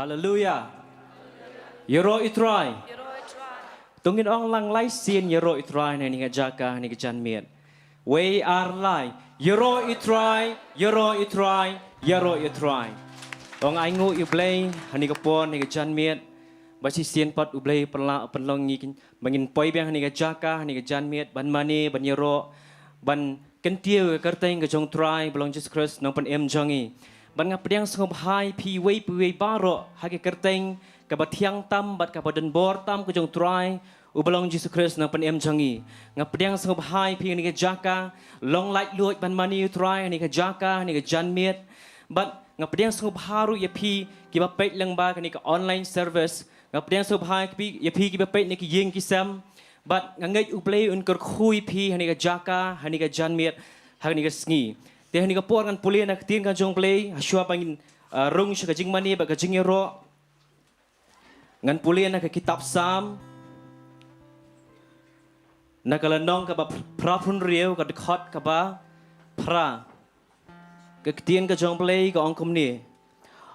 Hallelujah. Yero itrai. Tungin ong lang lai sin yero itrai na ni jaga ni jan miet. We are lai. Yero itrai, yero itrai, yero itrai. Ong ai ngu Blei hani kapon ni jan miet. Basi sin pat Blei penlong ni bangin poi bang ni jaga ni jan miet ban mani ban yero ban kentiu kerteng ke jong try belong Jesus Christ nong pen jongi ban ngap diang sngop hai pi wei baro hake kerteng ke batiang tam bat ka badan bor tam ke jong try u belong Jesus Christ nong pen jongi ngap diang sngop hai pi ni ke jaka long Laitluid ban mani try ni ke jaka ni ke jan miet bat ngap diang sngop haru ya pi ki ba pet lang ba ni ke online service ngap diang sngop hai pi ya pi ki ba pet ni ke ying ki sam But ngangai Blei un kerkhui pi hani ka jaka hani ka jan miet hani ka sngi. Te hani ka por kan pulia nak tin kan jong Blei hasua pangin rung sya ka jing mani ba ka jing ero. Ngan pulia nak kitab Sam. Nakalanong ka ba pra pun rieu ka dekhot ka ba pra. Ka tin ka jong Blei ka ongkom ni.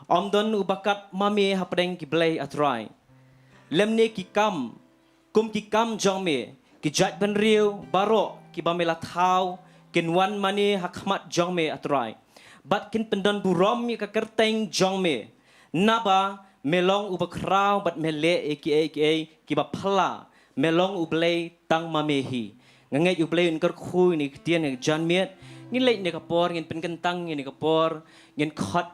Om don ubakat mami hapdeng ki Blei atrai. Lemne ki kam kum ki kam jong me ki jat ban riu baro ki bamela thau kin wan mani hakmat jong me atrai bat kin pendon burom mi ka kerteng jong me naba melong ubakrau bat mele ki ba phala melong Blei tang mamehi ngangai Blei un ker khui ni tien ni jan miet ngin leit ni ka por ngin pen kentang ni ka por ngin khot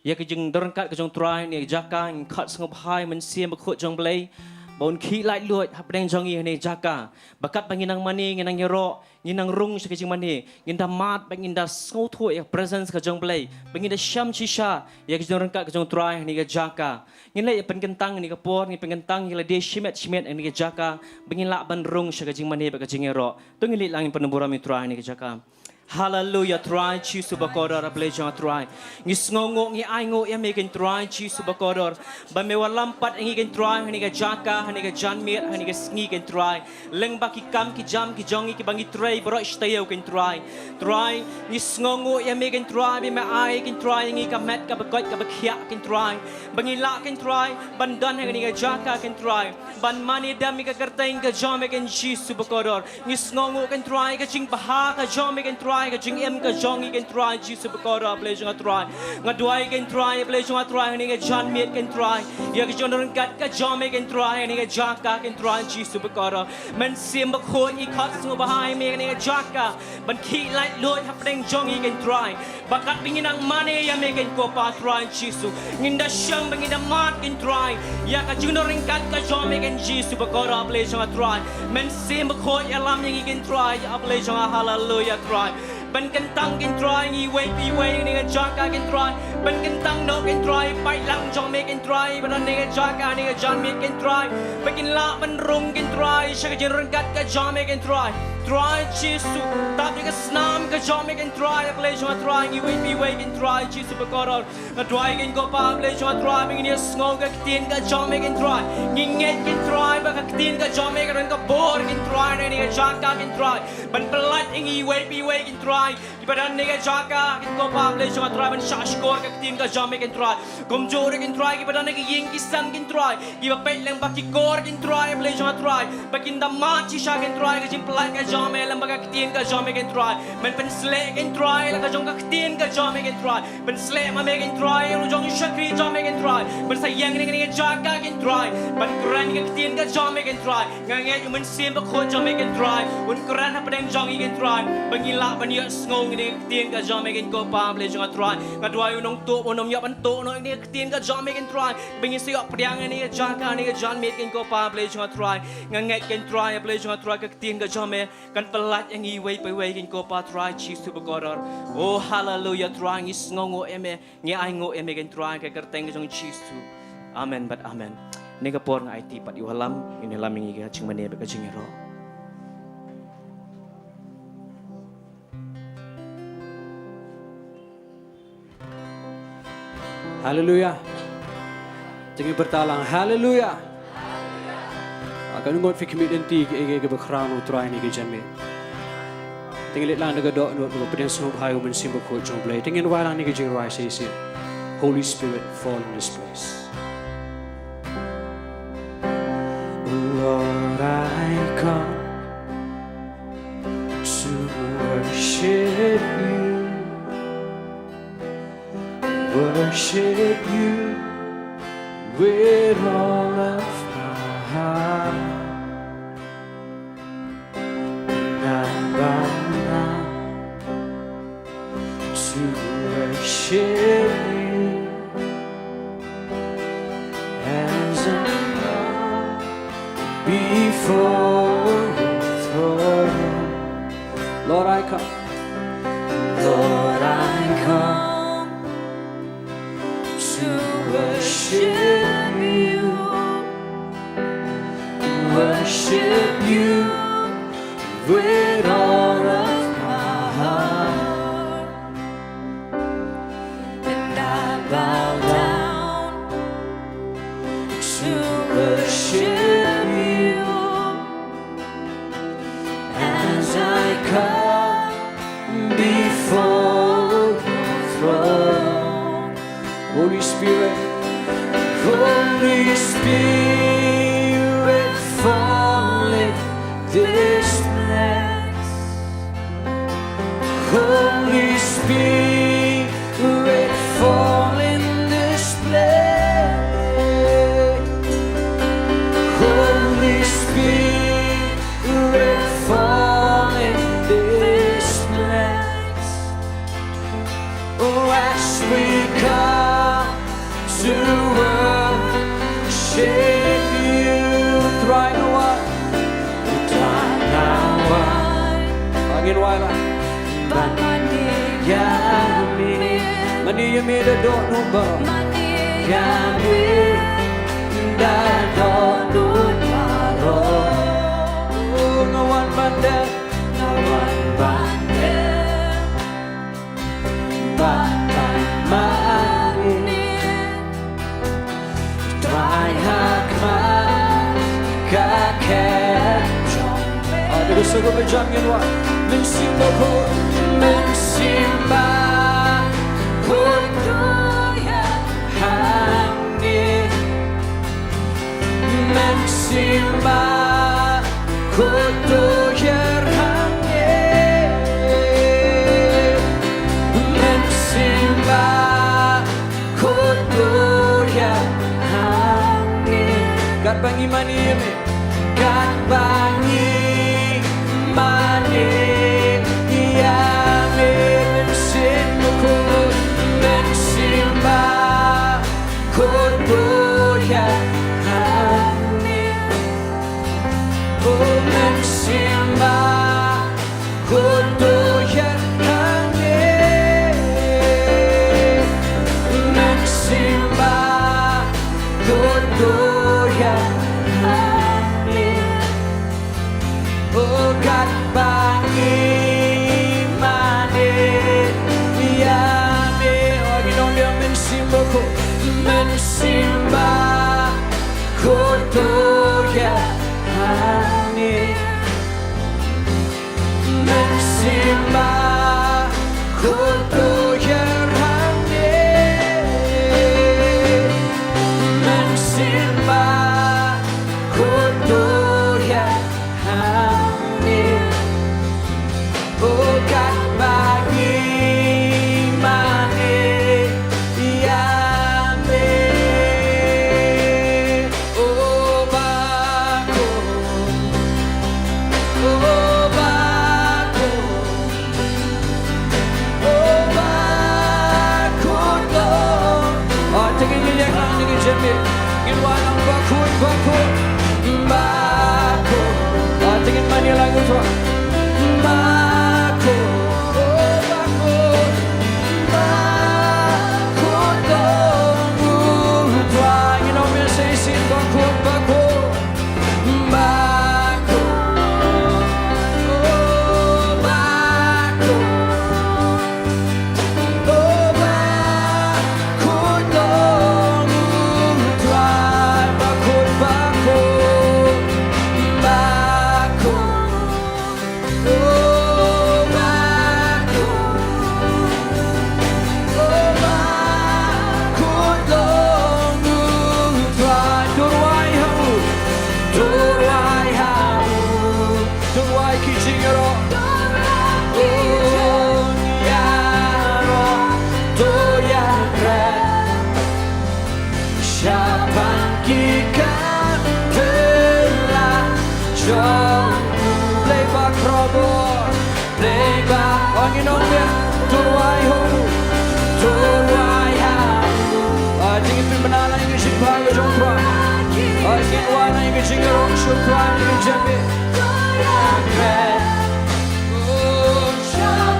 ya ki jing dorangkat ka jong trai ni jaka ngin khot sngop hai men siem ba khot jong Blei Bon ki Laitluid hapdeng jongi ni jaka bakat banginang mani nginang yero nginang rung sa kijing mani nginda mat banginda Sohthri presence ka jong Blei banginda syam chisha ya kijong rangkat kijong try ni ka jaka nginla penkentang ni ka por ni penkentang ila dia shimet ni ka jaka bangin lak ban rung sa kijing mani ba kijing yero tu ngilit lang penuburam ni try ni ka jaka Hallelujah, try choose subakodor Blei jong try. Ngis ngongok ngi ai ngok ya mekin try choose subakodor. Ba mewa lampat ngi ken try hani ka jaka hani ka jan miet hani ka sngi ken try. Leng ba ki kam ki jam ki jongi ki bangi tray bro stayau ken try. Try ngis ngongok ya mekin try be me ai ken try ngi ka met ka bakot ka bakhia ken try. Bangi la ken try ban dan hani ka jaka ken try. Ban mani dam ka kerteng ka jom ken choose subakodor. Ngis ngongok ken try ka jing baha ka jom ken try ka jing em ka jongi ken try Jesus bakora Blei jong try ngadwai ken try Blei jong try ni ka jan miet ken try ya ka jong kat ka jom ken try ni ka jaka ken try Jesus bakora men sim bakho ni khat sung bahai me ni ka jaka ban ki Laitluid hapdeng jongi ken try bakat binginang mane ya me ken ko pa try Jesus nginda syam binginda mat ken try ya ka jong kat ka jom ken Jesus bakora Blei jong try men sim bakho ya lam ni ken try ya Blei jong hallelujah try ban kentang ken try ngi wei ni ka jaka ken try ban kentang no ken try pai lang jong me ken try ban ni ka jaka ni ka jan me ken try bakin la ban rung ken try sha ka jin kat ka jom me ken try Jesus tapi ka snam ka jom me ken try Blei jong try ngi wei ken try Jesus bakor na try ken ko pa Blei jong try bing ni sngo ka tin ka jom me ken try ngi nget ken try ba ka tin ka jom me ka bor ken try ni ka jaka ken try ban pelat ngi wei ken try ibadan ni ka jaka kin ko pa Blei jong try ban shashkor ka tin ka jom me ken try komjor ken try ibadan ni ying ki sam ken try iba pe lang ba ki kor ken try Blei jong try bakin da ma chi sha ken try ka jim pelat ka jom me lang ba ka tin ka jom me ken try men pen sle ken try la ka jong ka tin ka jom me ken try pen sle ma me ken try lu jong shakri jom me ken try pen sayang ni jaka ken try ban kran ka tin ka jom me ken try ngange men sim ba kho jom me ken try un kran ha padeng jong ken try bangila ban ya ngong ni tin ka jom me ken ko pa Blei jong try ngadwai unong to onom ya ban to no ni tin ka jom me ken try bangi siok padang ni jaka ni jan me ken ko pa Blei jong try ngange ken try Blei jong try ka tin ka jom me kan pelat yang i wei ken ko pa try Jesus bakor oh hallelujah try ngis ngongo eme ngi ai ngo eme ken try ka kerteng jong Jesus amen but amen ni ka por nga IT pat iwalam ini laming ga ching mane ba ka chingero Haleluya. Jangan bertalang. Haleluya. Akan ngot fikir identik ke berkerang utrai ni ke jamit. Tinggal lihat lang nagadok no pedang snob hayo mensimbol ko jong Blei. Tinggal walang ni ke Jowai sisi. Holy Spirit fall in this place. worship you with all of my heart. And I bow down to worship you as I come before your throne. Lord, I come. Lord, I come to worship you, worship you with all of my heart. And I bow down to worship you as I come before your throne. Holy Spirit, Holy Spirit, fall in this place. Holy Spirit, fall in this place. Holy Spirit, fall in this place. Oh, as we come to worship you, try no one, try no one. Angin wala, mani yami da do no ba, yami da do no ba. Oh, no one bande, no one bande, mani. Try hakmat kakek. Ada gusto ko berjangin wa, mensimba ko, mensimba ko doya hani, mensimba ko doya hani, mensimba ko doya hani. Kat bangi mani yeme, kat bangi mani yame, mensimba ko, mensimba ko doya hani. Oh, mensimba ko doya hani, mensimba ko doya hani. Oh, kat bangi mani yame, oh, ginondia mensimba ko, mensimba ko doya hani, mensimba ko doya hani, mensimba ko doya hani. Oh, kat bagi mani yame, oh bako, oh bako, oh bako do. Oh, tingin niya lang tingin jemi, ginawa ng bako, bako, bako. Oh, tingin man niya lang ito. Bako, oh bako, bako Dongmuloom. You know me say sin bako, bako, bako, oh bako, oh bako Dongmuloom. Bako, bako, bako. bagikan belah jauhmu Blei ba krobo Blei ba angin ongnya Jowai ho Jowai ha Dingin pin menala ingin simpan ke jongkwa Angin wana ingin jingiasyllok syukran ingin jembe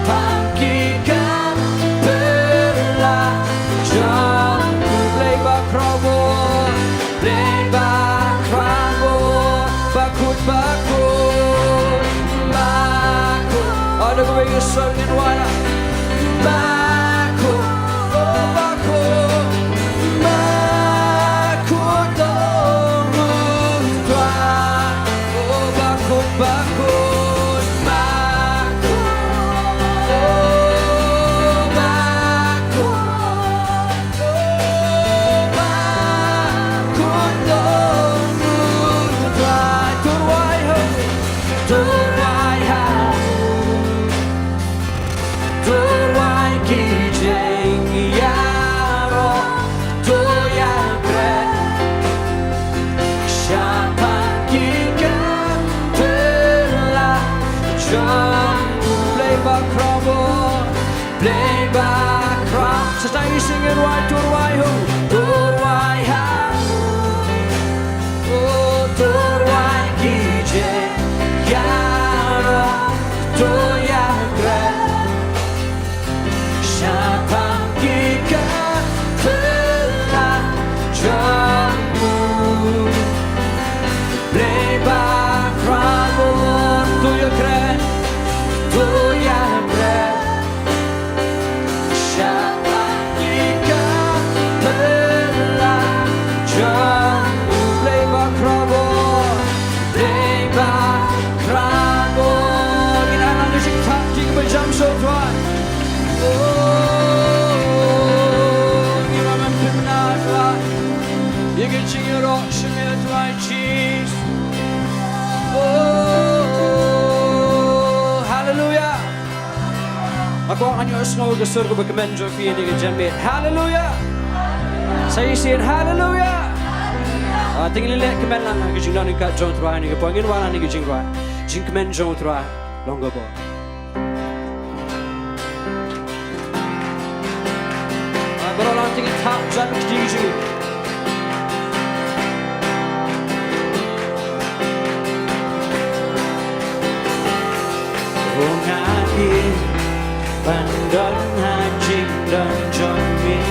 bagikan belah jauhmu Blei ba krobo Blei ba krobo bakut bakut ada gue kesel ingin wana bakut bakut bakut Dongmuloom tuan bakut bakut Stay singing right to Jowai ho Jowai ha oh Jowai kije yaro Joya gre siapa gikan belah jauhmu Blei ba krobo Joya gre Joya gre I'm so dry. Oh, you remember not right. You can sing your rock, sing it right, Jesus. Oh, hallelujah. Ako ang kanyang snow gasur ko bagamenjo fiye ni Janbe. Hallelujah. Say it, hallelujah. Tingin nila kemen lang ang Jingduwai ni ka John Try ni ka pangin wala ni Jingduwai. Jing kemen John Try longer bo. Berolang tinggi tak jatuh tinggi. Ongaki pandang hajing dan jongi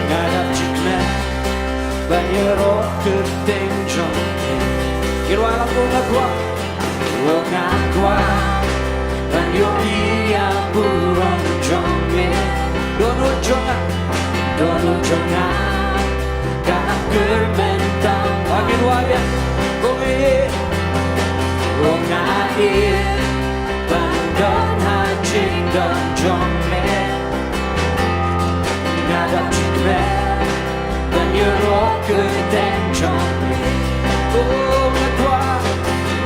ngadap cikna banyerok keteng jongi kirwalang ongakwa ongakwa banyo iya burang jongi Dono jonga Kak germentang Angin wabian Bungi Bungai Bandang hajing dan jongme Ngadap cikme Banyerok keteng jongme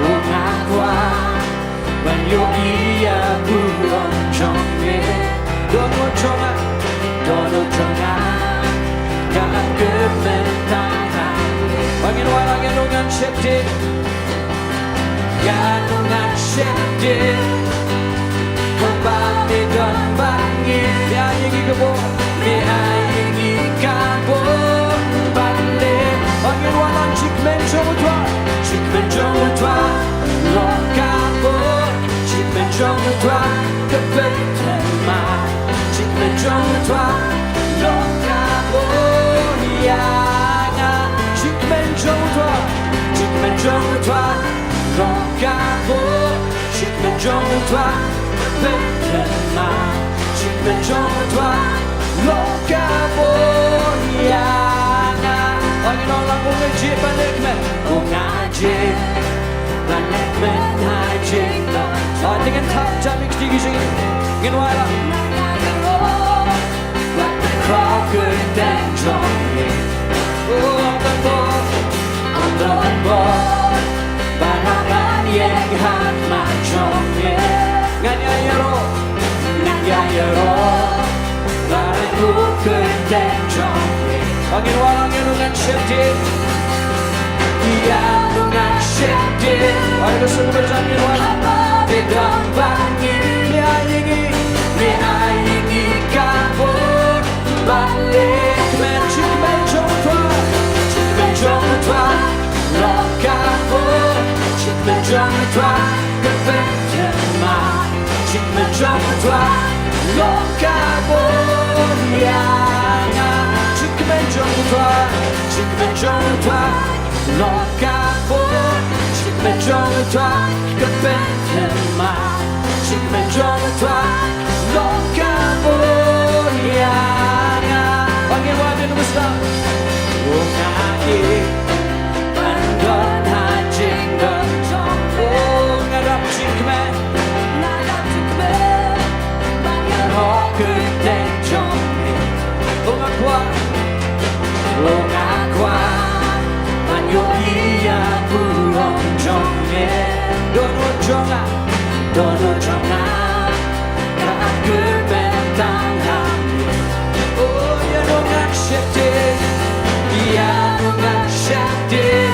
Ongakwa Banyo iya burang jongme Dono jonga Kak gementang Angin walangin nungan syekdi Ya nungan syekdi Kembali dan bangin Biayingi kebo Biayingi kabo Balik Angin walang cikmen jomutwa Cikmen jomutwa Lok kabo Cikmen jomutwa Kebetema Cikmen jomutwa Lok kabo Yana Cikmen jomutwa Cikmen jomutwa Lok kabo Cikmen jomutwa Kebetema Cikmen jomutwa Lok kabo Yana Angin orang ungajib balik men Ungajib Balik men hajing Dengan tak jamik tinggi sini Ngin wala Kau keteng jongi Om Nongpoh Banakan yang hak jongi Nganya yero Barangku keteng jongi Angin walang renungan sedih. Dia renungan sedih. Ayo semua berjangin walang bedang bangi. Meayingi kabur balik mencik menjong tua lo kabur cik menjong tua kepentema cik menjong tua lo kabur yang cik menjong tua lo kabur cik menjong tua kepentema cik menjong tua lo kabur yang panggil wadin besar Bungai Bandon hajing dan Jongpong Ngadap cikmen Banyak roket dan jongpong Bunga kuat Manyo iya burong jongmen Dono jonga Kaat kebentang hati Oh ya dongan sedih Ya dengan sedih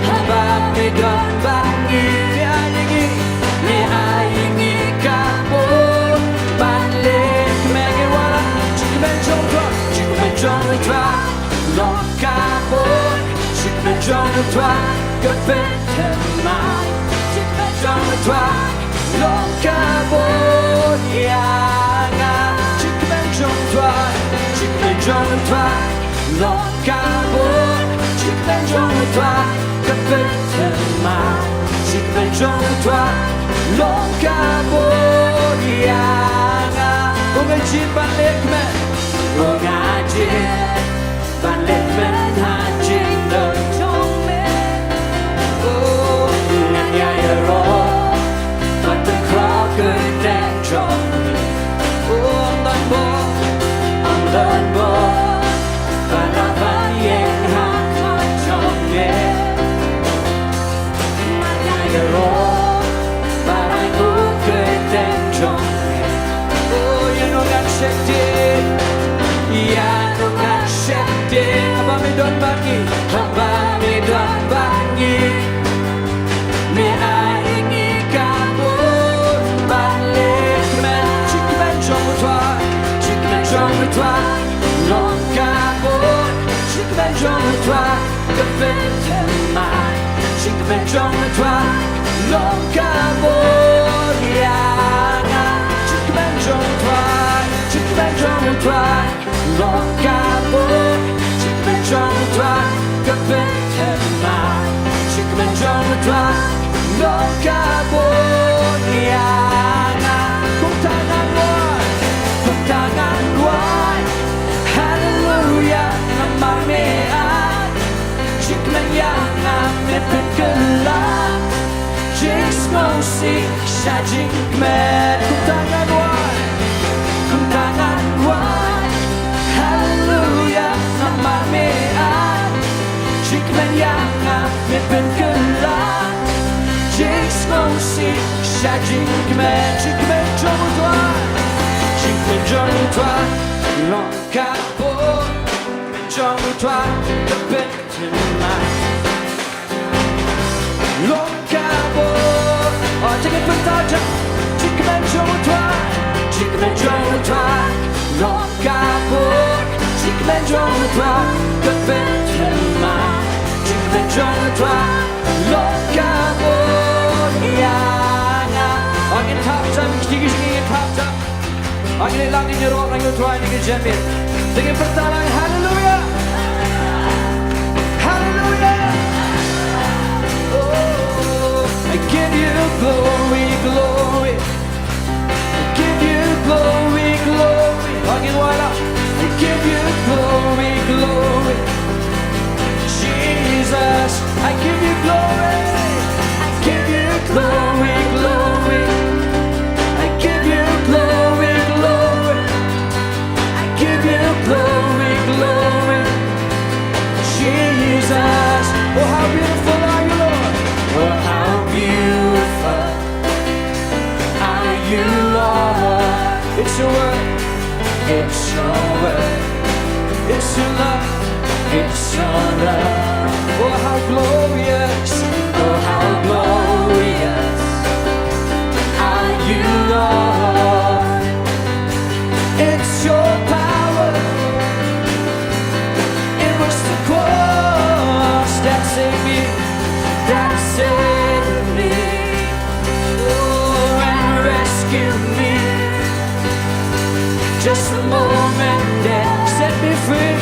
Hamba medon bangi Meayingi kabur balik Megi walang cik menjong tua Lo kabur cik menjong tua Kepentema cik menjong tua Lo kabur yang cik menjong tua Lo kabur cik menjong tua Kepentema cik menjong tua Lo kabur yang Mengaji balik men Mengaji balik men Hajing dan jongmen Oh nganya ya roh Mata kroket dan jongmen Oh ang dan bo Parapan yang hangat jongmen Nganya ya roh Barai bukit dan jongmen Oh ya nungan sedih Ya nungan sedih Hamba medon bangi Meayingi kabur balik Cik menjong tua Lo kabur cik menjong tua Kepentema cik menjong tua Lo kabur yang cik menjong tua Lo kabur cik menjong tua Kepentema cik menjong tua Lo kabur yang Kum tangan luar Haleluya Namar meat Cik menyang Amipin gelap Cik musik Syajing med Kum tangan luar Haleluya Namar meat Cik menyang Amipin gelap Cik musik Syajing med Cik menjong tua Cik menjong tua Lo kabur menjong tua Kepentema Lo kabur Oh jangan bertajam Cik menjong tua Lo kabur Cik menjong tua Kepentema Cik menjong tua Lo kabur yang Angin tapta Angin tapta Angin ilang di roh Ang yung tuwa ni Jemit Tingin pertalang Hallelujah Hallelujah Oh I give you glory Glory I give you glory Glory Angin wala I give you glory Glory Jesus I give you glory I give you glory Glory I give you glory Glory I give you glory Glory Jesus Oh how beautiful are you Lord Oh how beautiful are you Lord It's your word It's your word It's your love It's your love. Oh, how glorious. Oh, how glorious are you, Lord. It's your power. It was the cross that saved me. That saved me. Oh, and rescued me. Just a moment that set me free.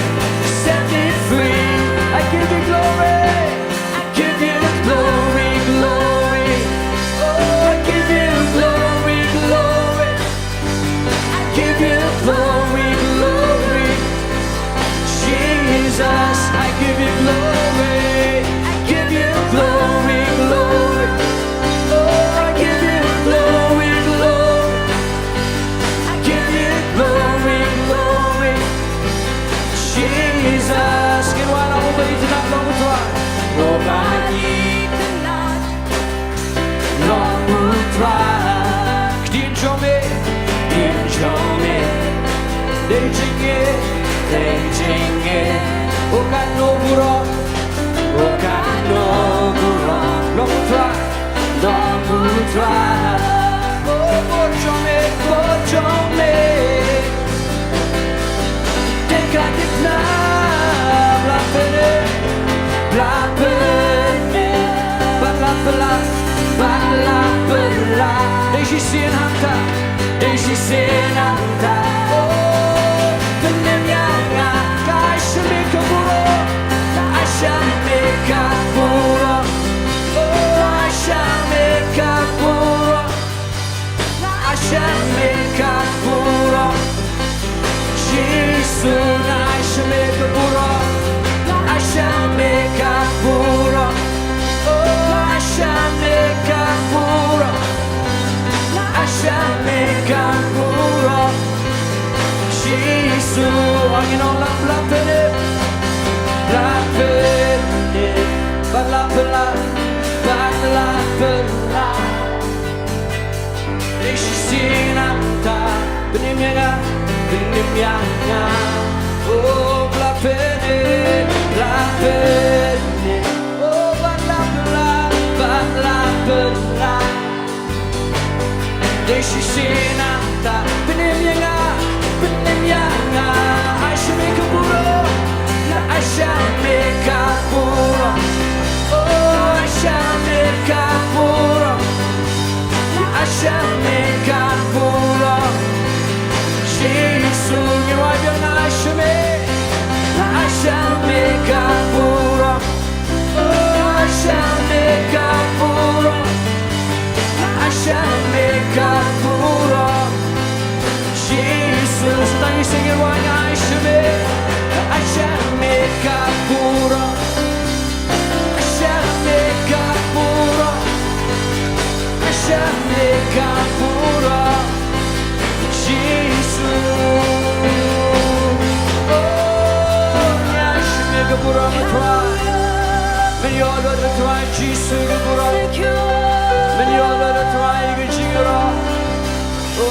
Set me free. I give you glory. I give you glory, glory. Oh, I give you glory, glory. I give you glory, glory. Jesus, I give you glory. I give you glory, glory. Oh, I give you glory, glory. I give you glory, glory. Jesus, get one of the not long try. Oh, long try. Diengdoh me, they jinge. Oh, God no burong, oh, God no burong. Long try. Oh, bojo me. Deixe ser nada. Oh, penyemyanga, kaishme kaburo, ashame kaburo. Oh, ashame kaburo, ashame kaburo. Jesus, ashame kaburo, ashame kaburo. Oh, ashame kaburo. Ashame kaburo. Jesus, angin on lapene, lapene. Deixe sinanta, penyemyanga. Oh, lapene. Oh, lapene. Deixe sinanta, penyemyanga. Ashame kaburo, ashame kaburo. Oh, ashame kaburo, ashame kaburo. Jesus, you are your ashame kaburo. Oh, ashame kaburo, ashame kaburo. Jesus, thank you, you are ashame kaburo. Ashame kaburo. Ashame kaburo. Jesus. Oh, ashame kaburo. Many all of the try Jesus kaburo. Many all of the try Jingiasyllok. Oh.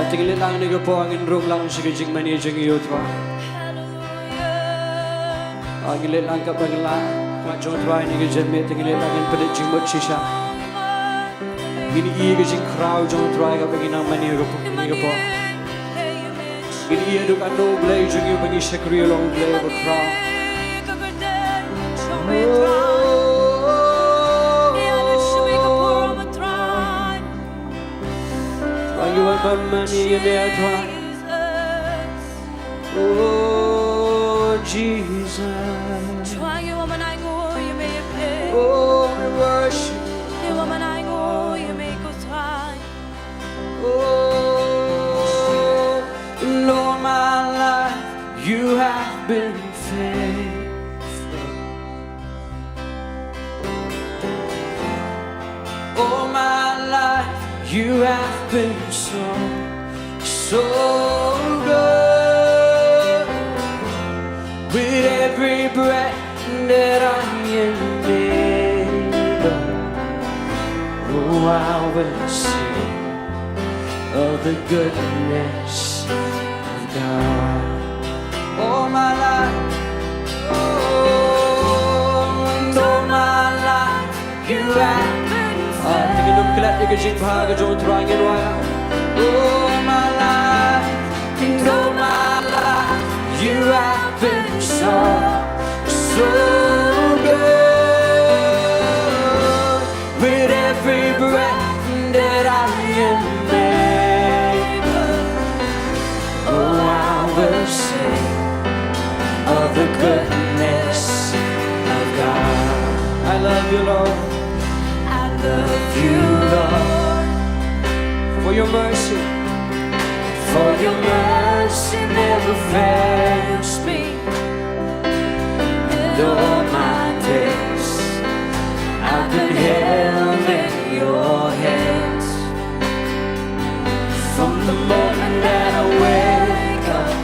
Tingin lang niyo po ang inrong lang siya kajing mani Jingiasyllok. Ang lang kapag lang kajong try niyo kajing may tingin lang ang palit jingmot siya. Gini kajing crowd jong try kapag inang mani niyo po. Gini duk ano Blei Jingiasyllok bagi siya Shillong Blei of crowd. Money in their try. Oh, Jesus. Oh, we worship. Oh, Lord, my been faithful. All my life you have been so good. With every breath that I am able, oh, I will sing of the goodness of God. All my life, oh, and all my life you have been faithful. All my life, and all my life you have been so good. With every breath that I am able, oh, I will sing of the goodness of God. I love you, Lord. I love you, Lord, for your mercy. For your mercy never fails me. And all my days I've been held in your hands. From the moment that I wake up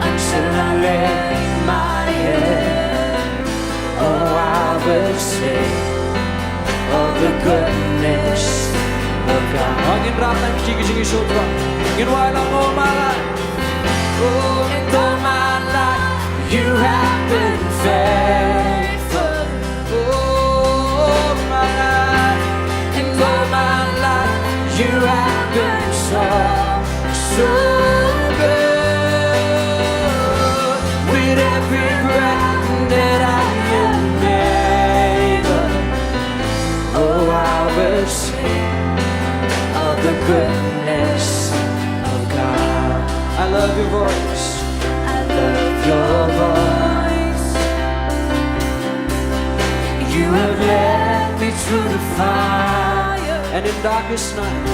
until I lay my head, oh, I will sing of the goodness of God. Angin ratang Jingiasyllok, Jingiasyllok lang all my life. Oh, and all my life you have been faithful. Oh, my life, and all my life you have been so good. With every breath that I am able, oh, I will sing of the goodness of God. I love your voice. I love your voice. You have led me through the fire, and in darkest night,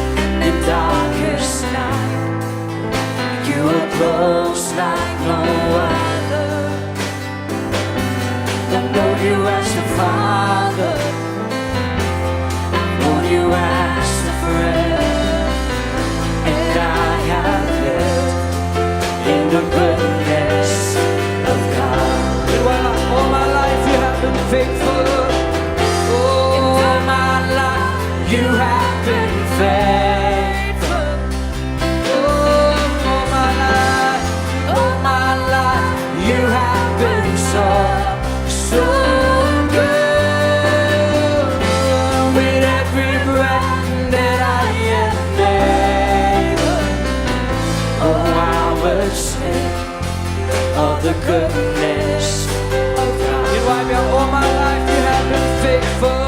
you are close like no other. I know you as the Father, I know you as the friend, and I have lived in the goodness of God. All my life you have been faithful. Oh, all my life you have been faithful. Oh, all my life you have been so good. With every breath that I am able, oh, I will sing of the goodness of God. All my life you have been faithful,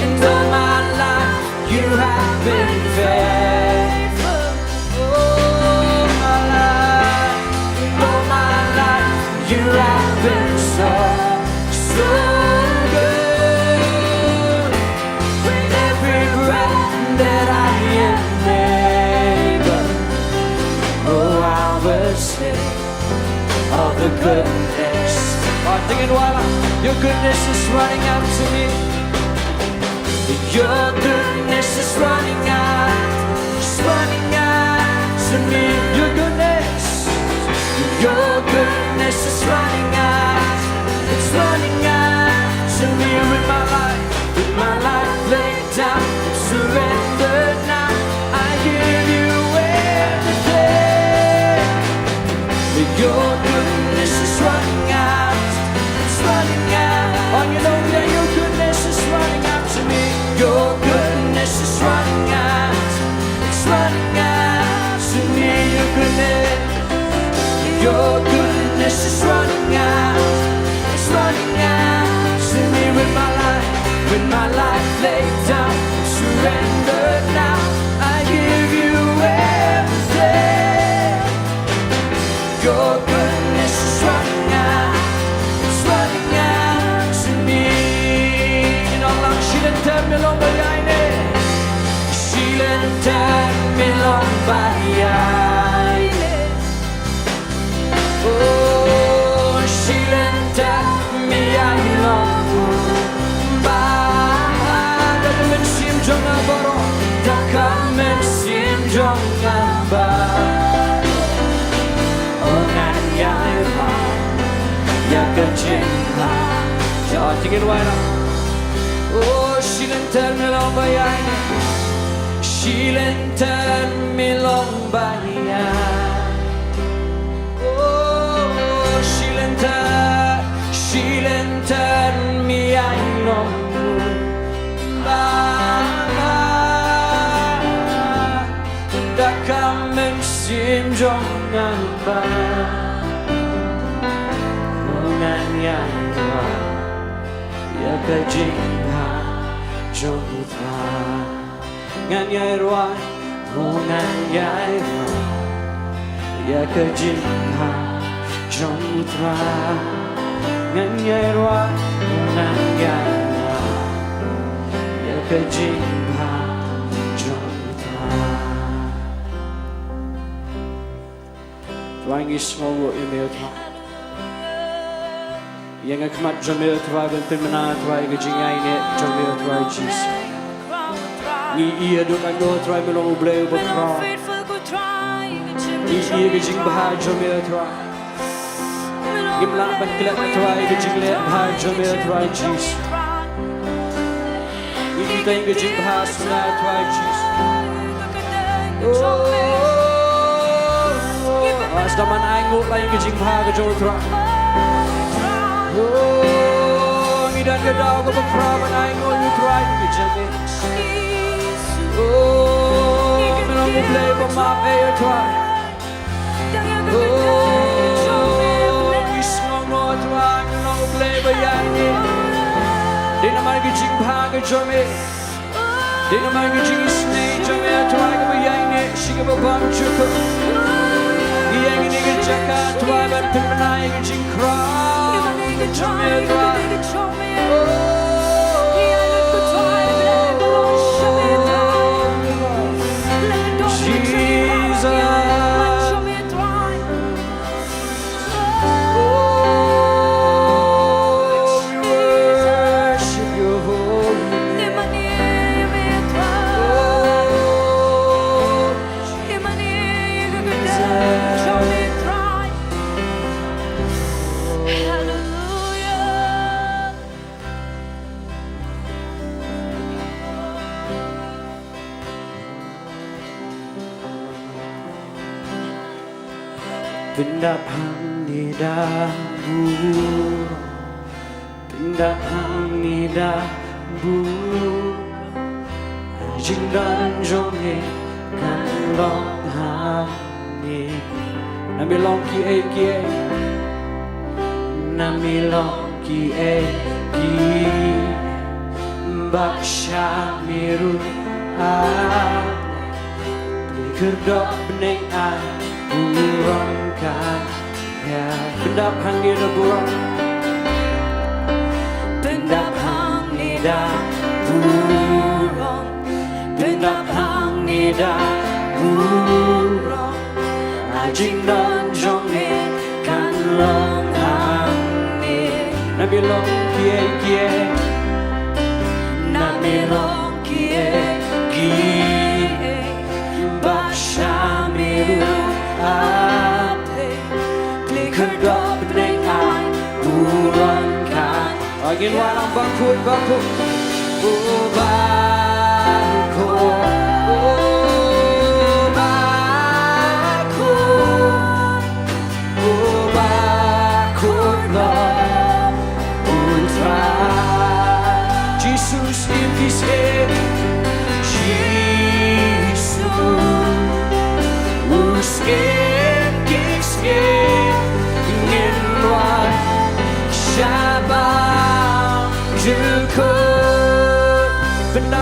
and all my life you have been faithful. All my life you have been so good. With every breath that I am able, oh, I will sing of the goodness. Your goodness is running out to me. Your goodness is running out to me. Your goodness is running out. It's running out to me. With my life laid down, surrendered now. I give you everything. Your goodness is running out. It's running out. Oh, you know that your goodness is running out to me. Your goodness is running out. It's running out to me. Your goodness is running out. It's running out to me. With my life laid down, surrendered now. I give you everything. Your goodness is running out. It's running out to me. Nonglam Shillong milong bayane. Shillong milong bayane. jangan bah Ongan yai ra Ya kecing ha Jangan Jingduwai lah Oh Shilenten melong bayai Shilenten melong bayai Oh Shilenten miyai nongmuloom Dakam mensim jongan ba Ongan yang wa Ya kejingha jongutra Ngan yai rwa Ongan yai rwa Ya kejingha jongutra Ngan yai rwa Ongan yai rwa Ya kejingha Wangi semua email tu. Yang akhmat jamil tu ay bentin mana tu ay Jingiasyllok ini jamil tu ay Jesus. Ni ia dokan do tu ay melong Blei berkram. Ni ia gejing bahar jamil tu ay. Gimlan berkelat tu ay gejing leh bahar jamil tu ay Jesus. Ni kita yang gejing bahar sunat tu ay Jesus. Daman anguk lain kejing bahagia jodoh. Oh, ngidan gedau ke berkeraban anguk nyutrai kejengin. Oh, melong Blei bermaaf air tuai. Oh, kismong no tuai melong Blei beryanyi. Di nama kejing bahagia jodoh. Di nama kejing isni jodoh tuai ke beryanyi. Shika berbang cukup. Yang ini kejakan tuai bantu menaik jingkrang jamil tuai Jesus we worship your holy Benda hang ni dah buruk Benda hang ni dah buruk Jingdan jong he kan long hang ni Nami long ki e Nami long ki e ki Mbak Syamiru Kerdok bening burungkan ya Bendap hang ni dah burung Bendap hang ni dah burung Bendap hang ni dah burung Ajing dan jong ni kan long hang ni Nabi long kie Nabi long kie Mbak Syamiru Kedok bening burungkan Agin walang bangkut Oh bangkut Oh bangkut Oh bangkut Lord Putra Jesus in his head Jesus ingin luar Syabang jukut Benda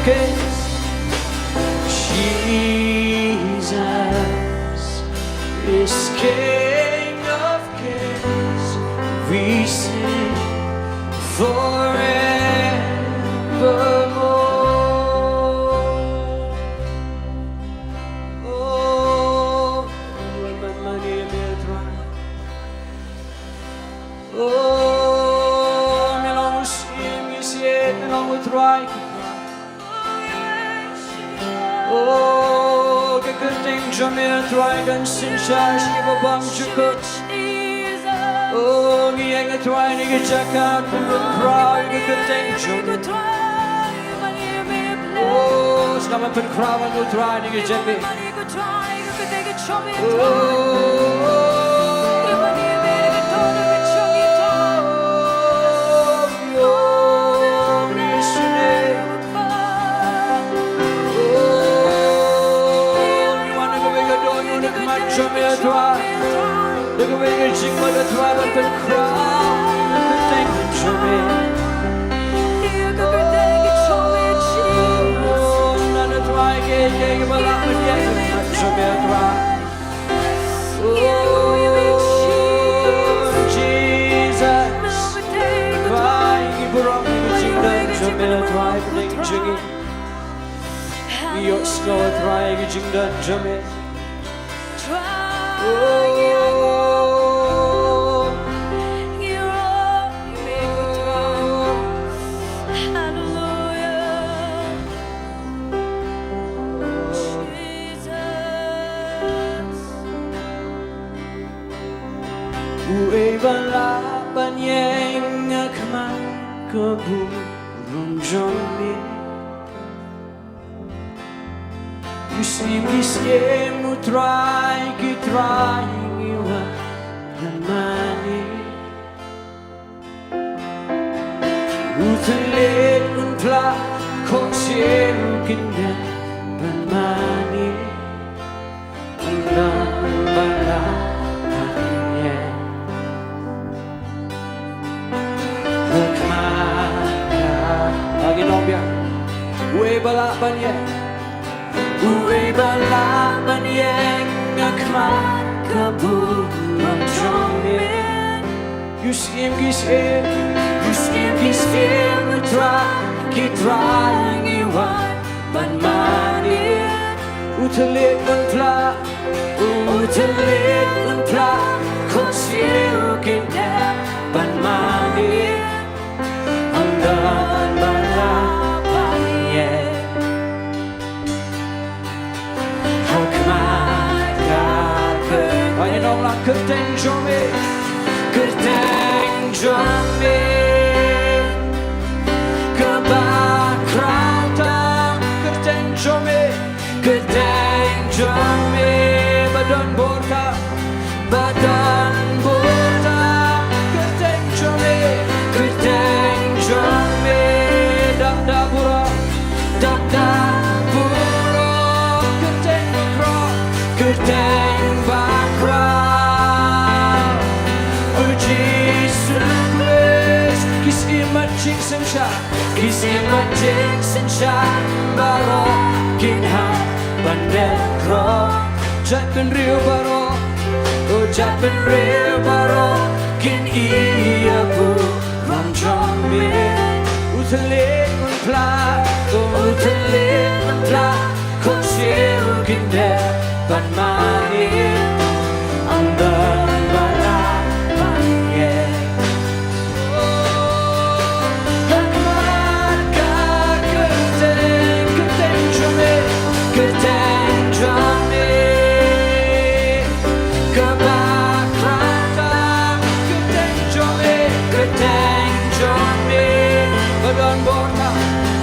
Kings. Jesus is King of Kings. We sing forevermore. Oh, when my money may dry. Oh, me long sing is yet, me long dry. Oh, que tem jamais dragon sin charge give a bum chukut. Oh, ni ang try ni jacket the crowd que tem jamais. Oh, sama pen crowd no try ni jacket. Jamais toi, le gouvernement Jingiasyllok le toi le pen crowd que tem jamais.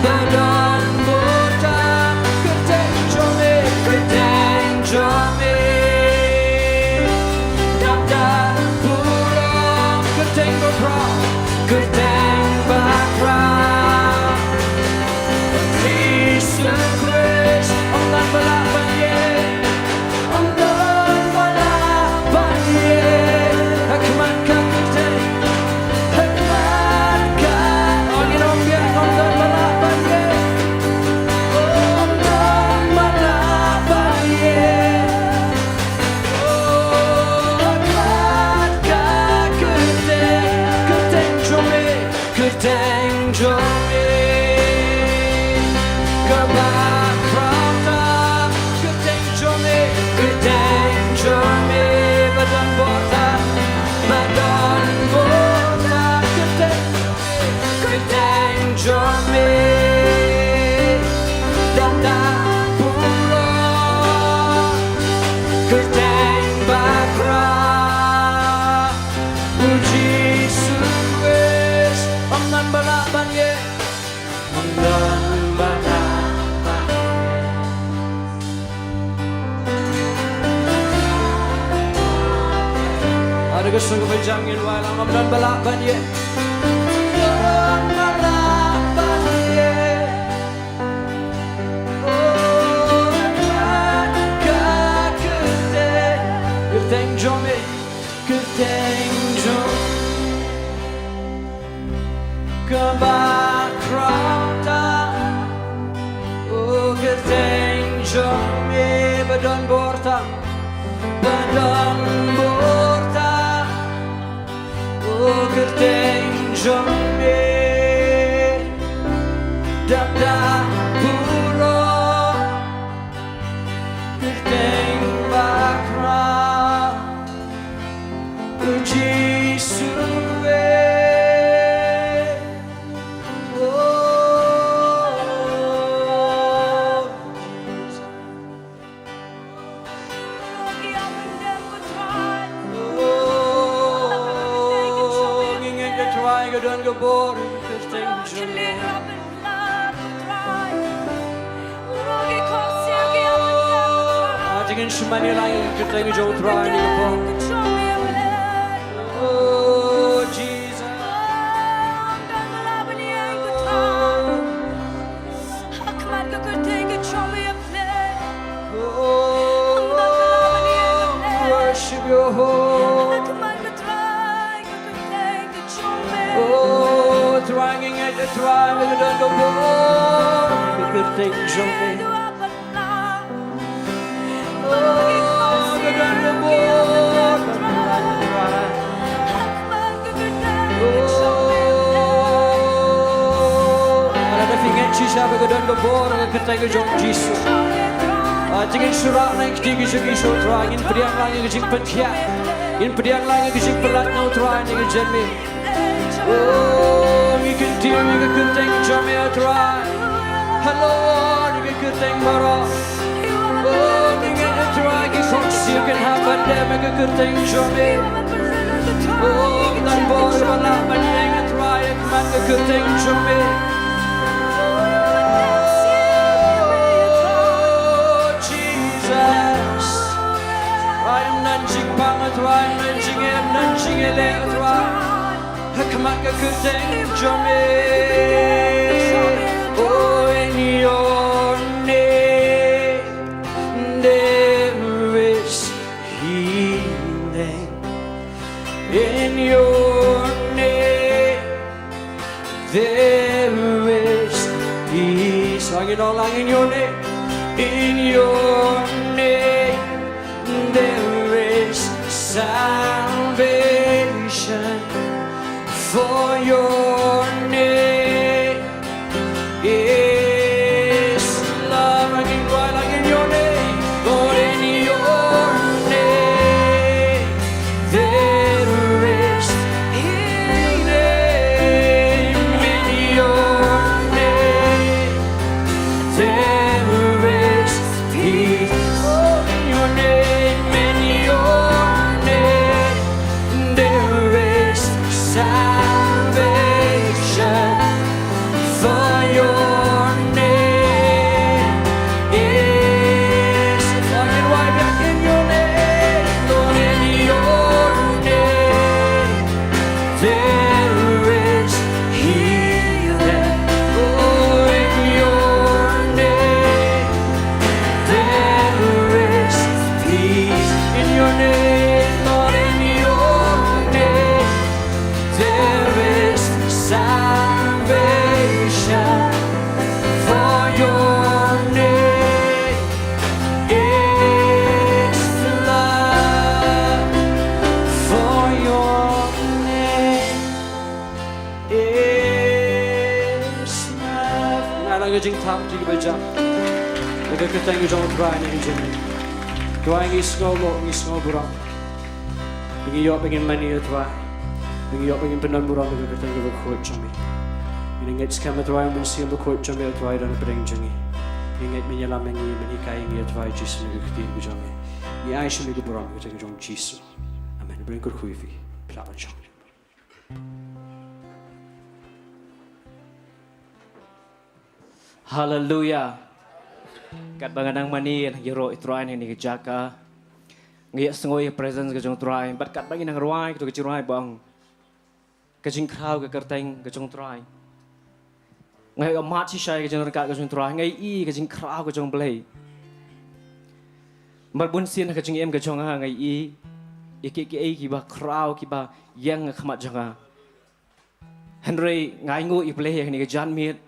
Badan bota Yesus ke berjangin walang amdan balaban ye. Balaban ye. Oh, keteng jome, keteng jom. Kebakrata. Oh, keteng jome badan bortang. Badan bortang. Oh, keteng jome dada puro. Keteng bakra. Uji suwe. Dan geboren keteng jome. Dengan semani lain keteng jome try ni geboren. Oh Jesus. Oh, worship your holy. Oh, trying at the try, we don't go more. We could take something. Oh, we don't go more. Oh, ada fingat sisa, we don't go more. We could take a jump, Jesus. Tingin surat naik tinggi segi sutra, ingin periang lagi kecil pentia, ingin periang lagi kecil pelat nautra ni kejermi. Oh, we can deal, we can take Jommy a try. Hello, we can take Mara. Oh, we can try, you can have a damn, we can take Jommy. Oh, dan boy, wala man yang a try, man, we can take Jommy. Oh, Jesus. I am nanjing pang a try, nanjing ele a try. Hakmaka keteng jome. Oh, in your name there is healing. In your name there is peace. Sing it all along in your name. In your name there is salvation. For your name is love. I can cry like in your name. Lord, in your name there is healing. In your name there is peace. Oh, in your name, in your name there is salvation. Jing tam jing bejam. Lega ketang jong try ni jing. Try ngi snow burang. Bingi yo pengen mani try. Bingi yo pengen penan burang lega ketang go khot chami. Ini nget skam try mun siam go khot chami try dan breng jingi. Inget menyala mengi menikai ngi try Jesus ni ketin bejam. Ni ai shmi go burang ketang jong Jesus. Amen. Breng ko khuifi. Plaban chong. Hallelujah. Kat banganang mani yero itroan ini kejaka. Ngiak sengoi presence ke jong try. Bat kat bagi nang ruai ke jong ruai bang. Ke jing crowd ke kerteng ke jong try. Ngai amat si syai ke jong kat ke jong try. Ngai i ke jing crowd ke jong Blei. Mar bun sin ke jing em ke jong ha ngai i. Iki kiba crowd kiba yang khamat jong. Henry ngai ngu i Blei ni ke jan mit.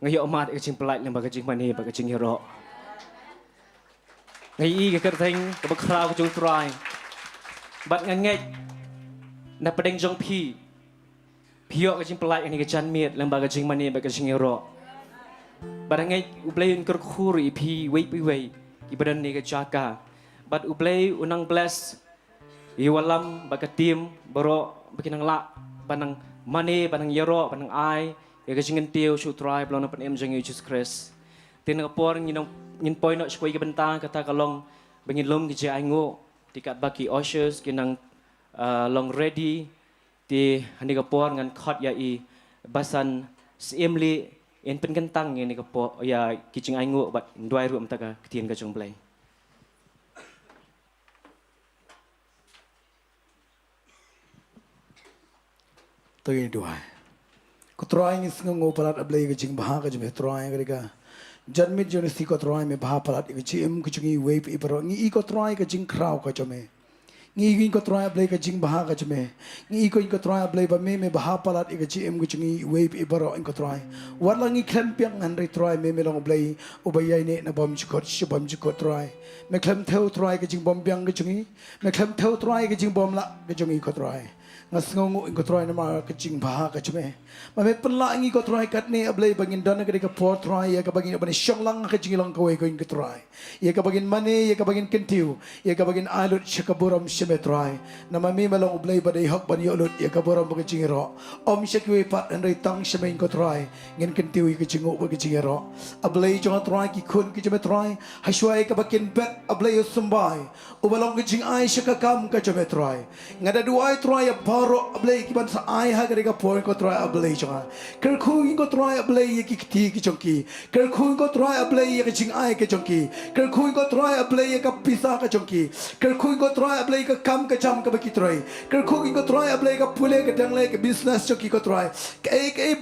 Ngai amat ke jing pelait lembag ke jing mani bag ke jing hero. Ngai i ke kerteng ke crowd ke jong try. Bat ngai na pedeng jong pi. Piok ke jing pelait ni ke jan mit lembag ke jing mani bag ke jing hero. Bat ngai u Blei un kur i pi wei i badan ni ke jaka. Bat u Blei unang bless i walam bag ke tim boro bikinang la banang mani banang hero banang ai ya ke jing tiu shu try belon pen em jing Jesus Christ. Tin ke por ngin point nak skoi ke Bynta kata kalong bengin lom ke jai ngo tikat baki oshers kinang long ready di hani ke por ngan khot ya i basan siemli en pen kentang ni ke por ya kijing ai ngo bat doi ru am taka ketien ke jong Blei. Tagi dua. Ko try ni sengo palat Blei ke jing bah ke jme try ke Janmit jonis ti ko try me bah palat ke jim ke jingi wave i pero ngi ko try ke jing crowd ka jome. Ngi ko try Blei ke jing bah ka jome. Ngi ko try Blei ba me bah palat ke jim ke jingi wave i pero ko try. Wat lang i klem piang ngan ri try me long Blei o ba yai ne na bom chikot shibom chikot try. Me klem theu try ke jing bom piang ke jingi. Me klem theu try ke jing bom la ke jingi ko try. Ngasngongu ko try na ma ke jing bah ka jome. Ma me penla ngi ko try kat ne Blei bangin dana ke ka por try ya ka bangin bani Shillong ka jing long ko ko try. Ya ka bangin mani ya ka bangin kentiu ya ka bangin alut shakaburam shime try. Na ma me malong Blei badai hak bani alut ya ka buram ka jing ro. Om shakwe pat and rai tang shime ko try. Ngin kentiu ka jing ko jing ro. A Blei jong try ki kun ki jame try. Hashwai ka bakin bet a Blei sumbai. Ubalong ka jing ai shakakam ka jame try. Ngada duai try ya baro a Blei ki ban sa ai ha ka por ko try a Blei jonga. Ker khu ko try a Blei ki ti ki chongki. Ker khu ko try a Blei ki jing ai ki chongki. Ker khu ko try a Blei ka pisa ka chongki. Ker khu ko try a Blei ka kam ka jam ka baki try. Ker khu ko try a Blei ka pule ka dang le ka business chongki ko try. Ka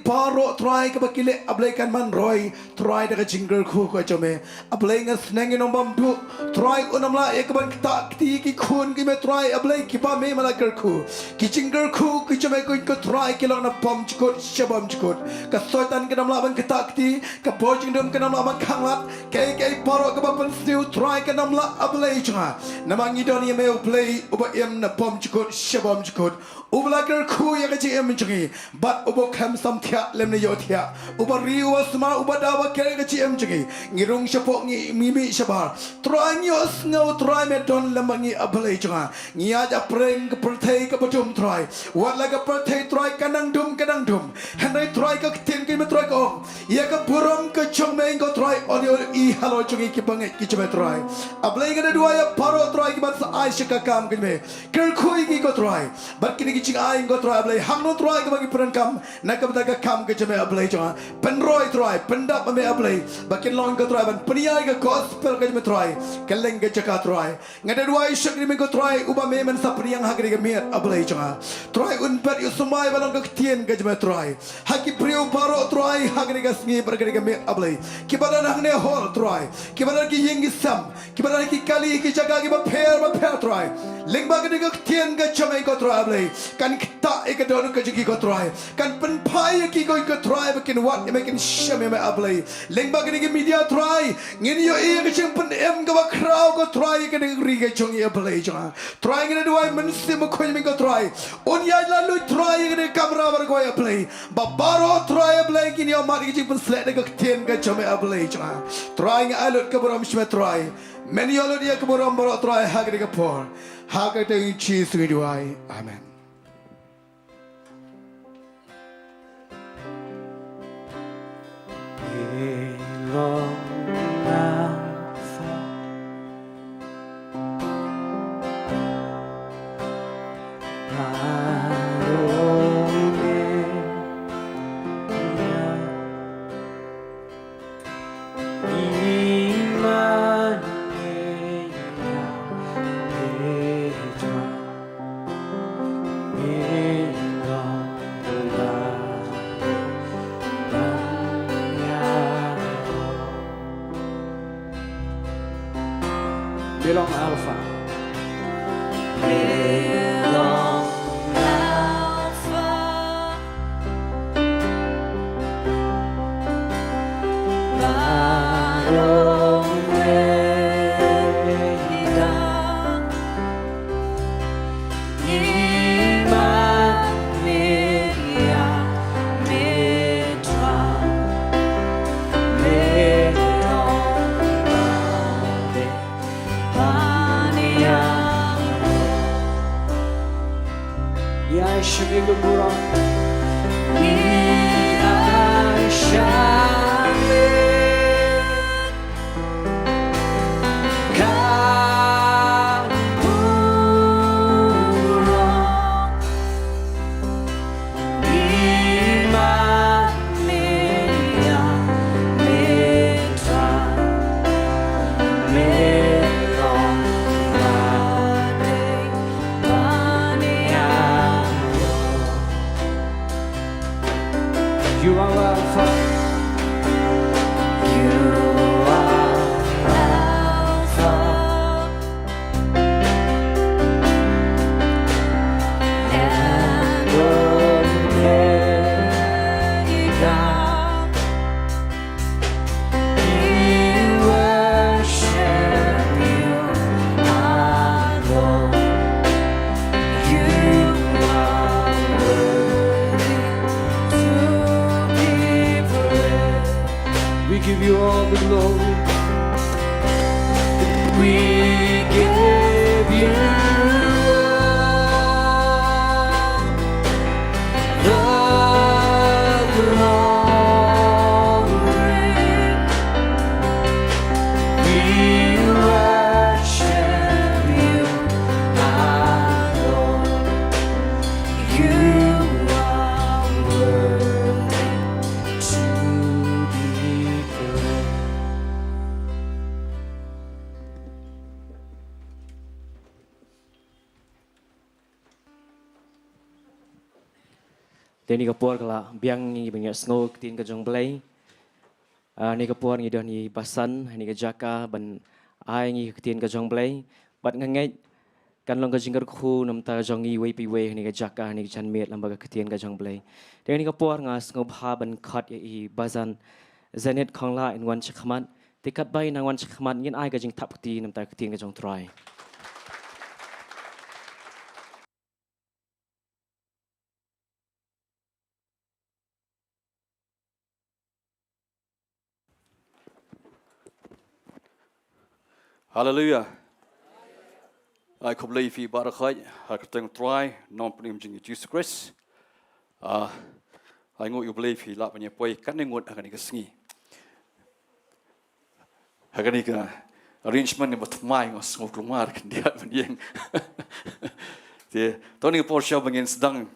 baro try ka baki le a Blei kan man roy try da ka jing ker khu ko chome. A Blei ngas nangin om bam du try unam la e ka ban ta ti ki khun ki me try a Blei ki ba me mala ker khu. Ki jing ker khu ki chome ko try ki long na pom chikot shabam chikot ka soitan ke nam laban ke takti ka bojing dum ke nam laban khanglat ke paro ka ban still try ke nam la Blei cha namang idoni me Blei uba em na pom chikot shabam chikot ubla ker khu ya ka ji em chingi but ubo kham sam thya lem ne yo thya uba ri uba sma uba dawa ke ka ji em chingi ngirung shapo ngi mimi shabar try nyos ngau try me don lamangi Blei cha ngi aja preng ka perthei ka batum try wat la ka perthei try kanang dum Henry try ka tin ki me try ko ya ka buram ka chong me ko try audio i halo chungi ki bangai ki chme try a Blei ka dua ya paro try ki ban sa ai shika kam ki me ker khui ki ko try but ki ching ai ko try Blei hang no try ka bagi peran kam na ka bata ka kam ki chme Blei chong pen roy try pendap me Blei bakin long ko try ban peniai ka gospel ka me try keleng ka chaka try ngada dua shakri me ko try uba me men sa priang hagri ka me Blei chong try un per yu sumai balong ka tien ka me try haki priu paro try hagri ka sngi per ka me Blei ki badan hang ne hol try ki badan ki yingi sam ki badan ki kali ki jaga ki ba pher try ling ba ka tien ka chame ko try Blei kan kita e ka don ka jigi ko try kan pen pai ki ko try bakin wat e makin shame me Blei ling ba ki media try ngin yo e ka chim pen em ka ba kraw ko try ka ri ka chong e Blei cha try ngin do ai men sim ko me ko try on ya la lu try ngin kamera bar ko e Blei ba baro try Blei ki yo ma ki chim pen slet ka tien ka chame Blei cha try ngin alut ka boram shme try men yo lu dia ka boram baro try hagri ka por hagri chi Jingduwai amen. Long Belong Alpha. Belong Alpha. Barong Omega. Iman Media Mitra. Belong Bade Paniang. Ya Shemigo Burang. You are Alpha. You are Alpha and Omega. We worship you, our Lord. You are worthy to be praised. We give you all the glory. We give you the glory. We worship you, our Lord. You are worthy to be praised. Then ni kapur kala biang ni banyak snow tin ke jong Blei. Ni kapur ni dah ni basan ni ke jaka ban ai ni tin ke jong Blei. Bat ngangai kan long ke jinggar khu nam ta jong ni wei pi wei ni ke jaka ni ke chan met lam ba ke tin ke jong Blei. Then ni kapur nga snow bha ban khat i bazan Zenith Khonglah in wan chakhamat. Tikat bai nang wan chakhamat ngin ai ke jing thap ti nam ta ke tin ke jong try. Hallelujah. I could believe he barakai. I could think try. Nonglum Jingiasyllok. I know you believe he lap when you play. Can you what I can see? I can arrangement in what my or smoke mark and the other young. The Tony Porsche against Dung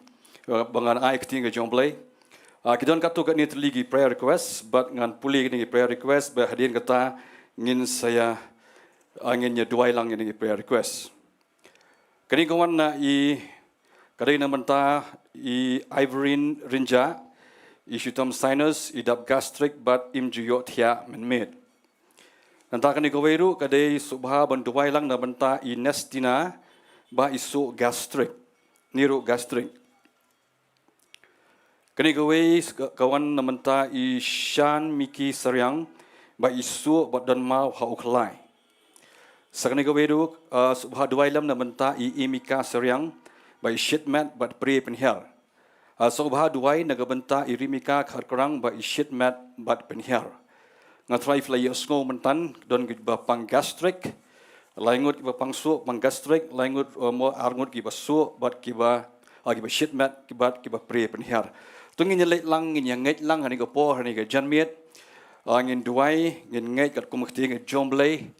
Bangan I think a John Blei. I don't got to get near league prayer requests, but ngan puli ni prayer request, but hadin kata ngin saya angin Jowai lang ini prayer request. Kini kawan na kadai na menta Ivorin Rinja, Shutam sinus, idap gastric, but imjuyot hia menmed. Nanti kini kaweru kadai subha ban Jowai lang na menta Nestina, ba isu gastric, niru gastric. Kini kawan na menta Shan Miki Saryang, ba isu bat dan mau hauklai. Sakni kaweru subha Jowai lam na menta Imika Saryang, by shitmat but pray penhel. Subha Jowai na gabenta Rimika kharkarang by shitmat but penhel. Ngatrai flay osngo mentan don giba pang gastric, langut giba pang su pang gastric, langut mo arngut giba su but giba shitmat giba pray penhel. Tungin late lang in yang ngait lang hani gapo hani ga janmiet ngin Jowai ngin ngait kat kumukti ngin John Blei.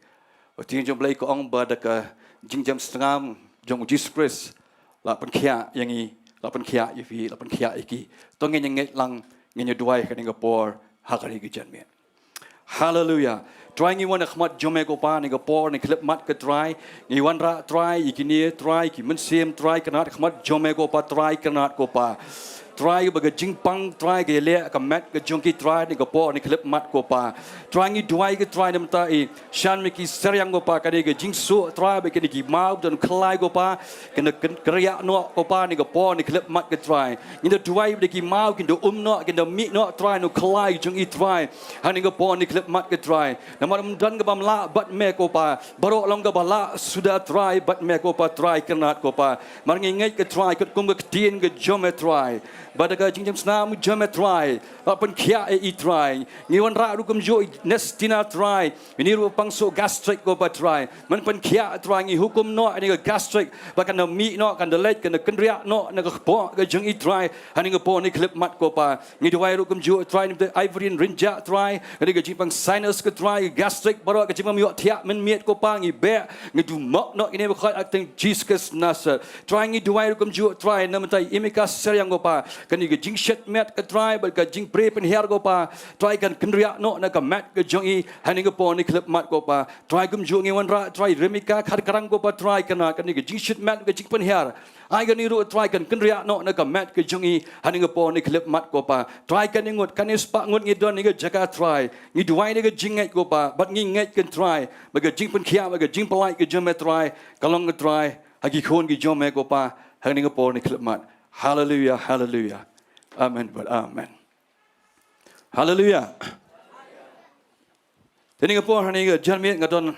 Ting John Blei ko ong bada ka jingjam setengam jong Jesus lapan kia yang i lapan kia ifi lapan kia iki tongin yang ngait lang ngin Jowai ka Singapore hakari gi janmiet. Hallelujah. Try ngi wan khmat jome ko pa Singapore ni klip mat ka try ngi wan ra try ikini try ki mensiem try kanat khmat jome ko pa try kanat ko pa try baga jingpang try ke le ka mat ke jongki try ni ko po ni klip mat ko pa try ngi duai ke try nam ta I shan mi ki seryang ko pa ka de ke jingsu try ba ke ni ki mau don klai ko pa ke ne kriya no ko pa ni ko po ni klip mat ke try ni de duai de ki mau ki do no ke do mi no try no klai jong I try han ni ko po ni klip mat ke try na ma dan ke bam la bat me ko pa baro long ke bala sudah try bat me ko pa try kenat ko pa mar ngi ngai ke try ke kum ke tien ke jom try badaka jingjam snam jom try apan khia I try ni wan ra ru kum jo nestina try ni ru pangso gastric ko pa try man pan khia try ngi hukum no ni gastric ba kan mi no kan de lek kan kenria no na ko po ke jong I try ani ko po ni clip mat ko pa ni dwai ru kum jo try ni ivory rinja try ni ke jipang sinus ke try gastric baro ke jipang yo thia men miet ko pa ngi be ngi du mok no ini ko acting Jesus nasa try ngi dwai ru kum jo try na matai imika seryang ko pa kan ni ke jing shet met ke try ba ke jing pre pen her ko pa try kan kenria no na ka mat ke jong I hani ko po ni clip mat ko pa try kum jo ngi wan ra try remika khar karang ko pa try kana kan ni ke jing shet met ke jing pen her ai kan ni ru try kan kenria no na ka mat ke jong I hani ko po ni clip mat ko pa try kan ni ngot kan ni spa ngot ngi don ni ke jaga try ngi duai ni ke jing ngai ko pa bat ngi ngai kan try ba ke jing pen khia ba ke jing palai ke jom try kalong ke try hagi khon ke jom ko pa hani ko po ni clip mat hallelujah hallelujah amen but amen hallelujah ini ko po hani ke jan mi ngadon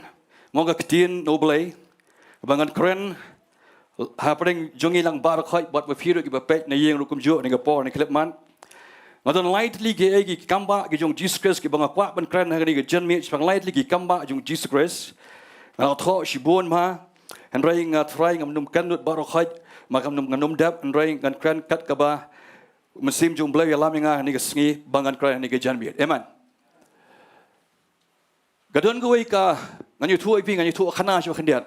mo ka tin no Blei bangan kren happening jongi lang bar khoi bot ba phiru ki ba pet na yeng rukum jo ni ko po ni clip man ngadon lightly ke gi kamba ki jong Jesus Christ ki banga kwa ban kren ni ke jan mi bang lightly ki kamba jong Jesus Christ na tho shi bon ma han rai nga try ngam num kan bar khoi ma kam num nganum dap han rai ngan kren kat ka ba mesim jong Blei alam nga ni ke sngi bangan kren ni ke jan mi amen gadon go ka nganyu thu pi nganyu thu khana shu khandiat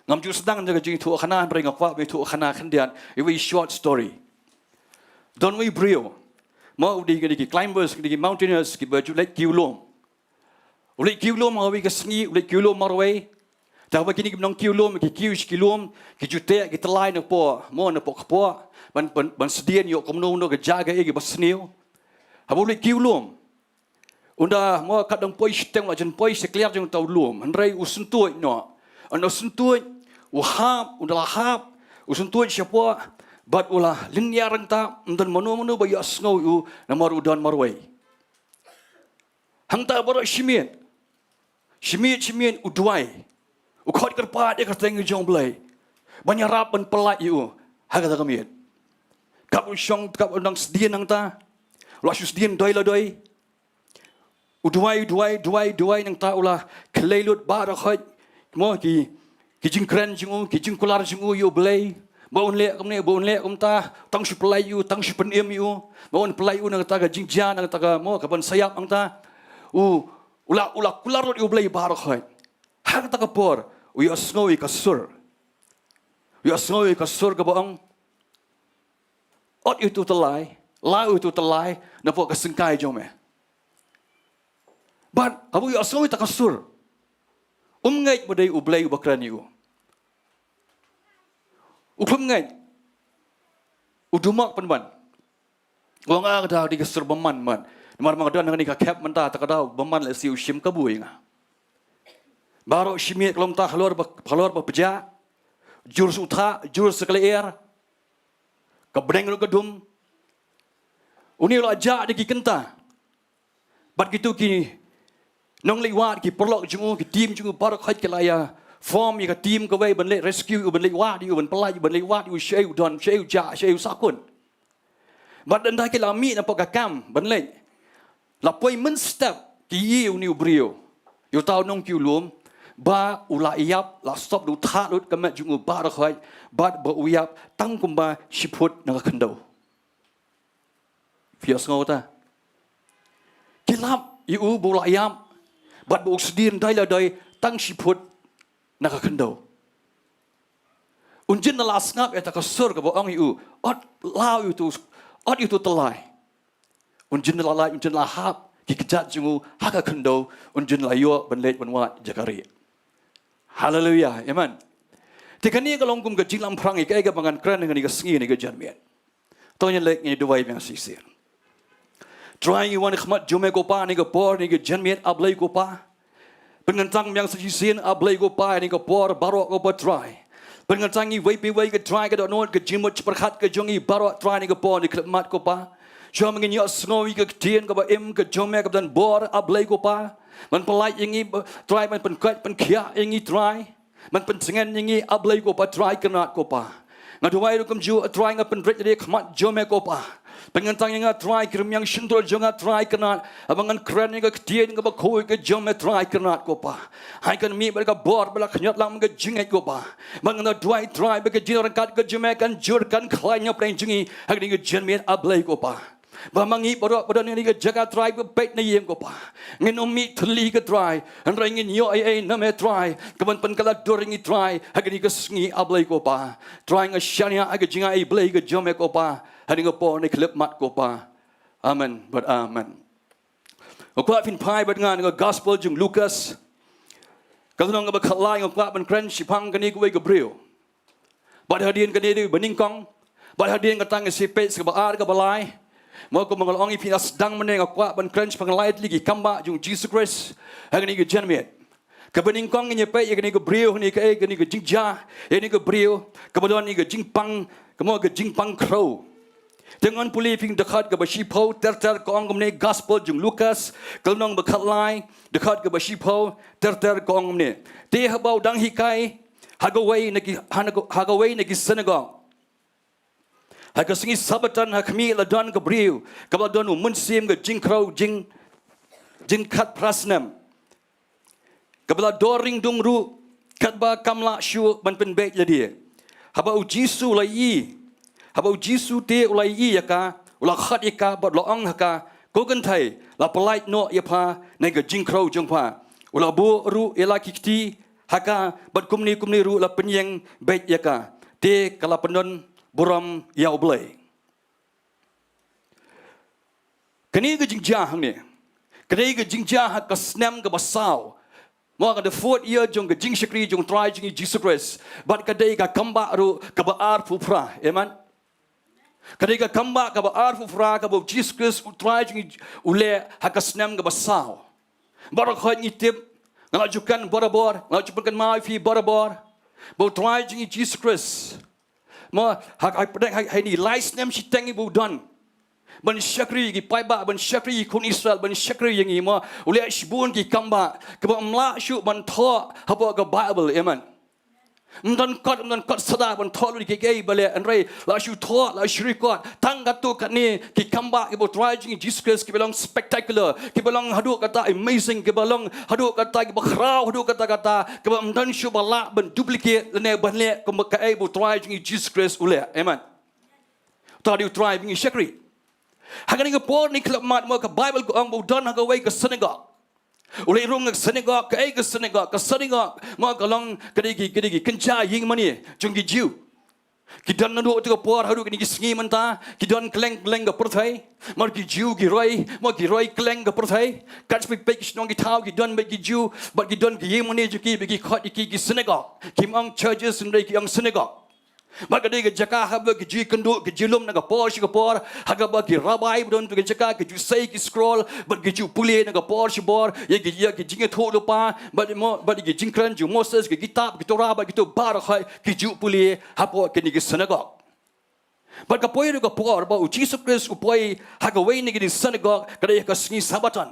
ngam ju sedang jaga jing thu khana bre ngakwa be thu khana khandiat it was short story don we brio mo di ki climbers ki mountaineers ki ba ju lek kiulom uli kiulom ma we ka sngi uli kiulom marway ta ba kini nong kiulom ki kilom ki ju te ki tlai na po mo na po kpo ban sedien yo komno no ka jaga e ki basniu ha uli kiulom unda mo kadang poi steng la jen poi sekliar jeng tau lum andrai usun tuoi no ano sun tuoi wahab unda la hab usun tuoi siapa bat ula linya renta undan mano ba ya sngo u namar udan marwai hangta baro shimien udwai u khot kerpa de ka teng jong Blei banyarap ban pelai u haga ta kamiet kap usyong kap undang sedien nangta la sus dien doi la doi Duai nang ta ulah keleilut bara khoi mo ki jing kren jingu ki jing kular jingu yo Blei baun le kamne baun le ta tang su pelai yu tang su pen em yu baun pelai yu nang ta ga jingja nang ta ga mo ka ban sayap ang ta ulah kular yo Blei bara khoi ha ta ka por u yo snoi ka sur ka baang ot itu telai lau itu telai na po ka sengkai jome But abu yo asoi takasur. Ngai badai u Blei bakran yu. Uklum ngai. Udumak penban. Wang ada di kesur beman man. Mar mangadan ngani ka kep menta takadau beman le siu shim kabui nga. Baro shimit kelom ta halor ba peja. Jurus utha, jurus sekleer. Kabreng ru kedum. Uni lo aja di kenta. Bat gitu ki Nonglum ki perlok jungu ki tim jungu barak khaj kelaya form ka tim ka wei ban le rescue ban le wat yu ban pelai ban le wat yu sheu don sheu ja sheu sakun bat dan dah ke lami na ka kam ban le la poi men step ki yu ni brio yu tau nong ki lum ba ula yap la stop du tha lut ka ma jungu barak khaj bat ba uyap tang kumba shiput na ka kendo fios ngota kilap yu bula yap bat bu sedien dai la dai tang siput nak kendo unjin la ngap eta ka sur ka boang yu ot lau itu telai unjin la lai unjin la hap ki kejat jungu haka kendo unjin la yo ban let ban wat jakari haleluya amen tikani ka longkum ka jilam prang ka bangan kran ngani ka sngi ni ka janmian Tonya lek ni Dubai yang sisir. Try you want to khmat jome ko pa ni ko por ni ko janmet ablay ko pa. Pengentang yang sisir ablay ko pa ni ko por barok ko pa try. Pengentang ni wei ke try ke dok not ke jimut perkhat ke jongi barok try ni ko por ni khmat ko pa. Jom ngin yo snowy ke tien ko ba em ke jome ke dan bor ablay ko pa. Man pelai yang ni try man penkat penkia yang ni try. Man pencengan yang ni ablay ko pa try kenat ko pa. Ngaduai rukum ju try ngapen rek dia khmat jome ko pa. Pengentang yang try kirim yang shintul jonga try kenat abangan keren yang ketien ke bakoi ke jome try kenat ko pa. Hai kan mi berka bor bela knyat lang ke jingai ko pa. Bangan dua try beke jiran kat ke jome kan jurkan klainya plain jingi hak ni ke jenmet ablay ko pa. Bamangi borok bodan ni ke jaga try ke pet na yem ko pa. Ngin umi thli ke try an ringin yo ai na me try keban pen kala doring try hak ni ke sngi ablay ko pa. Try ngashania ag jingai blay ke jome ko pa. Hari ngapo ni klip mat ko pa. Amen. But amen. Ngakwa fin pai bat ngan ng gospel jung Lucas. Kalunong nga bakhalay ngakwa ban kren sipang kani ko Gabriel. Bat hadien kani di beningkong. Bat hadien katang sipet sa baar ka balay. Mo ko mangalong ipinas dang mane ngakwa ban kren sipang ligi kamba jung Jesus Christ. Hagani ko janmet. Kabeningkong ni pe ni Gabriel ni ka ni ko Jingia. Ni Gabriel. Kabadon ni ko Jingpang. Kamo ko Jingpang crow. Dengan pulih ping dekat ke Bashipau ter ko angomne gospel jung Lucas kalnong bakhalai dekat ke Bashipau ter ko angomne te habau dang hikai hagawai nagi synagogue hagasingi sabatan hakmi ladan ke briu kabadon munsim ke jingkrau jing kat prasnam kabala doring dungru katba kamla shu ban pen bet ladi habau jisu lai Habau Jisu te ulai I yaka ula khat yaka bot loong haka kogan thai la polite no yapa nega jingkrau jongpa ula bu ru ela kikti haka bot kumni ru la penyeng bet yaka te kala pendon buram yau Blei. Kani ke jingjah hang ni. Kani ke jingjah hak snam ke basau. Mo ka the 4th year jong ke jingshakri jong try jing Jesus Christ. Bat kadai ka kamba ru ka baar pupra. Amen. Ketika kamba kaba arfu fra kaba Jesus Christ utrai jungi ule hakasnam kaba sao. Barak hoi ngitip ngalajukan borabor ngalajukan maafi borabor. Bau trai jungi Jesus Christ. Mo hak ai pedang hai ni laisnam si tengi bu don. Ban syakri ki paiba ban syakri kun Israel ban syakri yang mo ule shibun ki kamba kaba mla shu ban tho habo ka Bible amen. Mdan kot sada ban tholu ki gei bale anrei la shu tho la shrikot tang gatu kani ki kamba ki bot rising Jesus Christ ki belong spectacular ki belong hadu kata amazing ki belong hadu kata ki bakhrau hadu kata ki mdan shu bala ban duplicate ne ban le ko ka ai bot rising Jesus Christ ule amen ta di try bingi shakri hagani ko por ni klap mat mo ka Bible ko ang bodan ha wai ka synagogue Ulai rung ke synagogue ke synagogue mo kalong kedigi kenca ying mani junggi jiu kidan nadu tu por hadu kini singi menta kidan kleng ke perthai mar ki jiu ki roi kleng ke perthai kat spik pek snong ki tau kidan be ki jiu but kidan ki ying mani juki be ki khot ki synagogue kim ang churches ndai ki ang synagogue Maka dia jaka haba ke ji kenduk ke jilum naga por shi por haga ba ki rabai don tu ke jaka ke ju sei ki scroll but ke ju puli naga por shi bor ye ke jinge tho lupa but ke jingkran ju Moses ke kitab ke Torah ba ke tu bar khai ke ju puli hapo ke ni ke synagogue but ka poi ru ka por ba Jesus Christ upoi haga wei ni ke synagogue kada ka singi sabatan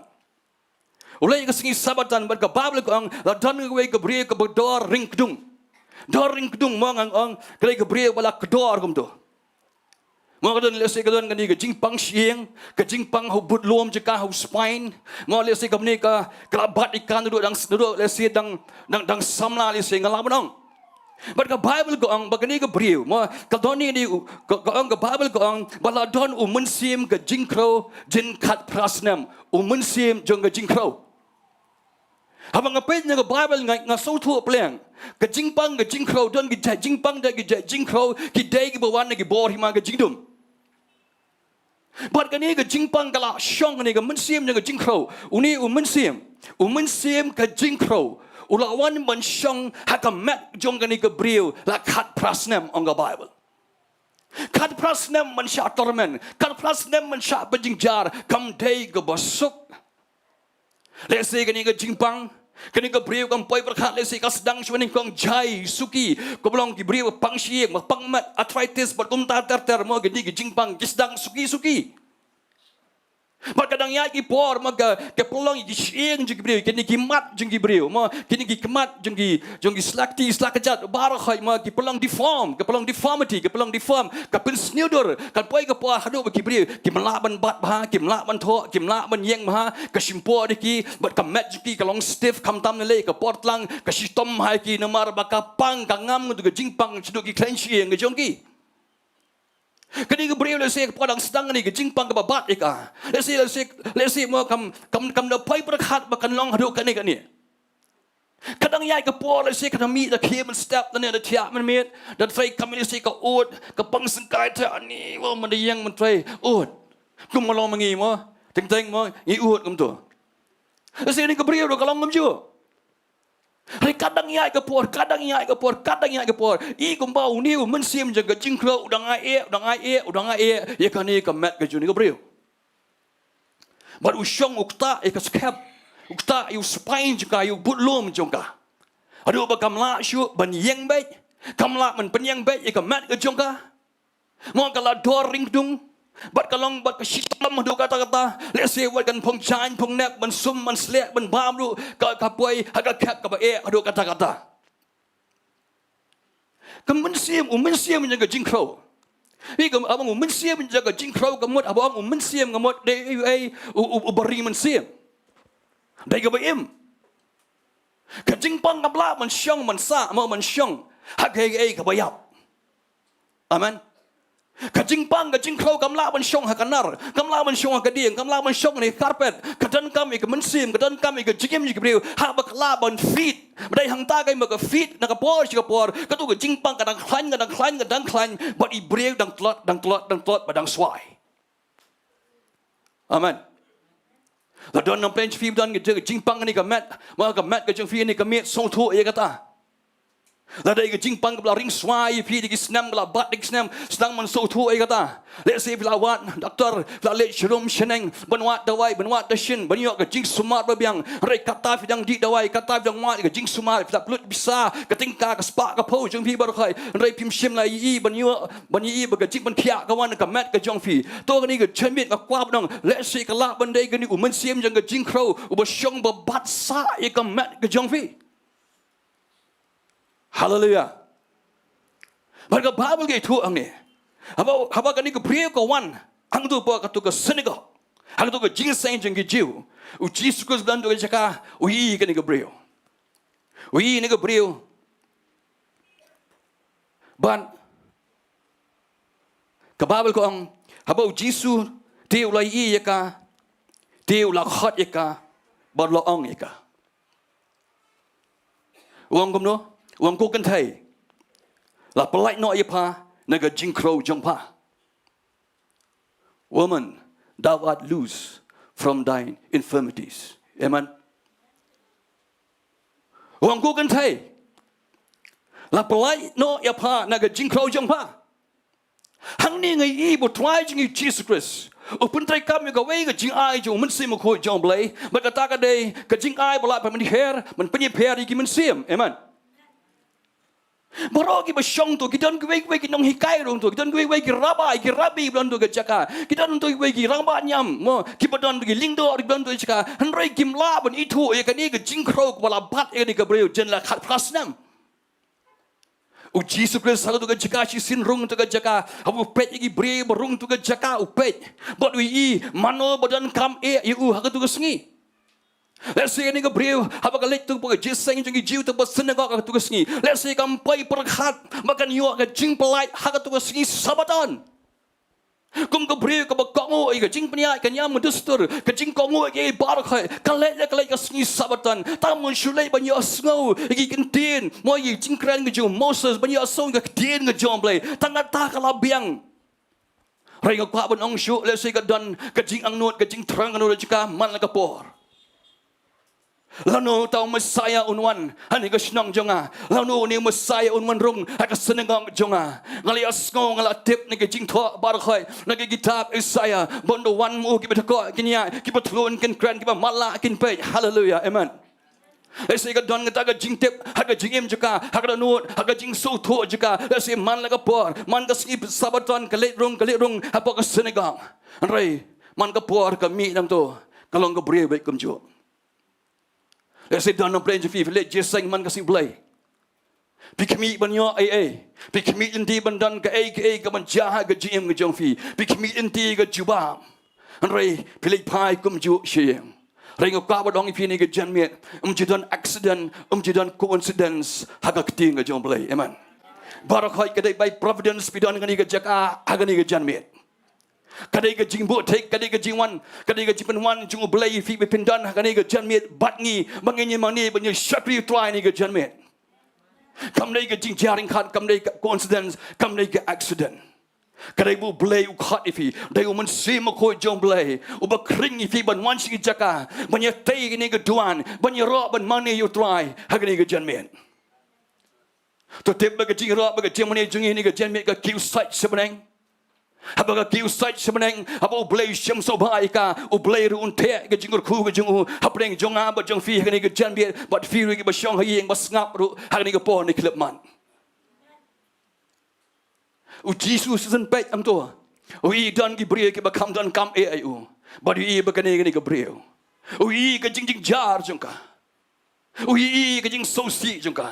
ulai ka singi sabatan but ka Bible ko ang la dan ke wei ke bri ke bodor ring kdung Doring kedung mangang ang kelai kebriau bala kedor kum tu. Mo kadon lesi kadon kani ke jingpang sieng, ke jingpang hubut lom jeka hu spine. Mo lesi kamni ka kelabat ikan duduk lesi dang samla lesi ngalabanong. But ka Bible ko ang bagani kebriau. Mo kadon ni ko ang ka Bible ko ang bala don umunsim ke jingkro jinkat prasnam umunsim jong ke jingkro. Habang ngapit na ka Bible nga Sohthri pleng. Ka jingpang ka jingkro don ki jingpang da ki jingkro ki day ki bawan na ki bor hima ka jingdum. But kani ka jingpang kala syong ni ka mensim na ka jingkro. Uni mensim ka jingkro. Ulawan man syong haka mat jong kani ka briu la khat prasnam on ka Bible. Kad prasnem man sya tormen. Kad prasnem man sya penjingjar. Kam day ke basuk. Let's say kani ke jingpang. Kani ke beriu kam poi berkat. Let's say ka sedang sebening kong jai suki. Ko belong ki beriu pang sieng. Pang mat arthritis. Berkum ter mo gedi ke jingpang. Ki sedang suki. Kadang ya ki por maga ke pelong ki sieng jeng beriu kini ki mat jeng ki beriu mo kini ki kemat jeng ki slakti slakajat bar khoi mo ki pelong deform ke pelong deformity ke pelong deform ke pin sneuder kan poi ke por hadu ki beriu ki melak ban bat ba ki melak ban tho ki melak ban yeng ba ke simpo de ki bat ke mat jeng ki long stiff kam tam le ke por tlang ke sistom hai ki namar ba ka pang ka ngam tu ke jingpang chdu ki klen sieng ke jong ki kini ke beriu le se padang sedang ni ke jingpang ke babat ika le se mo kam da pai berkat bakan long hadu kan ni kadang yai ke por le se kadang mi da kem step dan da tiap men met dan fai kam le se ka ot ke pang sengkai ta ni wo man yang man fai ot kum malong mangi mo teng mo i ot kum tu le se ni ke beriu ka long ngam ju kadang yai ke por I kumbau ni men sim jaga jingkro udang ai ye kan ni ke mat ke juni ke beriu but usyong ukta ke skep ukta you spine juga you butlum jongka adu ba kamla syu ban yeng bai kamla men penyeng bai ke mat ke jongka mo kala dor ring dung bat kalong bat kesitam do kata let's say wat kan phong chan phong nep ban sum man slek ban bam lu ka poi haga kap ka ba do kata kemen siam jaga jingkro ni kam abang men siam jaga jingkro kamut abang men siam kamut de bari men siam dai ka ba im ka jingpang ka bla man syong man sa mo man syong hak ka ba yap amen ka jingpang ka jingkro kamla man syong hakanar kamla man syong ka dieng kamla man syong ni carpet kadan kami ka mensim kadan kami ka jigim ji briu ha ba kala ban feet badai hang ta kai ma ka feet na ka por ka tu ka jingpang kadang klan but I briu dang tlot badang swai amen la don nam pen fi don ka jingpang ni ka mat ka jing fi ni ka met song thu ye kata la dai ke jingpang ke ring swai pi di snam la bat di snam sedang man so thu ai kata let's say bila wat doktor bila le shrum sheneng banwat dawai banwat dashin banyo ke jing sumat babiang rei kata fidang di dawai kata fidang wat ke jing sumat bila plut bisa ke tingka ke spa ke po jong pi bar khai rei pim shim la yi banyo ke jing ban khia ka wan ke mat ke jong fi to ni ke chemit ka kwa bnong let's say ke la bandai ke ni umen sim jang ke jing kro u ba shong ba bat sa ye ke mat ke jong fi Hallelujah. Mereka Bible ke tu ang ni. Haba kani ke pria ke wan. Ang tu pa katu ke synagogue. Ang tu ke jingseng jeng ke jiu. U Jesus Christ dan tu ke jaka. Ui kani ke pria. Ui ni ke pria. Ban. Ke Bible ko ang. Haba u Jesus. Dia ulai I yaka. Dia ulai khot yaka. Ban lo ong yaka. Uang kum no. Uang ko kan thai la polite no yapa naga jingkro jongpa woman thou art loose from thine infirmities amen uang ko kan thai la polite no yapa naga jingkro jongpa hang ni ngai I bo twai jing Jesus Christ upun trai kam ga wei ga jing ai jo mun sim ko jong Blei ba ka ta ka dei ka jing ai bola pa man her man penye per gi mun sim amen Barogi basyong tu kita ngwe ki nong hikai rong tu kita ngwe ki rabi blon tu ke jaka kita nong ngwe ki rangba nyam mo ki badon ki lingdo blon tu jaka hanrei kim la ban itu ye kan ni ke jingkro wala bat ye ni ke breu jen la khat prasnam u Jesus Christ salu tu ke jaka si sin rung tu ke jaka abu pet ki breu berung tu ke jaka u pet bot wi mano badan kam u ha tu ke sengi let's say ni ke breu haba ka let tu po je seng jing jiu tu bas synagogue ka tu ke sengi let's say kam pai perkhat makan yo ka jing pelait ha ka tu ke sengi sabaton kum ke breu ka ba kongo I ka jing pnia ka nyam dustur ka jing kongo ke bar khai ka let ka sengi sabaton tamun shulai ban yo sngo ki kentin mo yi jing kran ke jo Moses ban yo song ka tin ke jom Blei tangat ta ka labiang rai ka kwa ban ong shu let's say ka don ka jing ang not ka jing trang ka no jika man la ka por Lalu tahu Messiah unwan, hani ke senang jonga. Lalu ni Messiah unwan rung, hak senengong jonga. Ngali asngong ngala tip ni ke Jingduwai barkhoi, nagi kitab Isaiah, bondo wan mu ki betakoi kinya, ki betlun kin kran ki malak kin pe. Hallelujah, amen. Esi ka don ngata ka jingtip, hak jingim juga, hak nut, hak jing Sohthri juga. Esi man la ka por, man ka skip sabaton ka lit rung, apa ka senengong. Rai, man ka por ka mi nang tu, kalong ka beri baik kumju. Esi don no plan fi let jeseng man ka si Blei. Pikmi banyo ai. Pikmi inti bandan ka ka menjaha ka jim ka jong fi. Pikmi inti ka jubam. Rai pilih pai kumju syeng. Rai ngaka badong fi ni ka janmet. Jidon accident, jidon coincidence haga keting ka jong Blei. Amen. Barakhoi kadai by providence pidon ka ni ka jaka haga ni ka janmet. Kadai ke jingbo take kadai ke jingwan kadai ke jipenwan jungu Blei fi pindan kadai ke janmet batngi banginyi mani banyi Sohthri try ni ke janmet kamdai ke jingjaring khat kamdai ke coincidence kamdai ke accident kadai bu Blei ukhat ifi dai uman sim ko jong Blei uba kring ifi ban wan si jaka banyi tei ni ke duan banyi ro ban mani you try hagani ke janmet to tip ba ke jingra ba ke jimani jungi ni ke janmet ke kiu site sebeneng Habaga kiu site sebeneng haba Blei syam sobai ka Blei ru unte ke jingur khu ke jungu hapreng jonga ba jong fi hagani ke janbiet bat fi ru ke ba syong hayeng ba ngap ru hagani ke pon ni klebman Jesus season pek am to ui dan ki brie ke ba kam dan kam e ayu ba di ba kane ke brie ui ke jing jar jongka ui ke jing sosi jongka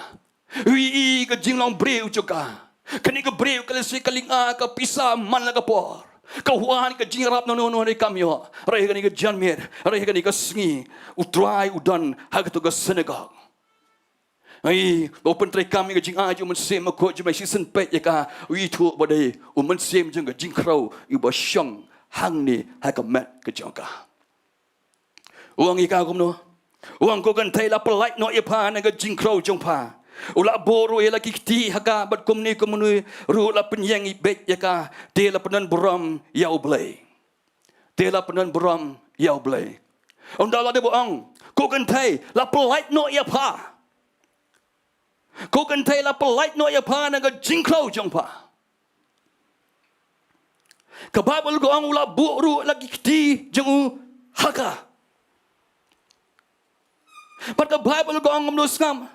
ui ke jing long brie jongka Kani ka breu kala si kalinga ka pisa man la ka por. Ka huan ka jingrap no ni kamyo. Rai kani ka janmer, rai kani ka sngi, utrai udan hag to ka Senegal. Ai open trai kami ka jing aju man sem ko jumai season pet ya ka wi thu bodai man sem jeng ka jing krau i ba syong hang ni ha ka mat ka jongka. Uang i ka kumno. Uang ko kan thai la polite no ya pa na ka jing krau jong pa. Ula boru ya lagi kiti haka bat kumni kumunu ru la penyang ibet ya ka de la penan buram yau Blei de la penan buram yau Blei onda la de boang ko kan thai la polite no ya pa ko kan thai la polite no ya pa na ga jingklau jong pa ka babul ko ang ula boru lagi kiti jong haka pat ka babul ko ang ngam skam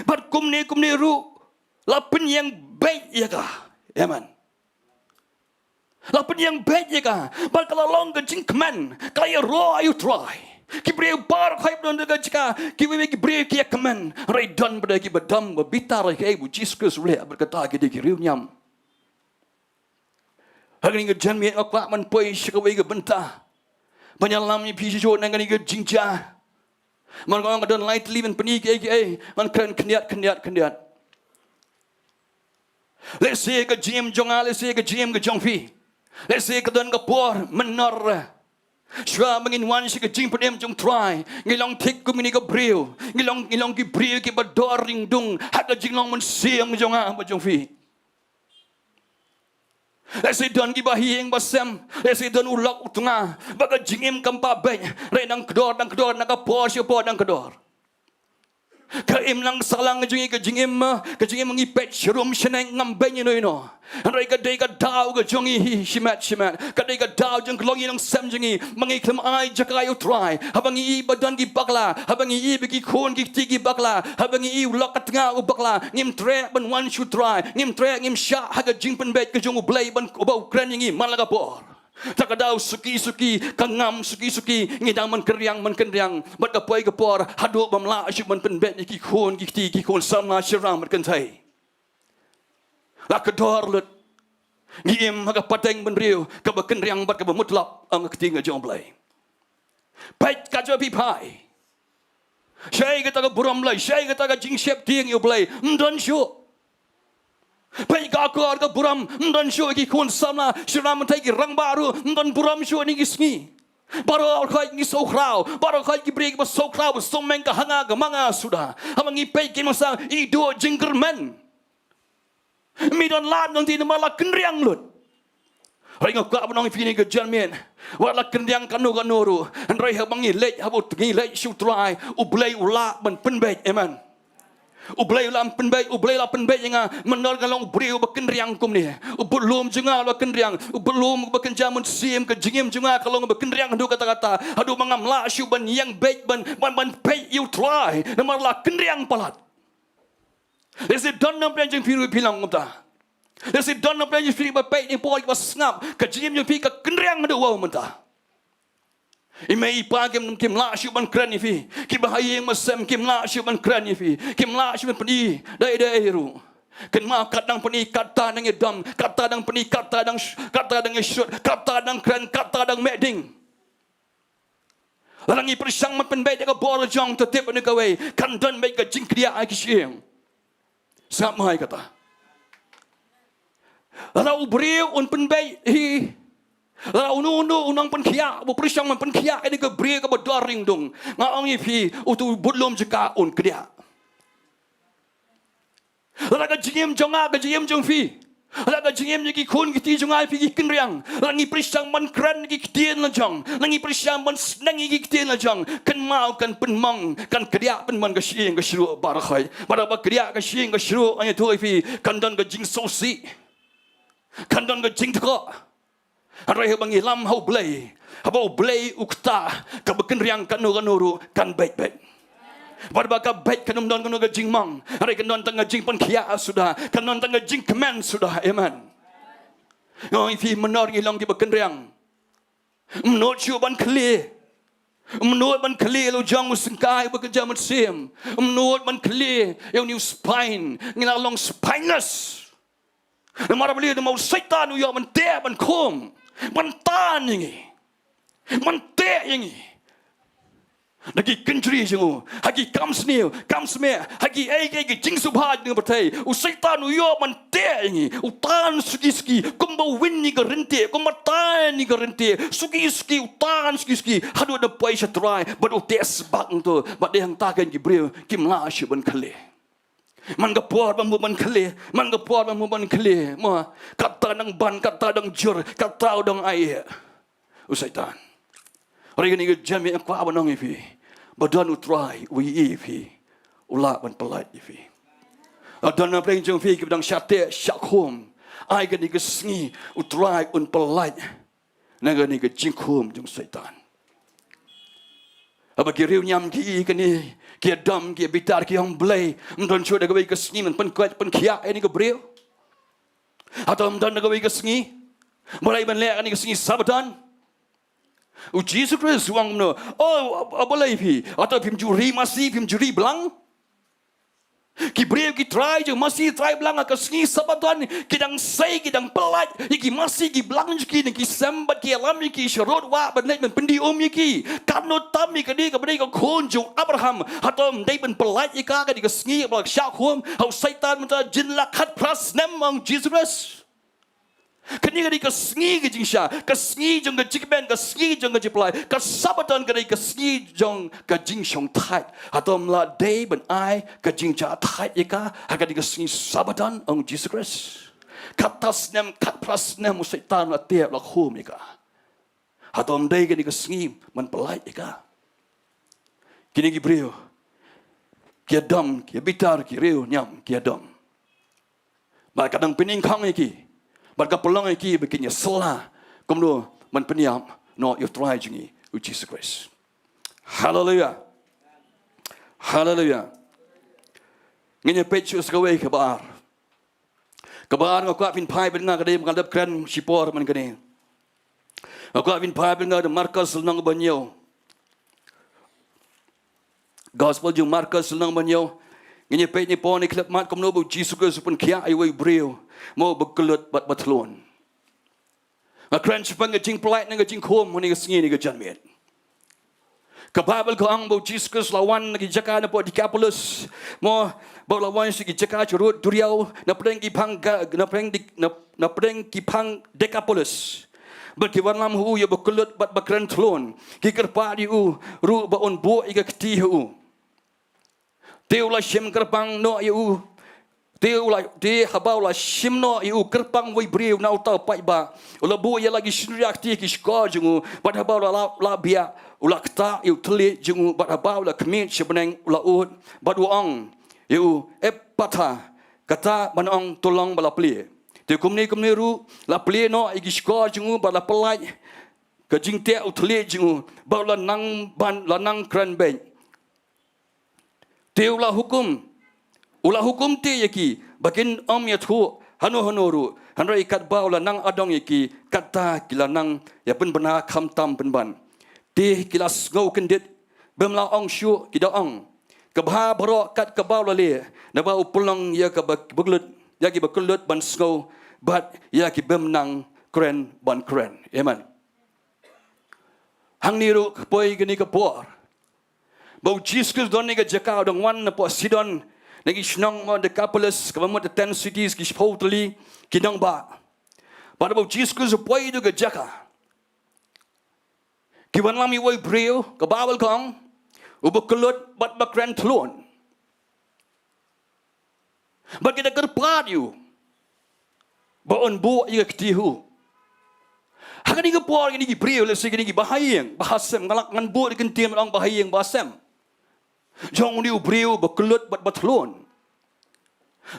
But kumni ru lapen yang baik ya ka, amen. Lapen yang baik ya ka. But kalau long ke jingkman, kalau ro ayu try. Kibreu bar khaib don dekat jika kiwe kibreu kia kemen. Rai don pada kibadam bitar ke ibu Jesus boleh berkata ke dikiriu nyam. Hari ni ke janmi akak man poi shikawe ke Bynta. Banyalam ni pisijo nangan ke Jingiasyllok. Man orang kadang Laitluid penik man keren kendiat. Let's say ke jim jonga, let's say ke jim ke jongfi. Let's say ke dan ke por menor. Shua mengin wan si ke jim pedem jong try. Ngilong tik ku mini ke breu. Ngilong ki breu ki bador ringdung. Hak ke jinglong men siam jonga ba jongfi. Let's say don ki bahieng basem. Let's say don ulok utunga. Baga jingim kampa beng. Re nang kedor nang por siapa nang kedor. Ka im lang salang jungi ka jingim ngipet serum seneng ngambeng ino. Re ka dei ka dau ka jungi shimat. Ka dei ka dau jung klongi nang sem jungi mangiklem ai jakai utrai. Habang i badan ki bakla, habang i biki khon ki tigi bakla, habang i ulok ka tengah u bakla, ngim tre ban wan should try. Ngim tre ngim sha haga jing pen bet ka jung Blei ban ubau kren ngi malaga por. Takadau suki kangam suki ngidang man keryang bat kapoi kapor hadu bamla asyuk man penbet ki khon ki khon samna shiram kan thai la kedor lut ngiem haga pateng benriu ka bekenryang bat ka bemutlap ang ketinga jong Blei pait ka jo pi pai syai ka ta buram lai syai ka ta jing shep tiang yu Blei ndon shu Baik akar ke buram dan syuk ki kun sama syuram mentai ki rang baru dan buram syuk ni gisngi baru kai ni Sohkymphor baru kai ki break ba Sohkymphor someng ka hanga ka manga sudah amang ipai ki masa ido jinggerman mi don lan nang ti mala kenriang lut Hari ngak abang ini ke Jerman. Wala kendang kanu ru. Andrai habangi lej habut ngi lej Sohthri. Blei ula ban penbej. Amen. Blei ula penbej, Blei ula penbej nga menol kalong briu bekendriang kum ni. Belum jenga ula kendriang, belum bekenjamun sim ke jingim jenga kalong bekendriang hadu kata-kata. Hadu mangamla syu ban yang bej ban bej you try. Namar la kendriang palat. Isi donnam penjeng piru pilang ngumta. Isi donnam penjeng piru bej ni poi pas ngap ke jingim jeng pi ke kendriang hadu wau mentah. Imei pagem kim la syu ban kran ifi Kiba hayeng masem kim la syu ban kran ifi kim la syu ban peni dai ru ken ma kadang peni kata dang edam kata dang peni kata dang shot kata dang kran kata dang meding langi persang man pen bai ka bor jong tetep ne ka wei kan don bai ka jing kria ai kishing sap mai kata la ubriu un pen bai hi la unu unang pen khia bu persang man pen khia ini ka bri ka bodoring dong ngaong ifi utu budlom jeka un kria la ka jingem jonga ka jingem jong fi la ka jingem ni ki khun ki ti jonga fi ki kinriang langi persang man kran ki tien la jong langi persang man nangi ki tien la jong kan mau kan pen mong kan kria pen man ka shing ka shru bar khai bar ba kria ka shing ka shru ai tu fi kan don ka jing so si kan don ka jing tho Arai bangi lam hau Blei. Habau Blei ukta ka bekenriang kanu ru kan baik-baik. Barba ka baik kanum don kanu jing mang. Arai kan don tanga jing pon khia sudah. Kan don tanga jing kemen sudah. Amen. Ngoi fi menor ngilong ki bekenriang. Menot chu ban kli. Menot ban kli lo jang musengkai bekerja musim. Menot ban kli yang new spine ngilalong spineless. Namara beli mau setan yo man te ban khom. Mantan ini, mantek ini. Lagi kenjri jengu, lagi kamsme, lagi jing subhaj dengan bertai. Usaitan uyo mantek ini, utan suki, kumbau win ni gerenti, kumatan ni gerenti, suki, utan suki. Hadu ada paisa try, but utes bak tu, but dia yang takkan gibril, kim lasyu ban kale. Man gapuar ban ban kale, mo kata dang ban kata dang jur kata dang ai usaitan hari ni ke jami aku abanong ifi badan utrai wi ifi ula ban pelai ifi adan na pleng jong fi ke dang syate syakhum ai ke ni ke sngi utrai un pelai naga ni ke jingkhum jong saitan aba ki riu nyam ki ke ni ki dam ki bitar ki hong Blei mdon chu da ke ke sngi man pen kwat pen khia ai ni ke breu atau mdon da ke sngi mulai ban lek ni ke sngi sabadan Jesus Christ wang no boleh pi atau pim juri masih pim juri belang ki breu ki try je masih try belang ke sngi sabadan kidang sai kidang pelat iki masih ki belang ki ni ki sambat ki alam ki syarod wa ban lek ban pendi ki kanot tam ki di ke beri ke khonjung Abraham atau mdai ban pelat ika ke di ke sngi blak syakhum hau saitan menta jin lakhat pras namang Jesus Christ kini kadi kesngi ke jingsha, kesngi jong ke jikben, kesngi jong ke jiplai, kesabadan kadi kesngi jong ke jingshong tai, atau meladai ben ai ke jingja tai ika, kadi kesngi sabadan ong Jesus Christ. Katas nem kat pras nem usaitan la tiap la khum ika, atau mdai kadi kesngi man pelai ika. Kini gibreu, kia dam, kia bitar, kia reu nyam, kia dam. Ba kadang pening khang iki. Barga pelong iki bikinnya salah. Kemudian man peniam no you try jingi Jesus Christ. Hallelujah. Hallelujah. Ngene pechus gawe kabar. Kabar ngak fin pai ben ngak dem ngadap kran sipor man gane. Ngak fin pai ben ngak markas nang banyo. Gospel jung markas nang banyo. Ngene pech ni pon ni klep mat komno bu Jesus Christ pun kia ai wei breu. Mau berkelut bat batlon. Ngakran sepang jing pelai nang jing khom ni kesngi ni ke janmet. Ke Bible ko ang bo Jesus lawan ki jaka na po Decapolis. Mo bo lawan si ki jaka curut duriau na preng ki phang na preng ki phang Decapolis. Berkiwan lam hu ya berkelut bat bakran tlon. Ki kerpa di ru ba on bo ika kti hu. Teulah shem kerpang no yu Dia habau la shimno iu kerpang wai breu na utau pai ba. Ula bu ia lagi shriak ti ki skor jungu. Bat habau la bia ula kta iu teli jungu bat habau la kemit sebeneng ula ut. Bat uang iu patha kata banong tolong bala pli. Te kumni ru la pli no igi skor jungu bat la pelai. Ke Jaintia uteli jungu bat la nang ban la nang kran ben. Te ula hukum te yaki bakin ya thu hanu ru hanrai kat bau la nang adong yaki kata kila nang ya pen bena kham tam pen ban te kila ngau kendit bemla ong shu kida ong kabha baro kat ka bau la le na ba upulong ya ka baglut ya ki bakulut ban ngau bat ya ki bem nang kren ban kren amen hang ni ru poi gani ka por bau Jesus don ni ka jakau dong wan na po sidon Nagi Shillong mo Decapolis, kamo the 10 cities ki Sohthri kinang ba. Pada bau Jesus ko poi do gajaka. Kiban lami wai breu ka bawal kong ubukulot bat bakran tlon. Bat kita kerpat you. Ba on bu iga ktihu. Hakan iga por gini ki breu le sigi ni bahayeng bahasem ngalak ngan bu di kentim ang bahayeng bahasem. Jong diu breu bakulut bat batlon.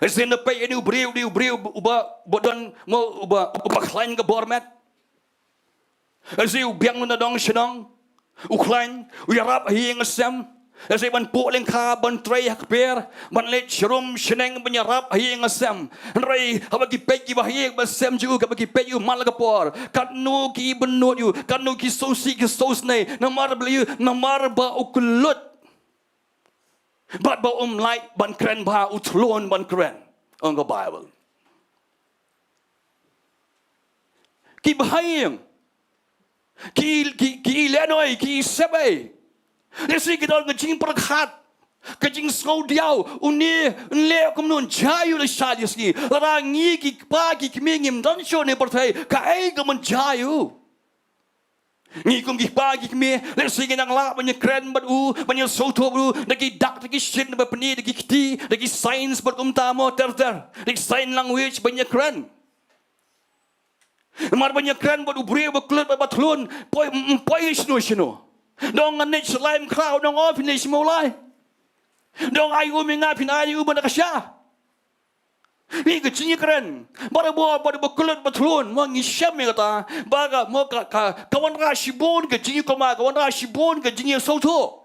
Esen na pay diu breu uba bodan mo uba klain ka bormat. Esen biang na dong Shillong uklain uyarap hiyeng asem. Esen ban po leng ka ban tray hakper ban let shrum sheneng banyarap hiyeng asem. Ray habagi pay ki bahiyeng basem ju ka bagi pay yu mal ka por. Kanu ki benut yu kanu ki sosi ki sosne namar beliu namar ba ukulut. But ba light ban kren ba utlon ban kren on the Bible. Ki bahayeng. Ki lenoi ki sebe. Nesi ki dol ngajing perkhat. Kajing skau diau uni le kumnun jayu le shadis ni. Rangi ki pagi ki mingim don show ne pertai ka ai ga man jayu. Ni kum ki pagi kami lesing nang la banyak keren bat banyak soto lagi dak lagi shit ba pani lagi kiti lagi science bat tamo ter lagi sign language banyak keren mar banyak keren bat ubre ba klut ba batlun poi shino dong anet slime crowd dong finish Mawlai dong ayu mingapin ayu ba nakasya Ni kecil keren, baru berkelut betul, mau ngisam ni kata, baga mau kawan rasibun kecil koma, kawan rasibun kecil soto.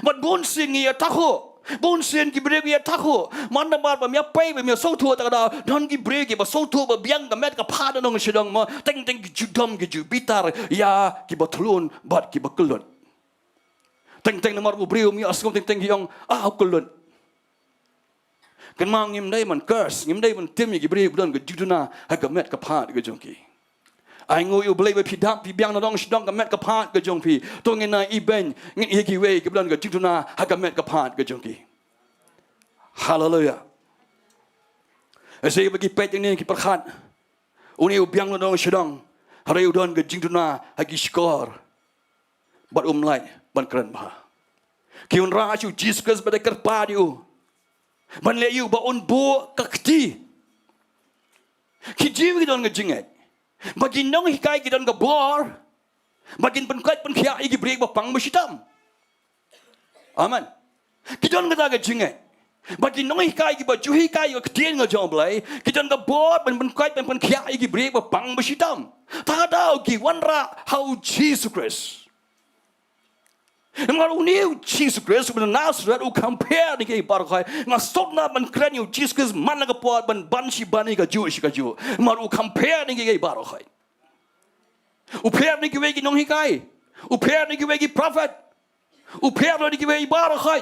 Mat bonsin ni tahu, bonsin kibre ni tahu, mana bar bamia pay bamia soto tak ada, dan kibre ki soto biang gamet kapada nong Shillong mau, teng judam keju bitar ya kibatulun bat kibakelut. Teng nomor bubriu mi askom teng yang kelut. Kan mang ngim dai man curse ngim dai man tim gi bre budan ga juduna ha ga met ka phat ga jongki ai ngo yu blei ba phidam pi biang na dong shidong ga met ka phat ga jongpi to ngena I ben ngi gi we gi budan ga juduna ha ga met ka phat ga jongki hallelujah ase ba gi pet ni ki perkhat uni u biang na dong shidong ha re udon ga juduna ha gi skor bat lai ban kran ba ki un ra chu Jesus ba de kar pa diu ban le yu ba on bo kakti ki jiwi don ngajingai bagin nong hikai ki don ga bor bagin penkat pen khia igi break ba pang masitam amen ki don ga jingai bagin nong hikai ki ba ju hikai ga ktien ga jong blai ki don ga bor pen penkat pen khia igi break ba pang masitam ta dau ki wanra how Jesus Christ Ngar uniu Jesus Christ ben Nazareth u compare ni ke bar khai nga sokna ban kren you Jesus Christ man ga pot ban banshi bani ga Jewish ga Jew mar u compare ni ke bar khai u pair ni ke gi nong hikai u pair ni ke gi prophet u pair ni ke bar khai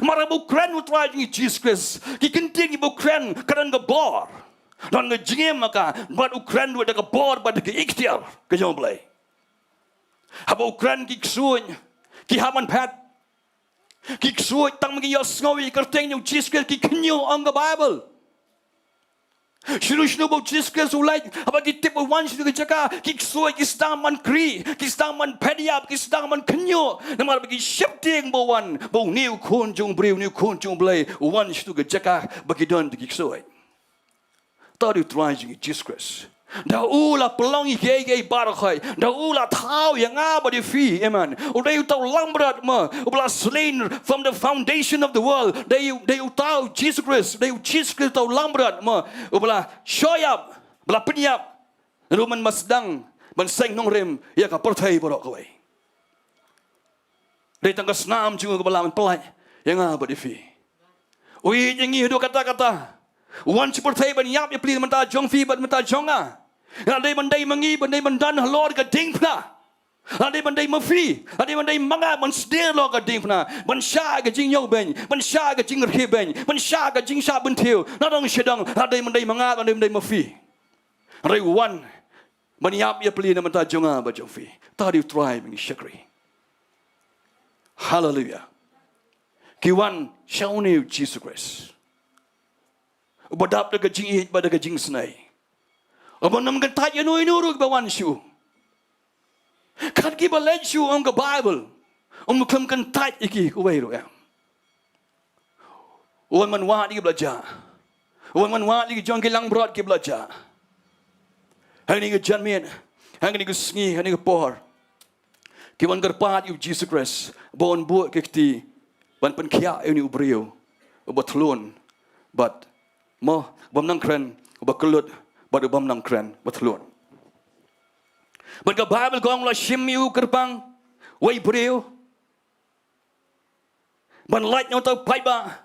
mar bu kren u try ni Jesus Christ ki kenting bu kren kan ga bar dan ga jingem maka bat u kren u ga bar bat ga ikhtiar ga jong blai haba u kren ki ksuñ ki haman pat ki ksuoi tang magi yos ngawi kerteng you Jesus ki knyo ang the Bible Shinu bau Jesus Christ ulai apa kita wan shinu ke jaka kiksoi kisdang man kri kisdang man pediap kisdang man kenyo nama bagi shifting bau wan bau new kunjung briu new kunjung blei wan shinu ke jaka bagi don kiksoi tadi try Jesus Christ dah ulah pelong igei barakai dah ulah tahu yang apa di fi amen udah tahu lambat ma ulah slain from the foundation of the world they tahu Jesus Christ tahu lambat ma ulah show up ulah penyap ruman masdang ban seng nong rem ya ka pertai borok kau dari tangga senam juga ke balaman pelai yang apa di fi ui jengi hidup kata-kata wan seperti ban yap ya pli mentah jong fi ban mentah jonga ada bandai mengi, bandai mendan halor ke ding pna. Ada bandai mafi, ada bandai manga mensdir lo ke ding pna. Bensya ke jing yau ben, bensya ke jing rhi ben, bensya ke jing sha bentiu. Nadong sedang ada bandai manga, ada bandai mafi. Rai wan baniap ya peli na menta jonga ba jofi. Tadi try mengi syakri. Hallelujah. Kiwan shauni Jesus Christ. Badap de jing hit pada jing snai. Abang nam gentat ya noi nuru bawan shu. Kan Kiba let shu on the Bible. Kem gentat iki kuwai ro ya. Wan man wa di belajar. Wan man wa di jong kilang brot ki belajar. Hari ni ke janmian, hari ni ke sengi, hari ni ke por. Kiwan gerpat yu Jesus Christ. Bon buat ke kti. Ban pen kia ni ubrio. Ubatlun. But mo bam nang kren ubakelut. Badu bam nang kren betelun. Bagi Bible gong la shimiu gerbang, wei beriu. Ban light nyata paiba.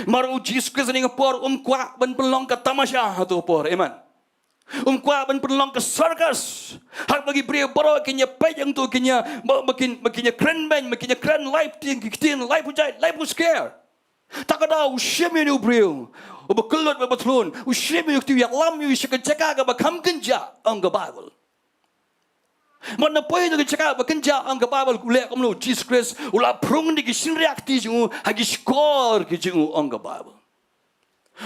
Maru Jesus Christ ni ngepor kwa ban pelong ke tamasya atau por, amen. Kwa ban pelong ke circus. Hak bagi beriu baro kinya pejang tu kinya makin kren ben, makin kren life tin life ujai, life scare. Tak ada shimiu beriu. Bekelut betul. Ushim yu tu yang lam yu syaka jaka ka bakam kenja ang ka Bible. Mana poin tu jaka bakenja ang ka Bible kulek kamlu Jesus Christ ula prung di kisin reakti jungu hagi skor ki jungu ang ka Bible.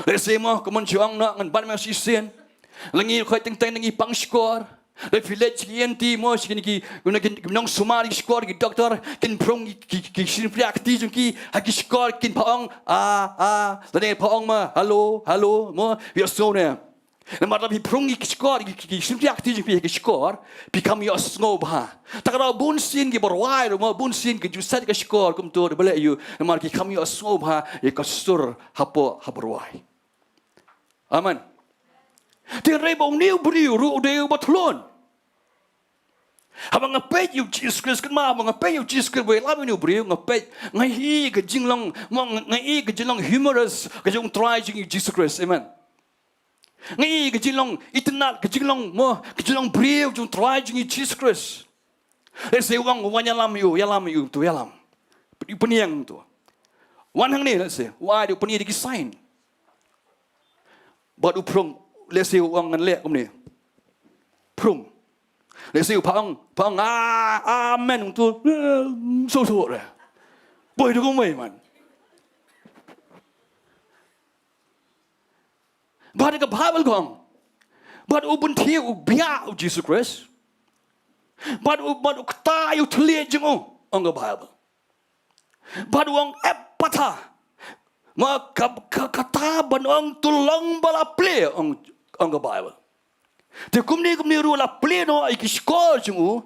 Lesema kaman juang na ngan ban ma sisen. Langi khoi teng teng ngi pang skor. Le village ki mo skin ki nong sumari skor ki doktor kin prung ki sin reakti jungi hagi skor kin paong lane paong ma hello mo yo sone na mara bi prung ki skor ki sin reakti jungi ki skor become yo snow ba takara bun sin ki borwai mo bun sin ki jusat ki skor kum to bele you na mara ki kam yo snow ba ye ka sur hapo haborwai amen Tirai bau niu beriu ru deu batlon. Abang ngapet you Jesus Christ kan ma abang ngapet you Jesus Christ boleh lalu niu beriu ngapet ngai ke jinglong ngai ke jinglong humorous ke jong try jing Jesus Christ amen. Ngai ke jinglong itnat ke jinglong mo ke jinglong beriu jong try jing Jesus Christ. Let's say wang yalam you tu yalam. Peniang tu. Wan hang ni let's say why dia peni di sign. Buat uprong let's say wang ngan lek kum ni. Prung. Let's say pang amen tu so dah. Boy tu kumai man. But the Bible gong. But open tiu biar Jesus Christ. But kata you telit jengu on the Bible. But wang epata. Ma kata banong tulong bala play on the Bible. Te kumni ru la play no iki skor jengu.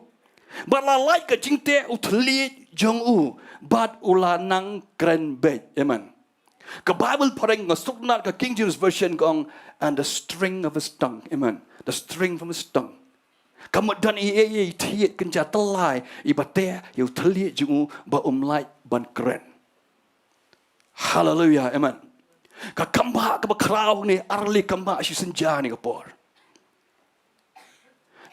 Bala like ke jingte utli jengu. But ula nang kren bet. Amen. Ke Bible pareng ngasukna ke King James version gong and the string of his tongue. Amen. The string from his tongue. Kamu dan iye tiet kenja telai ibate yu teli jengu ba umlai ban keren. Hallelujah. Amen. Ka kamba ka bakraw ni arli kamba si senja ni kapor.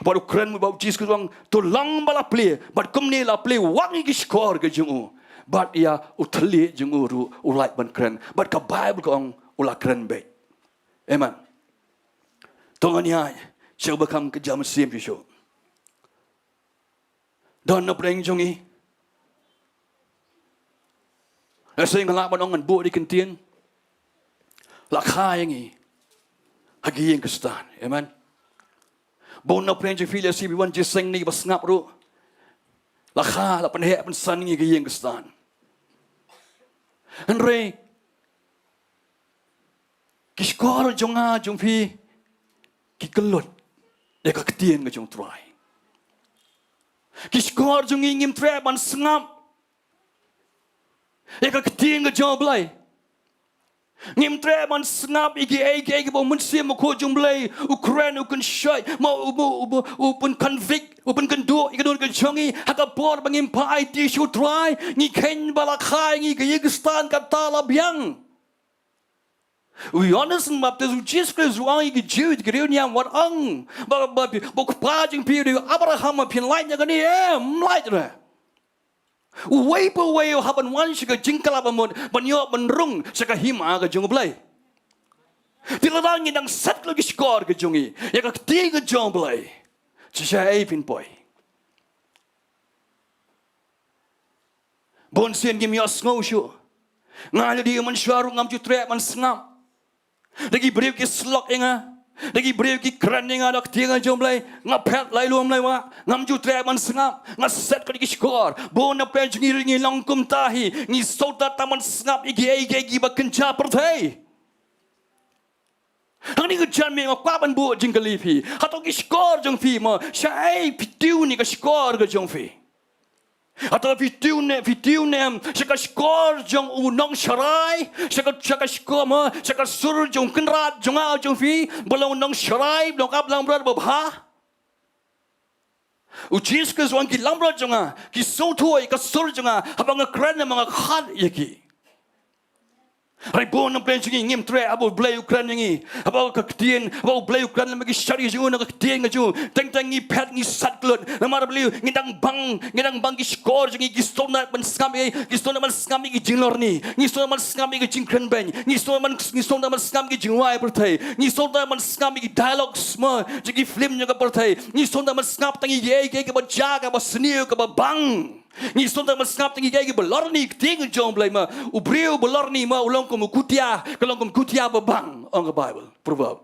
Baru keren bau Jesus wang tulang bala play, but kumni la play wangi ki skor ke jengu. But ia uteli jengu ru ulai ban keren. But ka Bible kong ula keren be. Amen. Tongan yai siya bakam ke jam sim pisho. Don na preng jongi. Saya ngelak banongan bu di kentien. Lakai yangi. Hagi yang kestan. Amen. Bon na pren je filia si biwan je seng ni bas ngap ru. Lakha la penhe pensan ni hagi yang kestan. Andre kiskor jonga jongpi kikelot ya ka ketien ke jong try. Kiskor jong ingim tre ban sengap ya ka ketien ke jong Blei. Ngim tre ban sengap igi bo mensim ko jong Blei Ukraine ukun shai ma upun convict upun kendo ikadon ke jongi haka bor bangim pa IT show try ngi ken balakai ngi Kyrgyzstan kata labyang. We honest map the Jesus Christ wang igi Jew ke reunion wat ang ba pa jing pi Abraham pin light nya gani light ra. Wipe away haban wan shika jingkala bamon banyo benrung shika hima ke jong Blei. Tiladang ngidang set lagi skor ke jongi ya ka tiga jong Blei. Cisha ai pin boy. Bon sen gim yos ngau shu. Ngal di man syaru ngam jutre man sengam. Lagi beriu ki slok inga. Lagi beriu ki kran inga dak tiga jong Blei. Ngapet lai luam lai wa. Ngam jutre man sengam. Ngaset ka di skor. Bon na pen ngi ringi langkum tahi. Ngi sota taman sengap igi ba kenca pertai. Hang ni ke jan me ngakwa ban bu jing kali phi. Hato ki skor jong phi ma. Syai pitiu ni ka skor ke jong phi. Atau video ne syaka skor jong unong syarai syaka skor ma syaka sur jong kenrat jong au jong fi belong unong syarai belong kap lang brad babha ujis ke zwan ki lang brad jonga ki sothoi ka sur jonga habang kran mga khat yaki Ri bon na plan jingi ngim tre abo Blei Ukraine ngi abo ka ktien abo Blei Ukraine magi shari ju na ka ktien ngaju teng ngi pet ngi satlot na mar Blei ngidang bang ki skor jingi ki stona ban skami ki stona man skami ki jinglor ni ngi stona man skami ki jingkren ben ngi stona man skami ki Jowai pertai ngi stona man skami ki dialogues ma jingi film nya ka pertai ngi stona man skap tangi ye ke ba jaga ba sniu ka ba bang Ni sonda mas ngap tingi gay belorni ting jong Blei ma ubriu belorni ma ulong kom kutia kalong kom kutia babang on the Bible proverb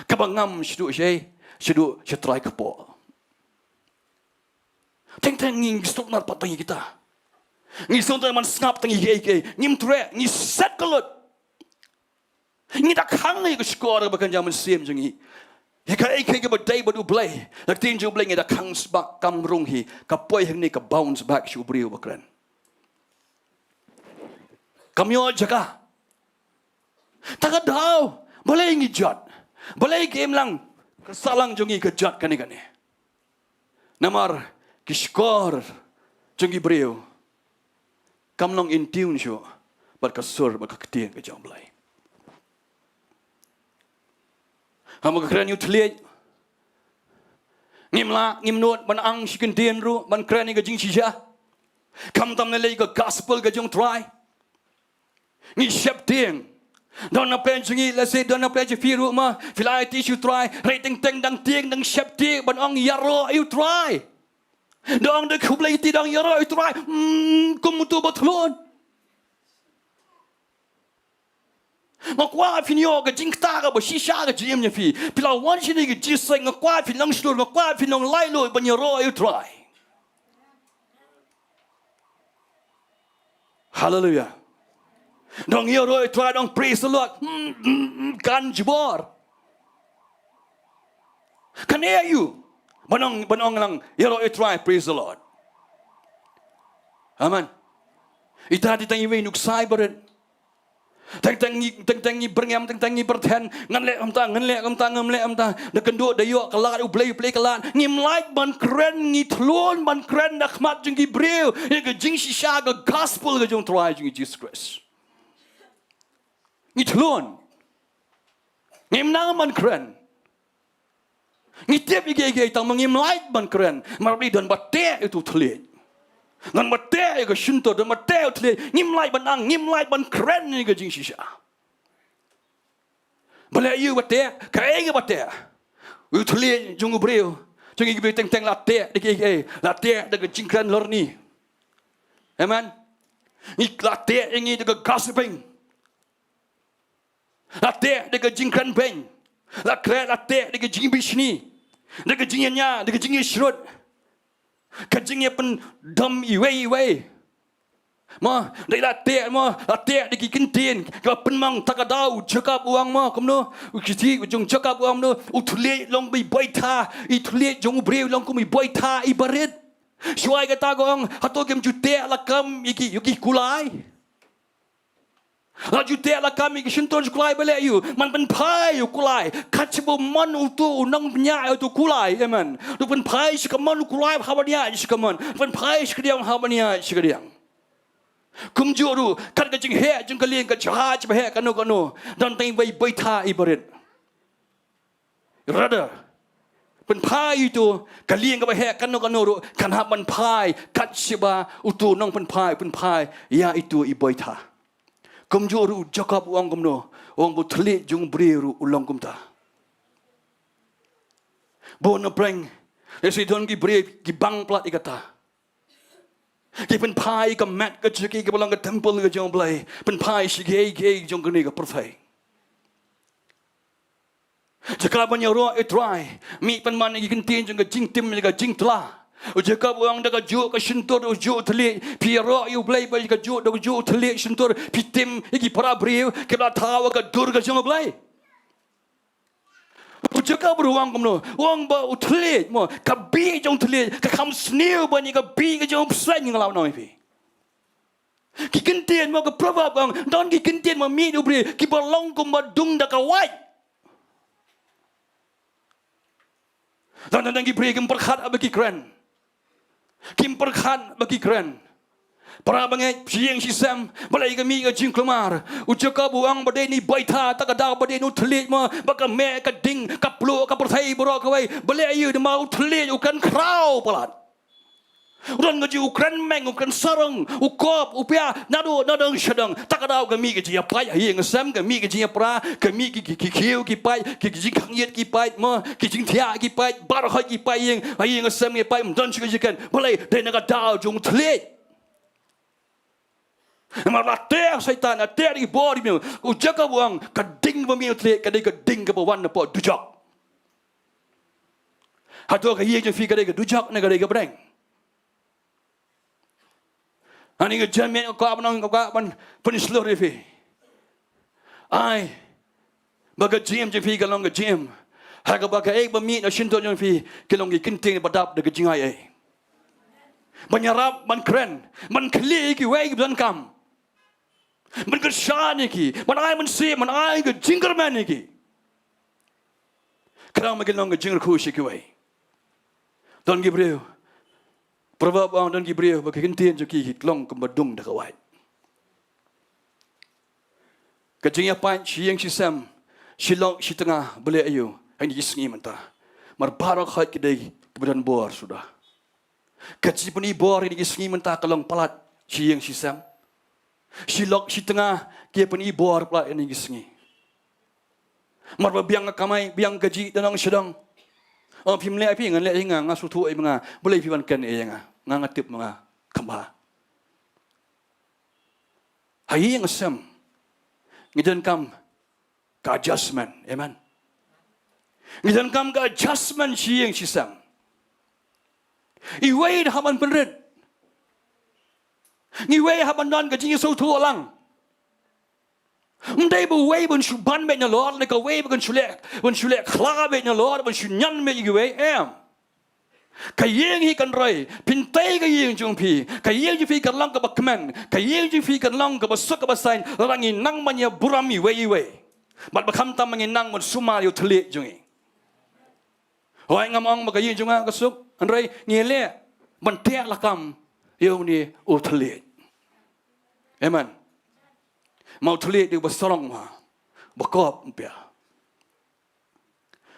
kabangam shidu shetrai kapo teng ngi stok nar patangi kita ngi sonda mas ngap tingi gay ngim tre ngi set kolot ngi dak hang ngi skor bakan jaman sim jongi Hika ke badai badu Blei. Nak tinju Blei ngida kang sbak kam runghi. Kapoi hang ni ka bounce back shu briu bakran. Kamyo jaga. Taka daw. Blei ngi jot. Blei game lang. Kesalang jongi ke jot kani. Namar kiskor jongi briu. Kam long in tune shu. Bat kasur bak ketien ke jong Blei. Hama keren yu tliej. Ngim not ban ang shikin dien ru ban keren ga jing shisha. Kam tam na lei ga gospel ga jong try. Ngi shep dien. Don na pen jingi let's say don na pen firu ma filai ti shu try rating teng dang tieng dang shep ti ban ang yaro you try. Dong de kublai ti dang yaro you try. Kum tu batlon. Ngakwa finyo ga jingta ga ba shisha ga jim nya fi pila wan shi ni ga jisai ngakwa finang shur ngakwa finang Laitluid ban yaro you try. Hallelujah. Dong yaro you try dong praise the Lord. Kan jibor. Kan you banong lang yaro you try praise the Lord. Amen. Ita di tang iwe nuk cyber Teng ni berngam teng ni berten ngan le amta de kendo de yo kelat u Blei kelat ngim like ban keren ngi tlon ban keren nakmat jing gibreu ye ge jing shisha ge gospel ge jong try jing Jesus Christ ngi tlon ngim nang ban keren ngi tep ge tang ngim like ban keren marbi don batte itu tlet ngan mate ke shunto de mate tle ngim lai ban kren ni ke jing shisha bala yu bate kai ke bate u tle jung breu jung gi teng latte de ke latte de jing kren lor ni amen ni latte ngi de gossiping latte de jing kren ben La kret la te de jing bishni. De jingianya, de jingiasyylok. Ka jingnya pen dam iwe. Ma, dai la te de kintin, ka penmang takadau cakap uang ma komno. Ukiti jong cakap uang no, utulie long bi boita, itulie jong breu long kumi boita ibarit. Shwai kata gong, hato kem jute la kam yuki kulai. La jute la kam iki shinton kulai bele you, man pen pai you kulai. Kachbo man utu nang nya utu kulai, amen. Tu pen pai shikaman kulai habania shikaman. Pen pai shikdiang habania shikdiang. Kumjuru kan ka jing he jing kalien ka chahaj ba he kanu dan tai bai baita ibarit rada pen pai itu kalien ka ba he kanu ru kan ha man pai kat siba utu nong pen pai ya itu ibaita kumjuru jakap uang kumno wong bu thli jung briru ulong kumta bo no preng lesi don ki bre ki bang plat ikata ki pen pai ka mat ka chiki ka balang ka temple ka jong Blei pen pai shige jong ka ni ka perfect jaka banya ro try mi pen man ki kintin jong ka jing tim ka jing tla jaka buang da ka ju ka shintor ju thli pi ro you Blei ba ka ju thli shintor pi tim ki para briu ke la thawa ka dur ka jong Blei Ujaka beruang kumno, uang ba utlit mo, kabi jong tlit, kakam snew ba ni kabi jong psen yang lawan noi. Kikentian mo ka proverb ang, don kikentian mo mi ubri, kibalong kum ba dung da kawai. Dan kibri kim perkhat bagi keren, kim perkhat bagi keren. Para bangai siang sisam balai kami ke jing kemar ujaka buang badai ni baita takada badai nu telit ma baka me ka ding ka plu ka perthai bro ka wai balai ayu de mau telit ukan krau palat uran ngaji ukran meng ukran sarang ukop upia nadong shadang takada kami ke jia pai hiang sam kami ke jia pra kami ki kiu ki pai ki jing khangiet ki pai ma ki jing thia ki pai bar ha ki pai hiang sam ki pai mdan chikan balai de naga dau jung telit Malateh syaitan, ateh di body mi. Ujaka buang kading bami utlek, kading ke bawan na po dujak. Hato ka hiye fi kading dujak na kading breng. Ani ke jamin ko abang ko ban penislo refi. Ai baga jim je fi kalong ke jim. Haga baga ek bami na shinto je fi kalong ki kinting badap de jingai ai. Banyarap man kren, man kli ki wei dan kam. Man kershan iki, man ai man se, man ai ke jingger man iki. Kerang makin long ke jingger kushi ki wei. Don gibreu. Proverb ang don gibreu bagi kentian joki long ke badung da kawai. Ke jingya pan siang sisam, Shillong si tengah Blei ayu, hai ni sengi mentah. Mar barak hat kedai kebadan bor sudah. Kaci puni bor ini sengi mentah kalong palat siang sisam. Shillong si tengah kia puni bor palat ini sengi. Marba biang kamai biang gaji danang sedang. Oh pim le pi ngan le inga ngasu tu ai menga Blei pi ban kan ai nga ngatip menga kamba. Hai yang sem. Ngidan kam ka adjustment, amen. Ngidan kam ka adjustment siang sisam. Iway haman penred. Iway haman non ka jingi so tu alang. Mday bu way bun shuban be na Lord, like a way bun shulek kla be na Lord, bun shunyan me iway am. Kayeng hi kan roy, pintai kayeng jung pi, kayeng ju fi kan lang ka bakman, kayeng ju fi kan lang ka basuk ka basain, rangi nang manya buram iway. Mat bakam tam mangin nang mun suma yu telik jungi. Hoy ngamong makayeng junga kasuk, anray ngile man tek lakam yu ni u telik. Amen. Mau telik di basarong ma, bakop mpia.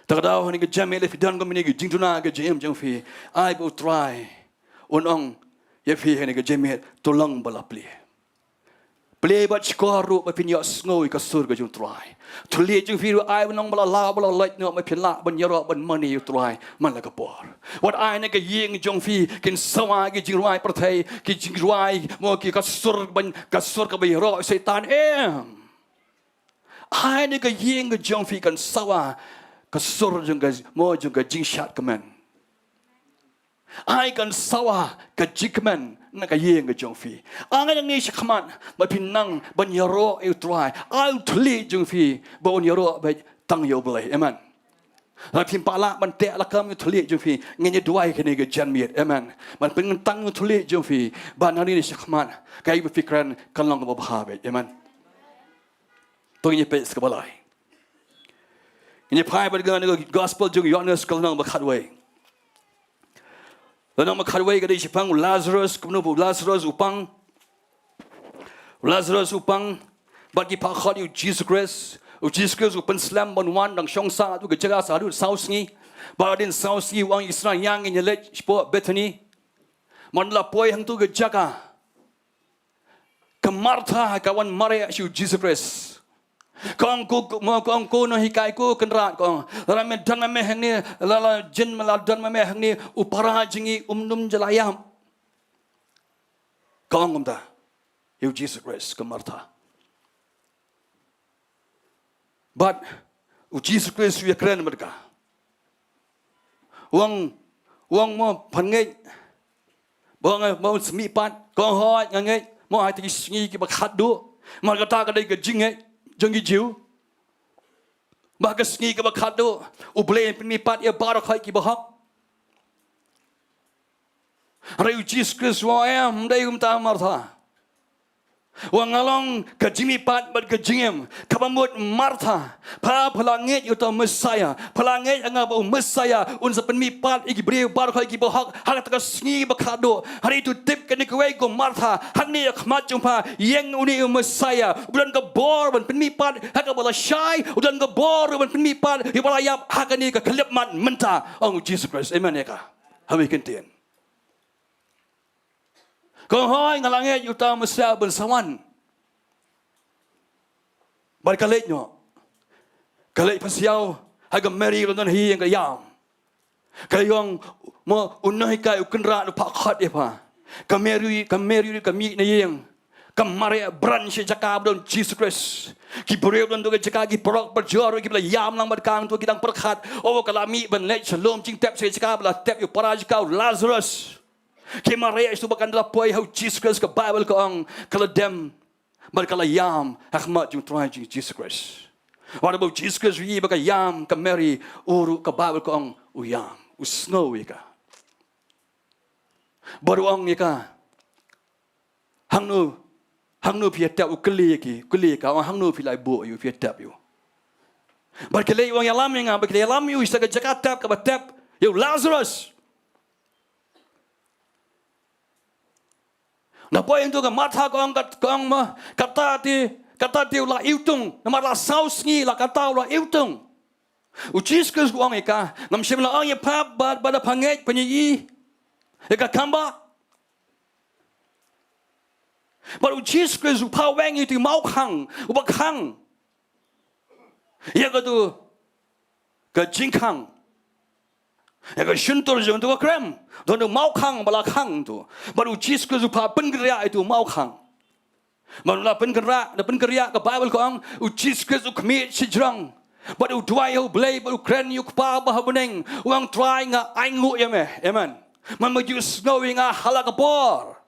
Takadaw ni ke jam ele fidan ko mini ke jingtuna ke jam fi ai bu try unong ye fi ni ke jam tulang balapli. Play bat skoru ba pinyo ngoi ka sur ka jung try. Tuli jung fi ai unong bala light no ma pinla ban yaro ban money you try man la ka por. What ai ne ke ying jung fi kin sawa ke jing ruai perthai ke jing ruai mo ki ka sur ka ba yaro setan ai ne ke ying jung fi kan sawa kesur juga mau juga jingshat kemen. Ai kan sawah ke jikmen nak kaya ke jongfi. Angai yang ni syakman berpinang banyaro utrai. Ai tuli jongfi banyaro baik tang yo Blei. Amen. Lapin pala man tek lakam tuli jongfi ngenya duai kene ke janmiat. Amen. Man pengentang tuli jongfi banani ni syakman kai berfikiran kalong ke bahabe. Amen. Tunggu pes ke balai. Ini pai bergana gospel jong Yohanes kalong berkhatway. Lalu makharway kada isipang Lazarus kemudian Lazarus upang bagi pakhat yu Jesus Christ upan Islam banwan dang syongsa tu kejaga sadu sausngi baradin sausngi wang Israel yang nyelet spo Bethany manla poi hang tu kejaga ke Martha kawan Maria yu Jesus Christ kong ko no hikai ko kenrat kong rame dan meme hang ni lala jin meladan meme hang ni upara jingi umnum jelayam kong umta you Jesus Christ ke Martha but Jesus Christ you keren mereka wang mo pangai bang mau semipat kong hoi ngai mo ai ti sngi ki bakhat du mar kata ka dai ke jingai Jangi jiu, bagas ngi ke bakado, Blei pemipat ia barak hai ki bahak. Rayu Jesus Christ wayam dai umta Martha. Wangalong ke jimipat bad ke jingem, kabamut Martha, pa pelangit yuta Messiah, pelangit anga bau Messiah, unsa pemipat igi breu barak hai ki bahak, hak tak ngi bakado. Hari itu tip ke nikwe ko Martha, hak ni khmat jumpa yang uni Messiah, udan ke bor ban pemipat, hak bala syai, udan ke bor ban pemipat, ibala yap hak ni ke kelep mat menta. Oh Jesus Christ, amen ya ka. Hawi kentien. Kau hai ngalangit yuta Messiah bersawan. Berkaletnya, kalet pasiau, haga Mary lontan hi yang kayam. Kayong mo unahi kay ukenra no pakhat epa. Kameri kami na yang. Kamare branch jaka don Jesus Christ. Ki boreu don do jaka ki porok berjor ki bela yam lang berkang tu kitang perkhat. Oh kalami ben let shalom cing tap se jaka bela tap yu para jaka Lazarus. Kemaria itu bahkan dalam poin how Jesus Christ ke Bible ke orang kalau dem berkala yam hakmat jung try Jesus Christ. Walaupun Jesus Christ ini bahkan yam ke Mary uru ke Bible ke orang uyam usnow ika. Baru orang ika hangnu pia tap ukeli ka orang hangnu pilai bo you pia tap you. Berkala orang yang lam yang berkala lam you isaga Jakarta ke tap you Lazarus. Na poin tu kan Martha kong mah kata ti ulah iutung nama la saus ngi la kata ulah iutung Jesus Christ kong eka nam shem la ang ye pap bada panget penyi eka kamba baru Jesus Christ upau weng itu mau khang ubak khang ya tu ke jingkang ya ke shuntur jeng tu ke krem don mau khang bala khang tu baru Jesus Christ upau pengeria itu mau khang manula pengeria ke Bible ko ang Jesus Christ ukmi sijrang baru duai ho Blei baru kren yuk pa bah beneng uang try nga aingu ya me amen man maju snowing a halakapor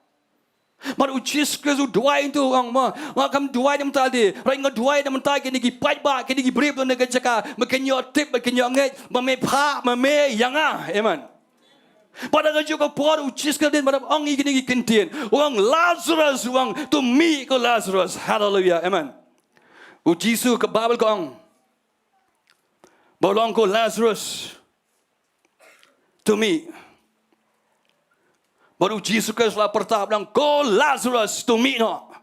baru Jesus Christ duai itu uang ma kam duai dem tadi rai nga duai dem tadi kini ki pai ba kini ki brib don ga jaka makenyo tip makenyo ngai mame pha mame yanga amen pada ga juga por Jesus Christ den pada ong kini ki kentien uang Lazarus uang to me ko Lazarus hallelujah amen Jesus ke Bible ko ong bolong ko Lazarus to me baru Jesus Christ lah pertama bilang go Lazarus to me no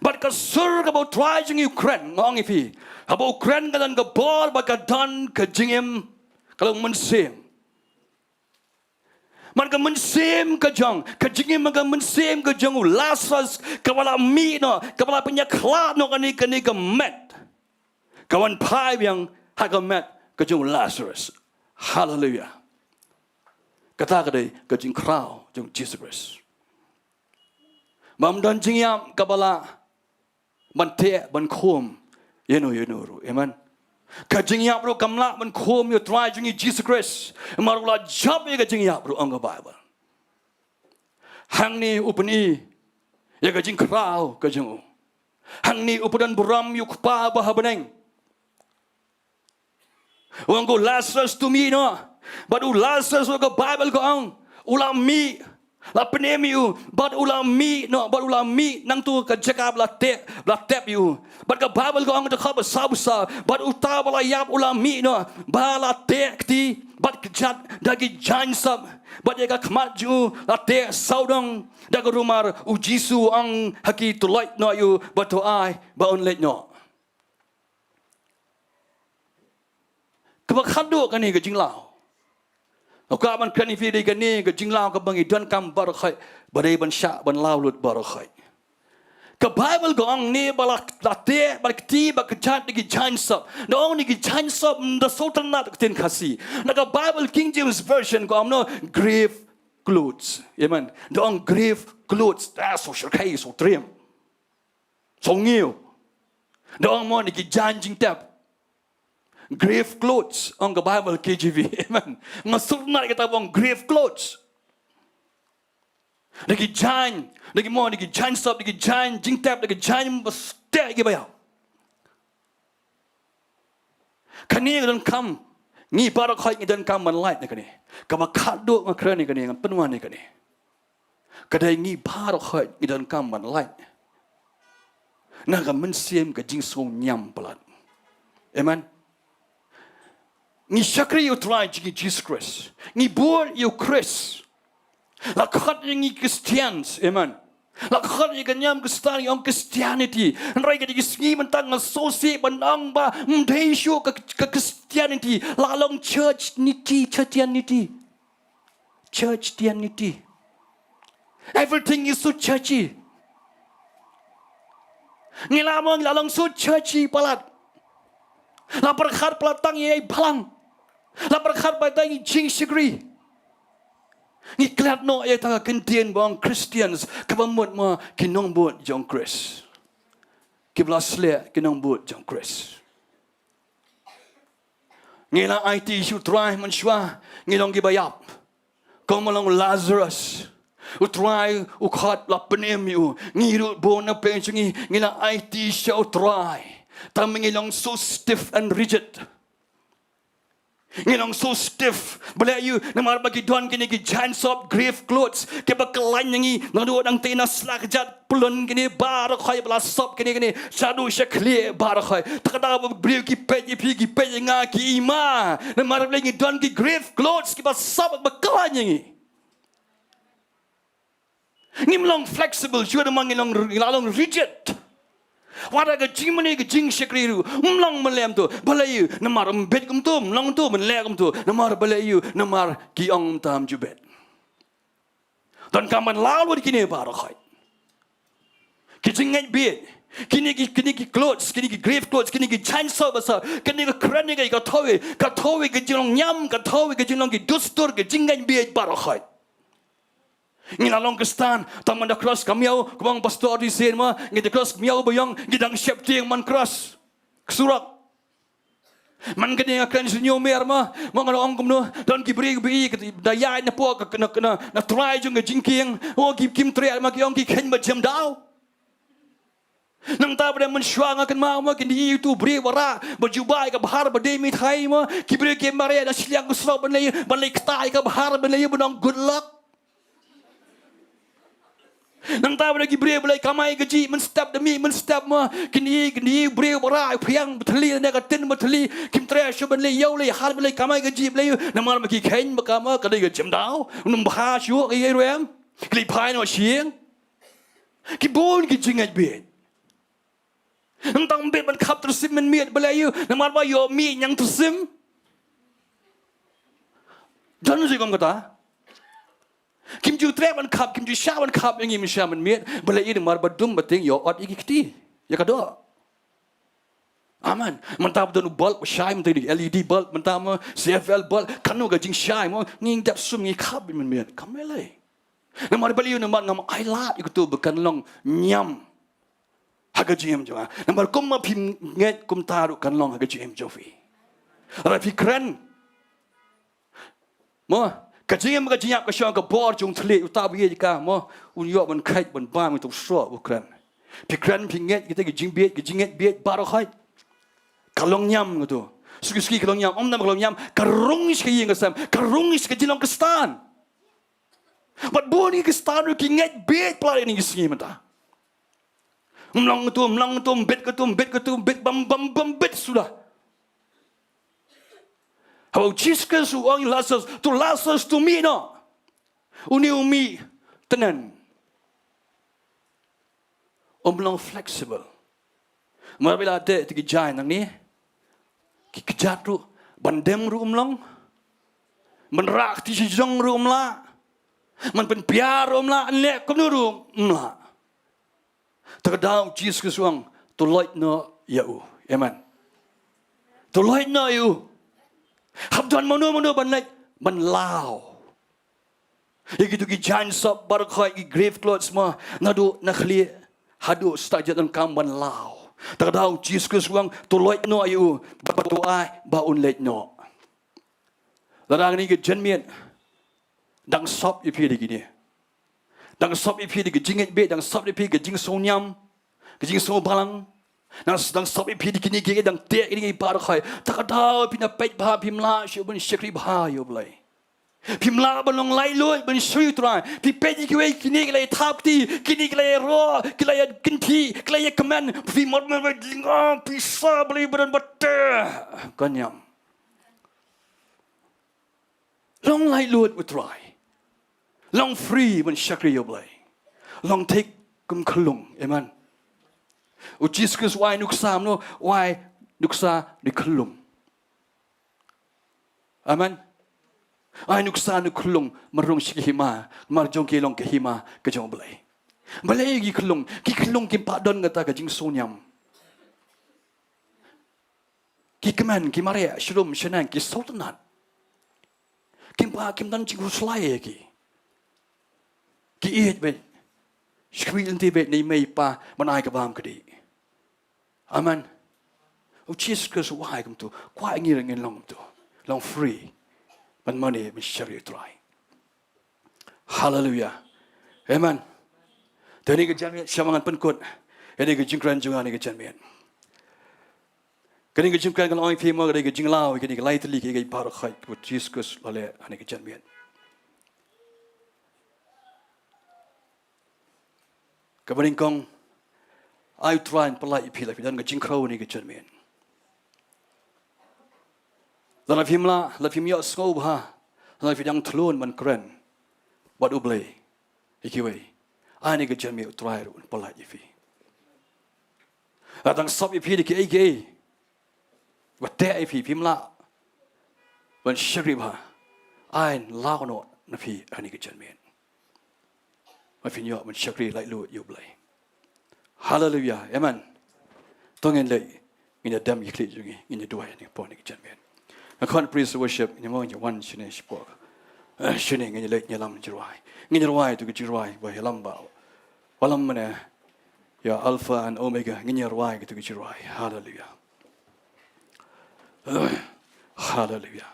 but ke surga bau try jeng Ukraine ngong ifi bau Ukraine kan ke bor bagadan ke jengem kalau mensim man ke mensim ke jeng ke jengem ke mensim ke jeng Lazarus kepala mi no kepala penyaklat no kani ke met kawan pai yang hagamet ke jeng Lazarus hallelujah kata kadai ke jing krau jeng Jesus Christ mam dan jingiam kabala man te ban khom yenu ru amen Ka jingiap ro kamla man khom yo try jingi Jesus Christ. Marula job ye ka jingiap ro ang Bible. Hang ni upani ye ka jing krao ka jingu. Hang ni upadan buram yu kpa bahabaneng. Wang go Lazarus to me no. But u Lazarus ka Bible ko ang ulam mi la penemi you but ulam mi no but ulam mi nang tu ka jakab la tep you but ka Bible ko ang ta khab sa but uta bala yap ulam mi no ba la te ti but jat dagi jan sab but ya ka khmat ju la te saudong da ka rumar u Jisu ang haki to light no you but to I ba on let no ka ba khadu ka ni ka jing lao Aku aman kerana video ni ke jinglau ke bangi dan kam barakai badai ban syak ban laulut barakai. Ke Bible gong ni balak late balak ti bak jat ni jansap. Dong ni jansap the sultan nat tin kasi. Na ke Bible King James version gong no grave clothes. Amen. Dong grave clothes. So syarkai so trim. So ngiu. Dong mo ni janjing tap. Grave clothes on the Bible KJV. Amen. Masuk nak kita bong grave clothes. Lagi jan, lagi mo, lagi jan stop, lagi jan jing tap, lagi jan bestek lagi bayar. Kani dan kam, ni para kau ni dan kam manlight ni kani. Kama kado makran ni kani, ngam penuan ni kani. Kadai ni para kau ni dan kam manlight. Naga mensiam ke jing song nyam pelat. Amen. Ni syakri you try jigi Jesus Christ. Ni buat you Christ. Lakat ni Christians, amen. Lakat ni kenyam Kristen yang Christianity. Rai ke digi mentang asosi benang ba mdeishu ke Christianity. Lalong churchianity. Everything is so churchy. Ni lalong so churchy palat. La berkat pelatang ye balang. La berkat badai jing sigri. Ni kelat no ye ta kentian bang Christians kabamut ma kinong buat jong Chris. Kibla sle kinong buat jong Chris. Ngila IT isu try menshwa ngilong gibayap. Kau malong Lazarus. Utry ukhat la penem you. Ngiru bona pensungi ngila IT show try. Tamingilong so stiff and rigid. Ngilong so stiff. Boleh you namar bagi don kini ki jansop grave clothes. Keba kelain yangi nadu ang tinas lakjat pulun kini barakai belasop kini sadu syakli barakai. Takada beriu ki peji nga ki ima. Namar bagi don ki grave clothes ki basop bekelain yangi. Ngilong flexible. Juga namang ngilong rigid. Wada ke jing mani ke jing syakriru umlang melem tu balayu namar embet kum tu umlang tu menlek kum tu namar balayu namar kiong tam jubet dan kaman lalu kini barakai kijingai bet kini ki clothes kini ki grave clothes kini ki chanso basa kini ki krani ka tawe ke jilong nyam ka tawe ke jilong ki dustur ke jingai bet barakai Ni lalong kestan, taman dah cross kamiau, kumang pastor di sen ma, ngida cross kamiau bayang, ngidang siap tiang man cross, kesurak. Man kini akan sunyo mer ma, mga orang kumno, dan kibri daya na po na try jung jingking, oh kim trial ma kiong ki ken macam daw. Nang tahu pada mensyuang akan mau kini itu beri wara berjubai ke bahar berdemi thai ma, kibri kemare dan siliang kesurak balai ketai ke bahar balai benang good luck. Nang tahu lagi beri belai kamai gaji menstep demi menstep ma kini beri bara piang beteli dan katin beteli kim trash belai yau lei hal belai kamai gaji belai namar bagi kain makama kadai gajam dau numbah syuk ai rem kli pai no siang ki bon ki jingat bet nang tang bet man kap tersim men miet belai namar ba yo mi yang tersim dan sih kong kata Kim ju trek man kap, kim ju sya man kap yang ini sya man miet, balai ini mar badum bating yo ot iki kiti, ya kado. Aman, mentah betul bulb shy mentah LED bulb, mentah ma CFL bulb, kanu gajing shy mo nging dap sum ngi kap man miet, kamelai. Namar balai ini mar ngam ailat itu bekan long nyam. haga jim jonga nambar kum ma phim nget kum taru kan long haga jim jofi ra phi kran mo ka jim ka jiap ka shong ka bor jung thle u ta bi ka mo un yo ban khai ban ba mi tu so u kran phi kran phi nget kita ki jing biet ki jinget biet ba ro khai ka long nyam tu suki ka long nyam nam ka long nyam ka rung is ka ying ka sam ka rung is ka jinong ka stan but boni ka stan ki nget biet pla ni ki mata Mlang tu, bet bam bet sudah. How Jesus uang lasas tu lasas tu mi no. Umi tenan. Mlang flexible. Mabila ada tiga jain nang ni. Kejat tu bandem ru mlang. Menrak ti sijong ru mla. Man pen piar ru mla lek kum ru mla. Terkadang Jesus uang tolak no yau, amen. Tolak no yau. Habdan mano ban lau. Ikitu ki jan sab barkai ki grave clothes ma nadu nakhli hadu stajatan kam ban lau. Terkadang Jesus uang tolak no yau batu ai baun let no. Larang ni ki jenmian dang sab ipi lagi ni. Dang sop ipi di jinget be dang sop ipi ke jing sonyam ke jing so balang dang sop ipi di kini ke dang te ini par khai takada pina pet bha pimla shu ban shakri bha yo blai pimla balong Laitluid ban shui trai pi pet ki we kini ke thap ti kini ke ro ke la kinti ke la command pi mod ma dinga pi sa blai ban batte kanyam long Laitluid we try long free when shakri yo blai long take kum khlung amen u Jesus why nuksam no why nuksa ni khlung amen ai nuksa ni khlung marung shikima mar jong ke long ke hima ke jong blai blai gi khlung ki padon ngata ka jing sonyam ki keman ki mare shrum shenang ki sultanat kim dan jing huslai ki ki iet bet shkwi inti bet ni mei pa manai ka bam kadi amen o Jesus why kam tu kwai ngi ngin long tu long free ban money mi shari try hallelujah amen tani ke jan shamangan penkut ini ke jingkran juga ni ke jan men kani ke jingkran kan oi phimo ke jinglau ke ni ke laitli ke par khai ku Jesus lale ani ke jan men Kabaringkong, I try and polite people if you don't get jinkro ni get men. Dan if him ya school ha, dan if you don't tloon man kren, what u Blei, ikiwe, I ni get me try and polite if he. Adang sub if he ki ege, but there if him la, when shrib ha, I lao not if he ani get men. I feel you when shakri Laitluid you Blei. Hallelujah, amen. Tongen lei in the dam yikli jungi in the Jowai ni pon ni janmen. I can't praise worship in the morning one shine spok. Shining in the late yalam Jowai. In the Jowai to get Jowai by Lamba. Walam mana ya Alpha and Omega in your Jowai to get Jowai. Hallelujah. Hallelujah.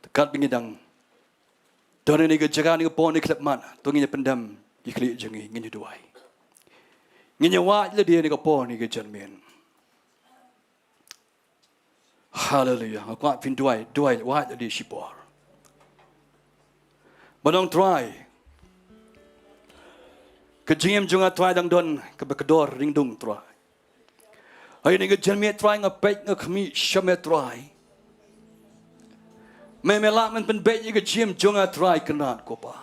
The God bing dang. Tuan ini ke jaga ni ke pon ni klep man, tuan ini pendam ikli jengi ngini Jowai. Ngini wat le dia ni ke pon ni ke janmen. Hallelujah. Aku pin Jowai wat le sipor. Banong try. Ke jingem junga try dang don ke bekedor ringdung try. Hari ni ke janmen try ngapek ngakmi syame try. Memelak men penbet je jim jonga try kenat kopa.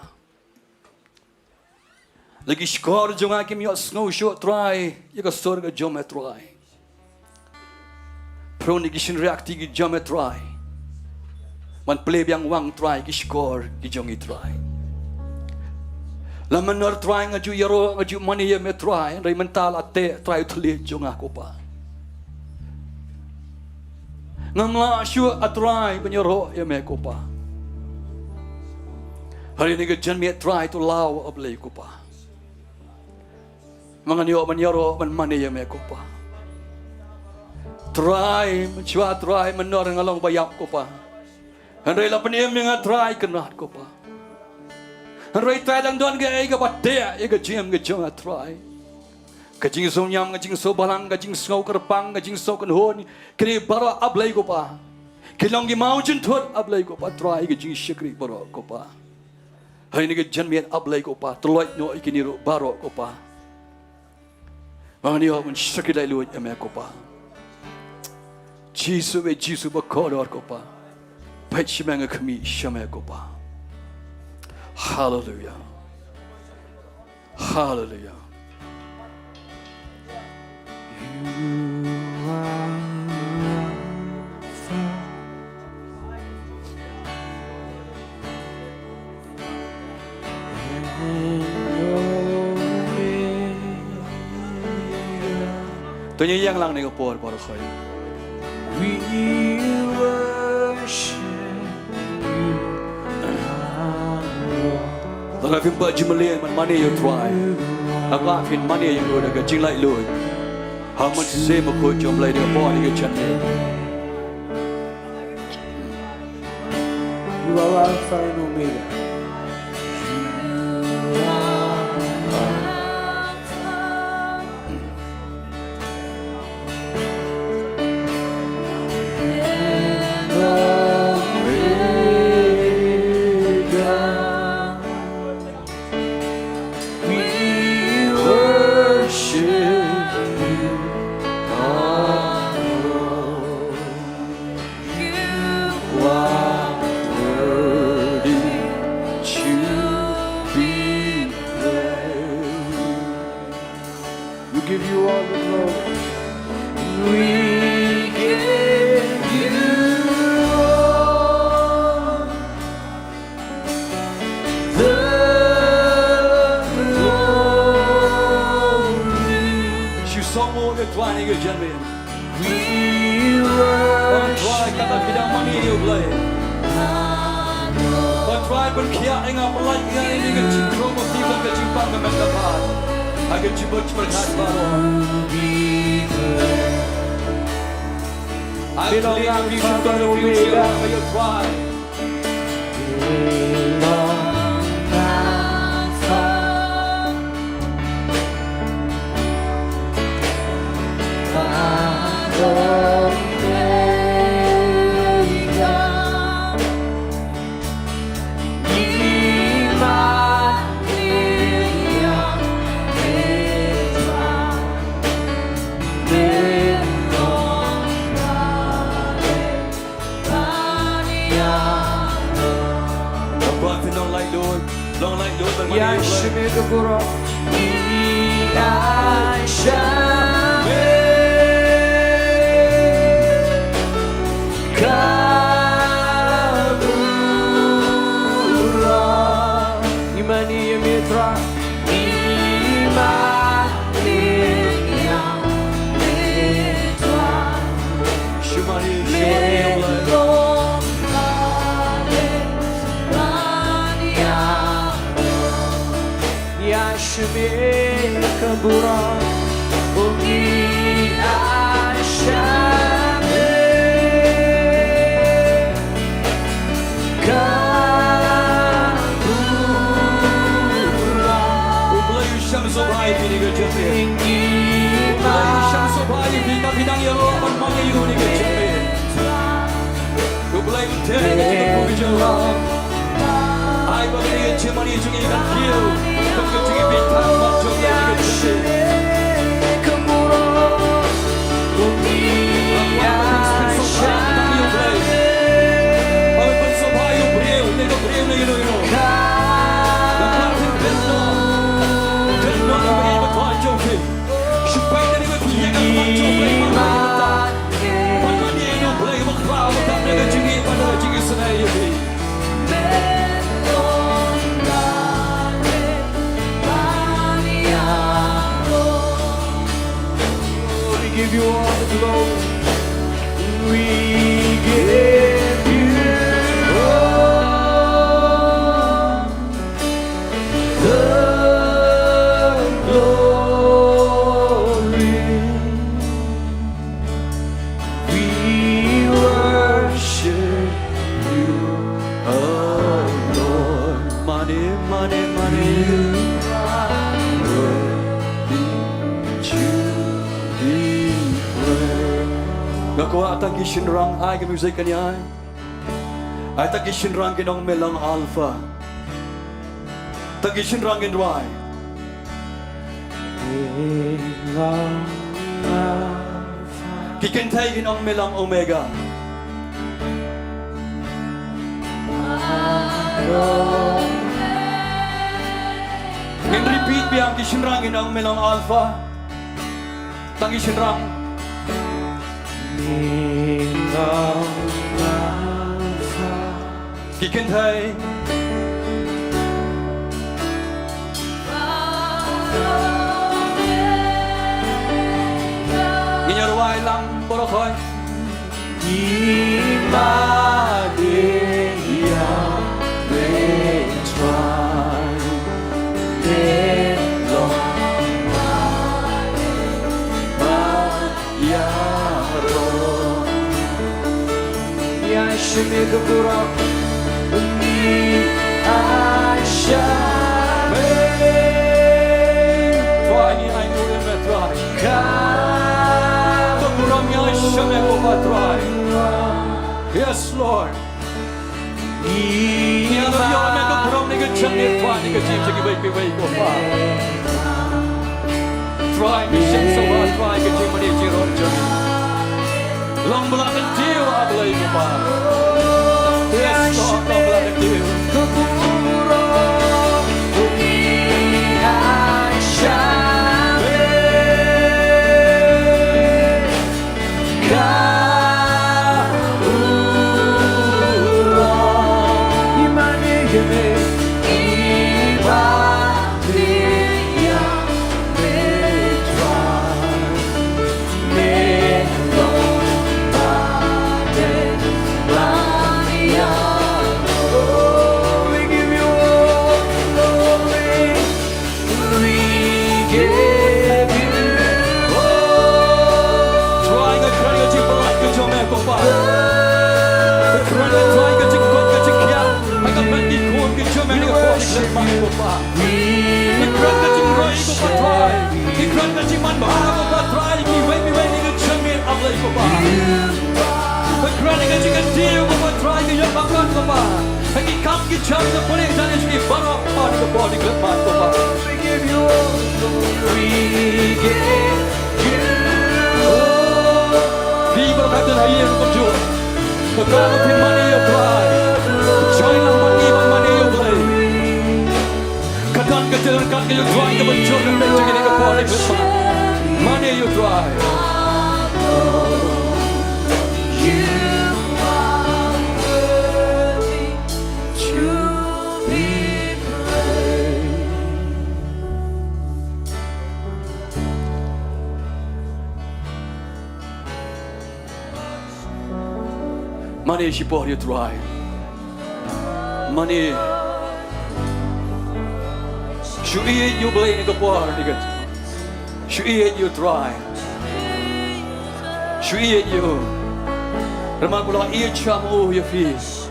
Lagi skor jonga kim yo snow shot try je ka sor ke jom try. Pro ni kishin reakti ki jom try. Man play yang wang try ki skor ki jongi try. La menor try ngaju yaro ngaju money ye me try rai mental ate try thli jonga kopa. Ngamla syuk atrai penyoro ya me kopa. Hari ni ke jan me try to law of Blei kopa. Manganyo manyoro man mani ya me ko pa. Try mencuba try menor ngalong bayak ko pa. Henry la peniem nga try kenat ko pa. Henry try lang don ga ga batea ga jim ga jong try. Ka jing so nyam ga jing so balang ga jing so kerpang ga jing so kan hon kini baro ablay ko pa. Kilong gi mountain thot ablay ko pa try ga jing shikri baro ko pa. Hay ni ga janmian ablay ko pa tloy no ikini ro baro ko pa. Manganyo man shikri Laitluid ya me ko pa. Jesus ba kodor ko pa. Pait shimanga kami shame ko pa. Hallelujah. Hallelujah. Tôi nhớ yang lang này có bor bor khơi. We worship you, our Lord. Tôi phim bờ chim liên mình money you try. Aku phim money yang udah ke Laitluid. Haman se mo ko jom Blei dia bor ni ke chan. You are Alpha and Omega. The glory. Ngako atang gishinrang ay ke music kanya. Ay tang gishinrang kinong melang alpha. Tang gishinrang in right. Kikentay kinong melang omega. Ngin repeat biyang gishinrang kinong melang alpha. Tang gishinrang Kikentay Nginyarway lang borokoy Imadeya Betray Delong Mayaro Yashimi Kaburok Ni Ashame Try ni ay nurin metray Kaburok ni Ashame Kovatray Yes Lord Ni ano yung may kaburok ni Gajam ni Try ni Gajim Jagi bay Kopa Try ni Shem Sawa Try Gajim Mani Jiron Jami Long belakan jiwa Blei Kopa Yes Lord long belakan jiwa Kaburok ni Ashame Kaburok Imani Gene Imadeya Betray Melong Bade Laniano We give you all glory We give you all Try nga kaya nga jimparat ka jome ko pa Try nga jingkot ka jingkyan Ay ka bandi kuwan ka jome nga po Iklat ko pa Iklat ka jingroy ko pa try Iklat ka jingman bahara ko pa try Ikiway nga jome ablay ko pa Iklat ka jingadiyo ko pa try Kaya bakit ko pa Ay ikam ki jam na puli Dahil sige barok pa Di ko po iklat ko pa We give you all We give you Viva kata hayir ko jo Pagkano pin mani ya try Joy lang pag-ibang mani ya Blei Katan ka jalan ka kayo try Ka banjo ng medyo gini ka po Iklat pa Mani ya try Money she bought you dry. Money. She eat you Blei ni kapar ni kat. She eat you dry. She eat you. Ramai pula eat chamu ya fish.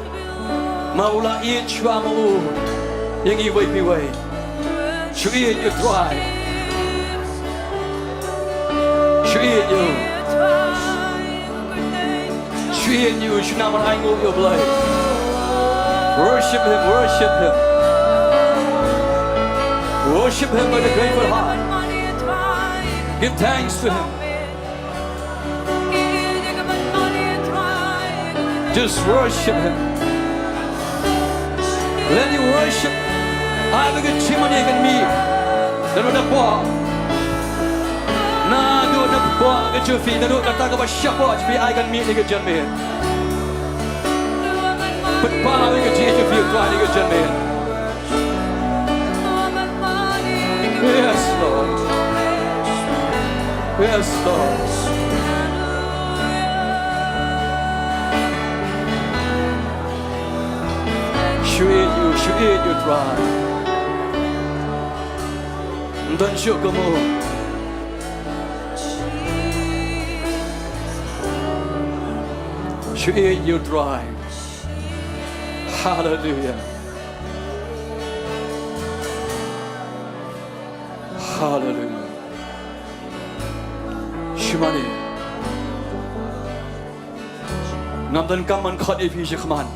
Mawlai eat chamu yang iway piway. She eat you dry. She eat you. She and you should not hang over your Blei. Worship him, worship him. Worship him with a grateful heart. Give thanks to him. Just worship him. Let you worship. I have a good chimney and me. Then with a ball. Nah, do the ball, get your feet, do the talk about shepherds, be I can meet the John man. But Paham, you can change your feet, try to get John man. Yes, Lord. Yes, Lord. Should you try. Don't you come on. Should you try. Hallelujah. Hallelujah. Shimani. ngam dan kaman khat e phi shikman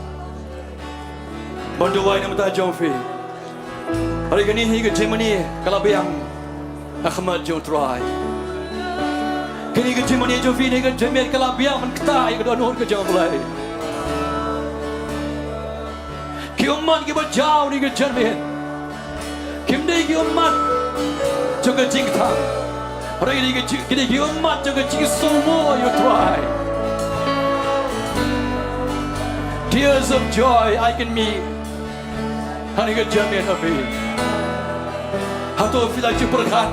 Jowai nama ta Jomfi hari ini hingga Germany kalau biang Ahmad Jotrai kini ke Germany Jomfi hingga Germany kalau biang menketai ke donor ke Blei ki umat ki berjauh ni ke Germany kim dei ki umat juga Jingta hari ini ki umat juga Jingiasyllok Jotrai tears of joy I can meet hari ke Germany tapi Hato filai ciperkan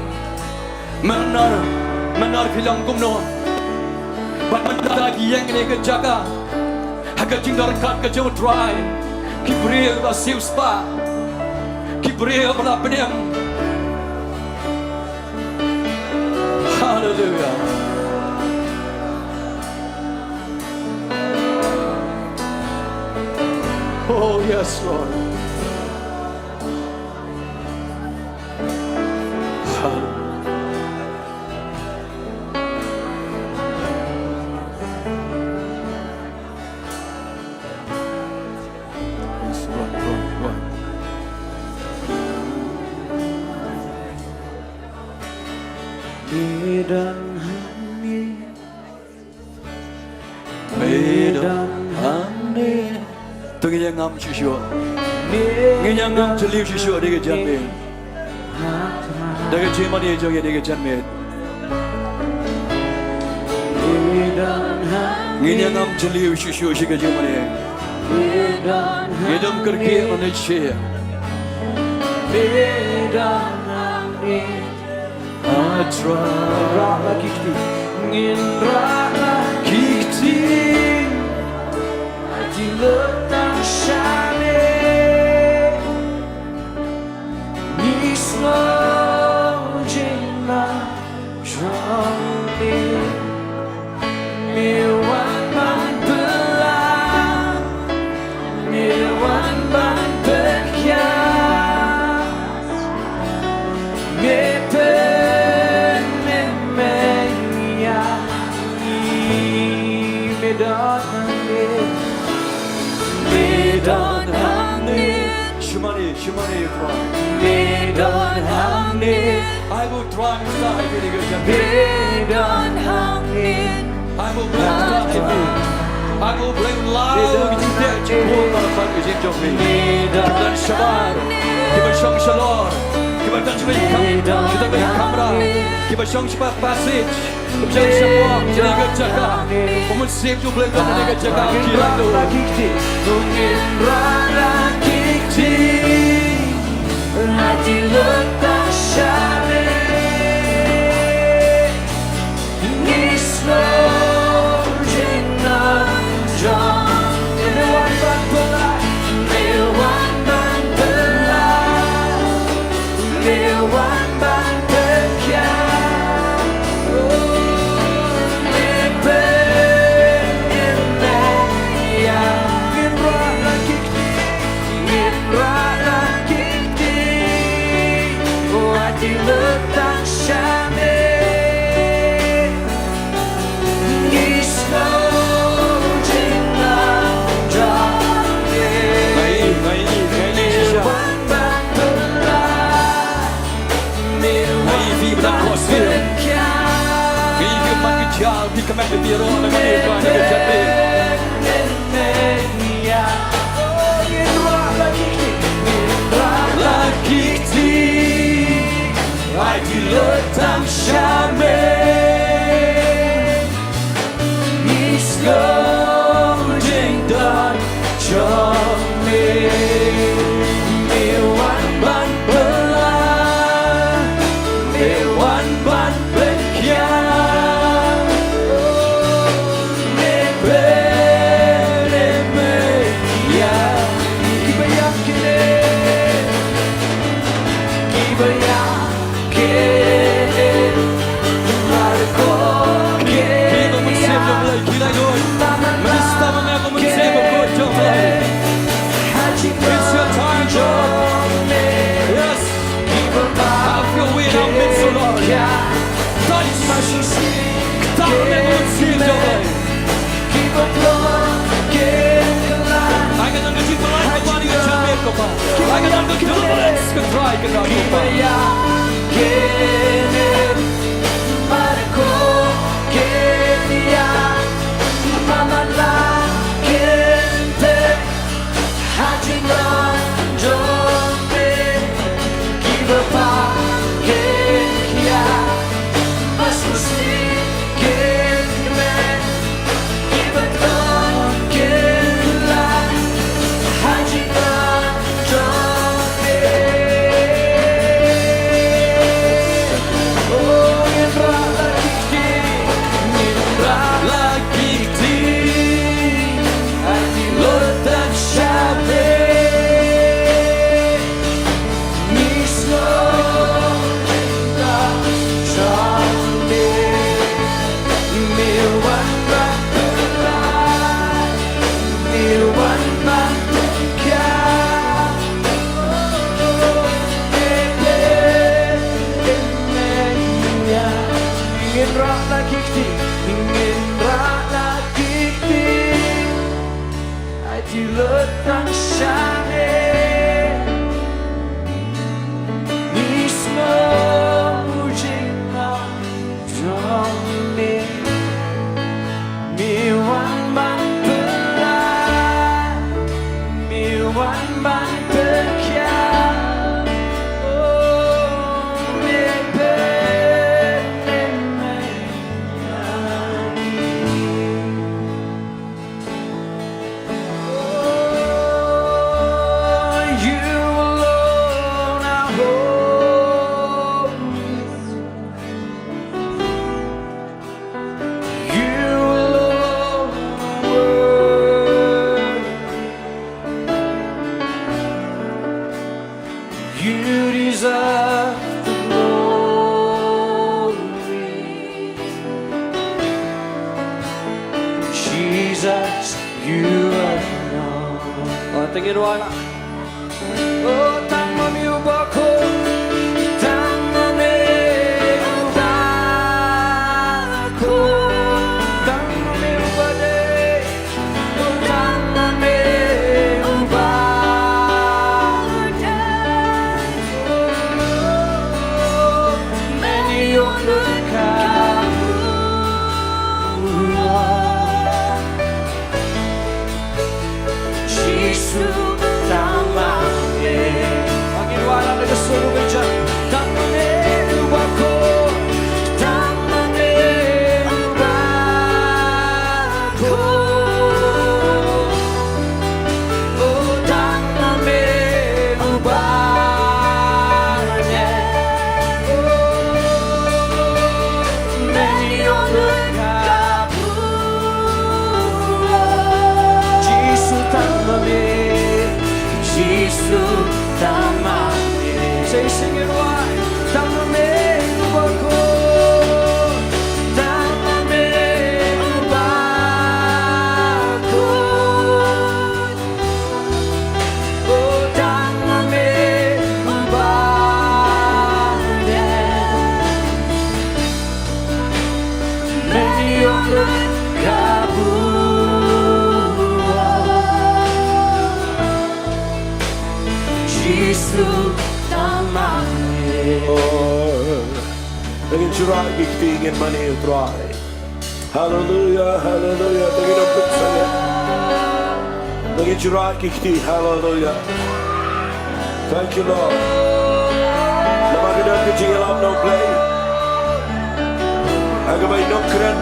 menar filang kumno Bandagi yang ini kejaga Haga jingdar kat ke jauh dry Kibriya ba siu spa Kibriya ba penyam Hallelujah Oh yes Lord Medan Hani Tunggu ngam shishu Nginya ngam jeliu shishu Dia janme Dia cima dia jogi dia janme Nginya ngam jeliu shishu Dia cima dia Ngidam kerki manusia Medan Hani Atra Rala kikti Ngin rala kikti Ati letang shane Nislo jina Jani Miwan ban belang Miwan ban berkias Medan Medan Hangit Shumani Medan Hangit I will drive inside Dia janme Medan Hangit I will bless I will bring loud Kita jemput Malapan ke Jingduwai Dan Shabbat Kita syong shalor Kita dan semua Kita beri kamera Kita syong cepat passage Kita syong semua Jadi kejaga Umat sip tu boleh kata dia kejaga Kira tu Mungkin rara kikti Hati letak syare Nislo jina John Mewan ban belai Mewan ban belai Mewan ban berkian Mepe Emeya Minra kikti Hati letak syame Nislo jina John Mewan ban belai Mewan ban berkian Ini kemat kejal Di kemat biro Dan dia tuan dia janme Kikti Hati letak syame Nisgo Jingduwai Jomme Mewan ban belah Mewan ban berkian Mepe Meya Kiba yakine Kiba yakine Marco Kita mensip Jomblei Gila yoi Menista mengaku mensip Kau Jomblei It's your time Lord Yes Have your way in our midst O Lord Touch Kita mengaku mensip Jomblei Bapa. Lagi dan kita boleh try kita Bapa. Yakinin padaku Kenia Mamalakin te Hajinan Jombe Kiba pakin kia Masmusi kinme Kiba ton kinla Hajinan Jombe Oh Indra lagi di Hati lotan syabe Misno Cinta Sambe Miwan Bakterai Miwan Baktekai Ingin rak lagi di Ingin rak lagi di Hati letak syane Nisma mujina Jombe Miwan bang pelai Miwan bang pekian Oh Bebe You alone I hold You alone word You deserve the glory Jesus, you alone Oh, tingin wala. Oh, tangan ubahku, tangan ubahku, tangan ubahku, tangan ubahku. Menyuruhkan Jesus tamane. Makin wala na kesuruh beja. Tamane ubahku, tamane ubahku. Oh, tamane ubahnya. Menyuruhkan Jesus tamane. Jesus tamane. Say sing it wide. Tamane ubahku, tamane ubahku. Oh, tamane ubahnya. Menyuruhkan Jesus tamane. Dengan curah gikti ingin mani utrai. Hallelujah, hallelujah. Dengan open saya. Dengan curah gikti, hallelujah. Thank you Lord. Nama kita kecil alam no Blei. Agak baik no keren.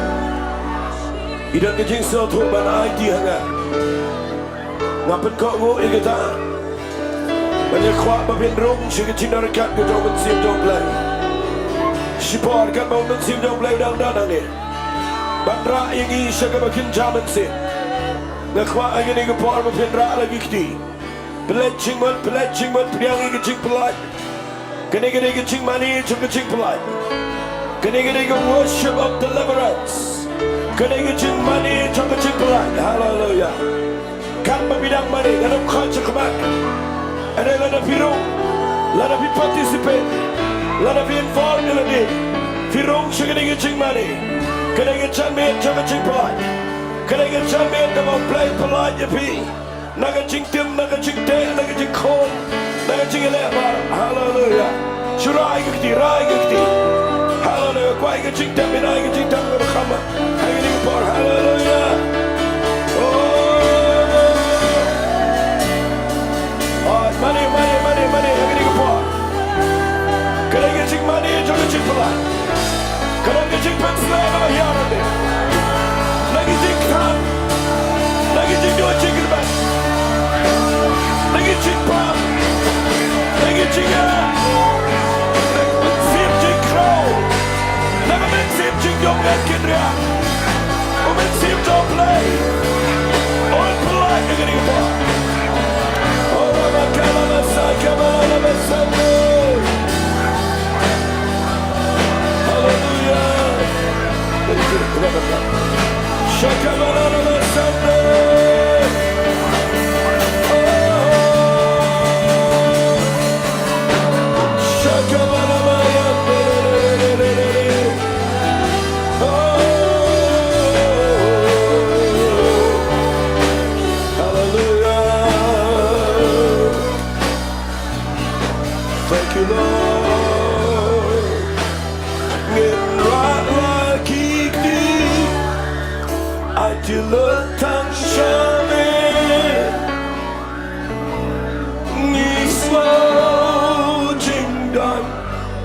Idan kecil Sohthri ban IT hanga. Ngapen kau go ikata. Banyak kuat bapin rong, syukur cinta rekat ke jauh sim jauh Blei. Sipar kan mau sim jauh Blei dang dang ni. Bandra yang ini syukur makin jaman sim. Ngakwa angin ini kepar bapin rak lagi kiti. Pledging man, priangi kecing pelaj. Kene kecing mani, kecing pelaj. Kene worship of deliverance. Kene kecing mani, kecing pelaj. Hallelujah. Kan bidang mani, kadang kau cekmak. And then let us be room, let us be participate, let us be involved in it. Firung sugar get ching money. Can I get chang me chang ching polite? Can I get chang me the Blei polite you be? naga jing tim naga jing te naga jing khon naga jing le ba hallelujah shurai gakti rai gakti hallelujah kwai ga jing tam rai ga jing tam ga khama hai ni por hallelujah oh money hai ni por kada ga jing money jo ga jing pala kada ga jing pen sla na ya de lagi jing kan lagi jing do jing ba lagi jing pa lagi jing ya sim jing crow lagi men sim jing dong ga kidria o men sim do play on play ga ni pa oh ma kala ma sa kala ma sa hallelujah Shakabalala Sunday. Shakabalala hallelujah. Thank you, Lord. Untitled Chapter, Nismo Jingduwai,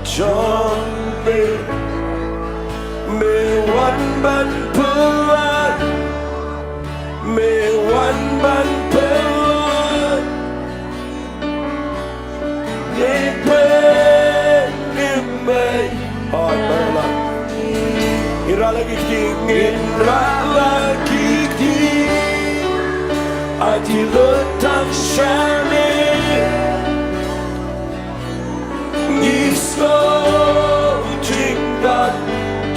John me one ban puan, me one ban puan, Untitled Chapter, Nismo Jingduwai,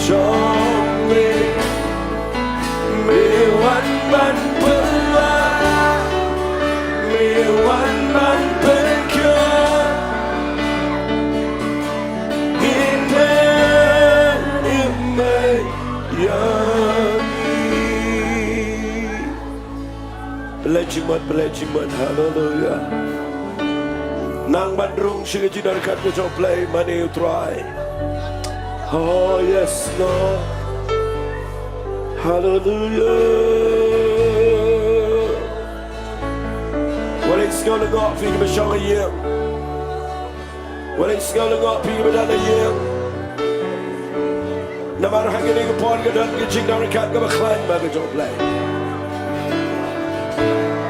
John me one ban puan, me one ban puan. Belajiman, hallelujah. Nang bandrung siya jinarkat ko sa Blei, mani utray. Oh yes Lord, hallelujah. Walang skalang up, hindi ba siyang ayang? Walang skalang up, hindi ba dyan ayang? Namarahang galing ko po ang gadon, jinarkat ko baklan, mga sa Blei.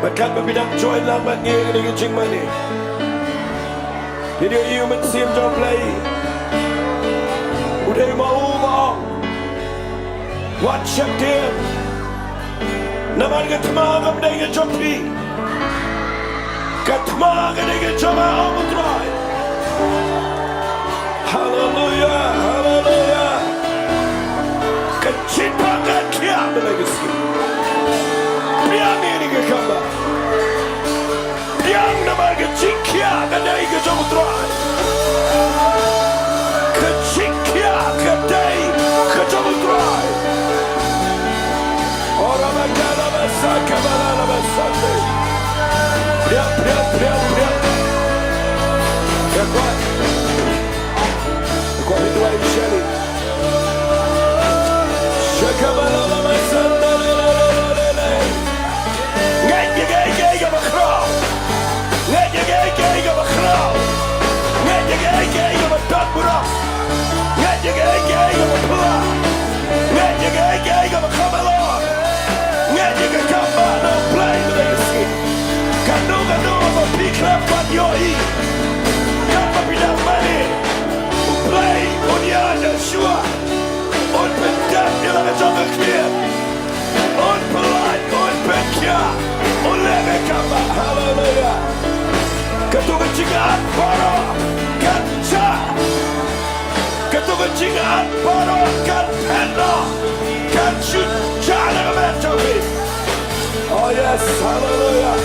Makan berbidang joy lambat ni dengan jing mani. Jadi you mensim jom Blei. Udah mau WhatsApp dia. Nama dengan temang dengan jompi. Katmang dengan jamaah mutrai. Hallelujah, hallelujah. Kecil banget kia melagasi. Biar ni kekamba. Biar nama kecikia kadai kejamutrai. Kecikia kadai kejamutrai. Orang macam besar kebala besar. Biar. Ya kuat. Kuat itu lagi sekali. Kebala besar. Hallelujah. Ketubencingan para kaca, ketubencingan para katena, kacun jalan mencapai. Oh yes, hallelujah.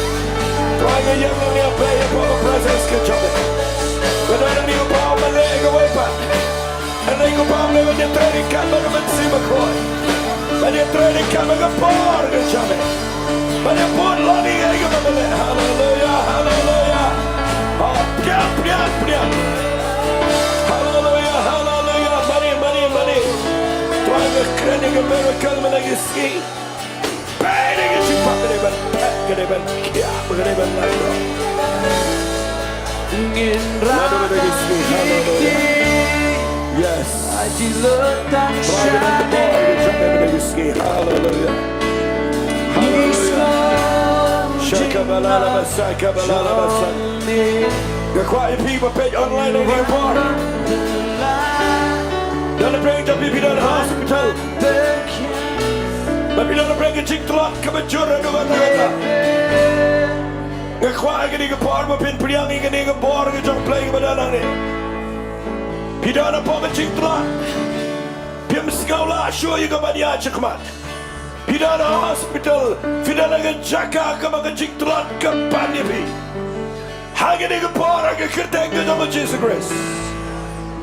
Tuhan yang namanya Blei bawa presence kecapai. Benar ni upah Mawlai kewajiban. Ini upah Mawlai banyak tradikan bagaimana si berkoi. Banyak tradikan bagaimana kecapai. Banyak pun lagi ke bawah. Haleluya, haleluya. Pian, pian, pian. Haleluya, haleluya. Mari. Tuhan keren ke miracle menagi ski. Baik ke cepat ke depan. Ya, ke depan lagi. Ingin rakit Yes. Haji letak Hallelujah. Hallelujah. Shakabalala, Shakabalala. The quiet people pay online on your part. Don't bring the people to the hospital. But we don't bring a chick to lock come a children over there. The quiet getting a part of pin Priang getting a board and jump playing with that on it. He don't a pop a chick to lock. Pim Skowla, sure you go by the Archikmat. He don't a hospital. Fidana get Jacka, come a chick to lock, come Panyabi. Hagging a part, I can take the double Jesus Grace.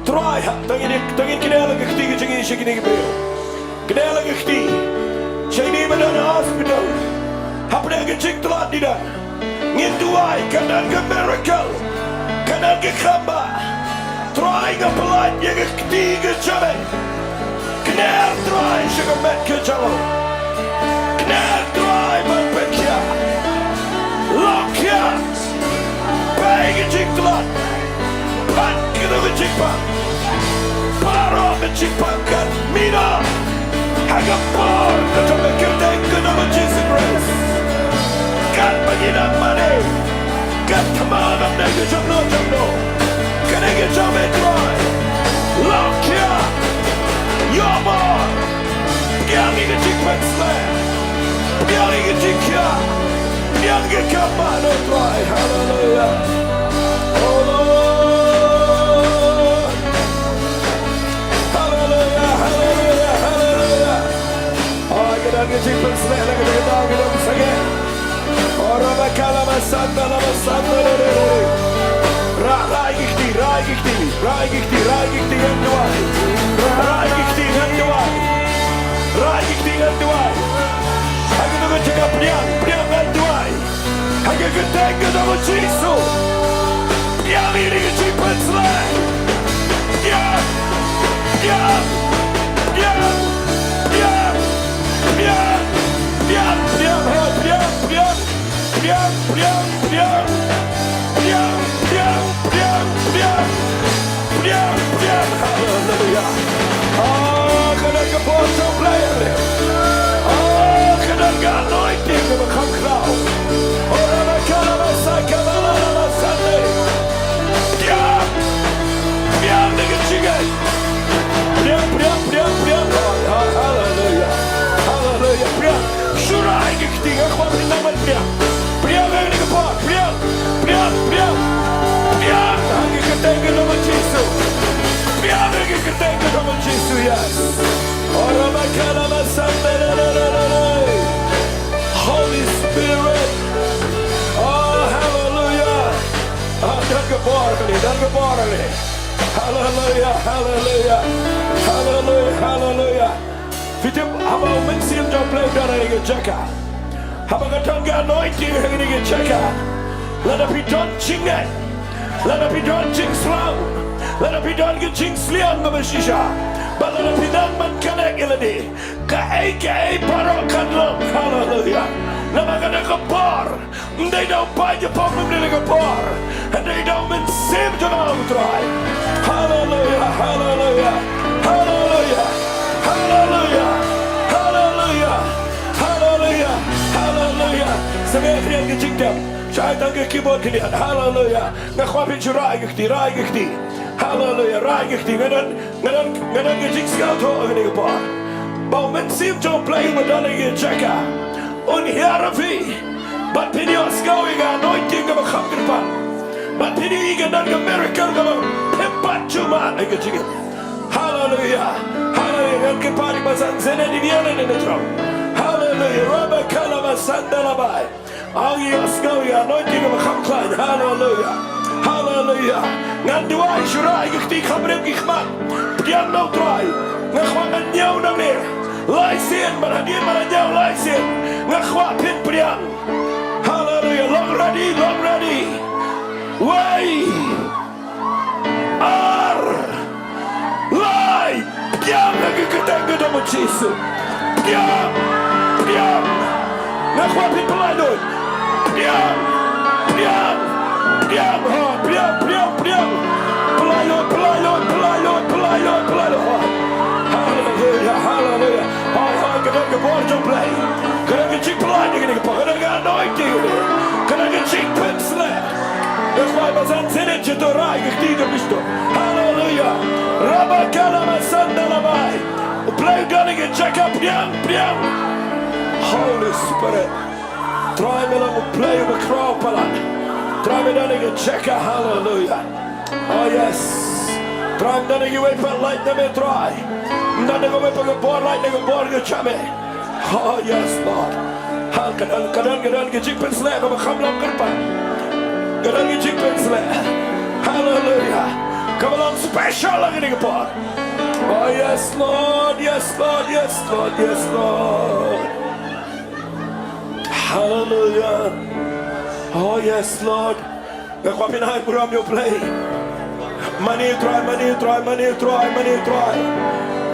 Try, don't Canela Gati, shaking a bill. Canela Gati, Shady Madonna Hospital. Happening a chick to lot, did I? Jingduwai, cannot get miracle, cannot get Kiba. Trying a polite, you get Diengdoh Jowai. Cannot try, sugar met Kajalo. Cannot try, but Bynta. Lock ya. Bang a chick to lot. Pat, get over chick pump. Paro the chick pump gun. Mina. Hang a bar. The topic of the good of a Jesus Grace. Got Magina money. Got command of the jump no. Can I get your man dry? Lock ya. Your bar. Young in the chick pump slam. Young in the chick ya. Young get come on no dry. Hallelujah. Oh Lord. Hallelujah. Hallelujah. Hallelujah. Oh, I get on the chick pump slam. I get the dog in the again. Hallelujah. Oh, can I get ball to play it? Oh, can I get anointing to become cloud? Oh, I'm a Kalama Sunday. Yeah, nigga, chicken. Hallelujah. Hallelujah. Sure, I get thing. I want to know what Priam, nigga, part. Priam. I can take it over Jesus. Priam, I can take it over Jesus, yes. Oh, I'm a Kalama Sunday. Holy Spirit. Oh, hallelujah. Don't get bored. Hallelujah. Fitim, haba umensim jom play dana nige jaka. Haba katong ga anointing nige jaka. Lada pidon chingat. Lada pidon ching slang. Lada pidon ge ching sliang ngameshisha. Balada pidon man kanek iladi. Ka parok kanlong. Hallelujah. Nama kada kapar. They don't buy the problem in the bar. And they don't mensim jom try. Hallelujah. Sebenarnya yang kecikdam, saya tangga keyboard kalian. Hallelujah. Ngakwapin si rai gekti. Hallelujah, rai gekti. Ngadan kecik sekal to ang nigpa. Bau mensim jo play madana gechaka. Unhiarafi. But pini oskaw iga anointing ga makhamkirpa. But pini iga nan ga miracle ga pimpat cuma ay kecik. Hallelujah. Yang kepari basan Zenith divianan in the drum. Hallelujah. Rabba kalama sandalabai. Agi askawi anointing of Khonglah. Hallelujah. Nganduai shurai gikti khamrem gikhmat. Dian no try. Ngakhwangan nyaw na me. lai sin maradia marajau lai sin ngakhwa pin priang hallelujah long ready way ar lai piang lagi ketangga nama Yesus piang ngakhwa pin peladun piang ha piang pelayot hallelujah hai kadang ke bor jom Blei kadang ke cik pelai ni ke kadang ke anointing ni kadang ke cik pensle Jowai bazan Zenith Jingduwai ke tiga bisto hallelujah rabakala masandalabai Blei kadang ke check up piang Holy Spirit try me lang Blei the crowd pala try me dan ke check up hallelujah oh yes try me dan ke wait for light na me try Nada kau pergi bor light dengan bor ke came. Oh yes Lord. Hal kadang kecik pensle kau berkamlam kerpan. Kadang kecik pensle. Hallelujah. Kau bilang special lagi dengan bor. Oh yes Lord. Hallelujah. Oh yes Lord. Kau pinai buram yo Blei. Money try.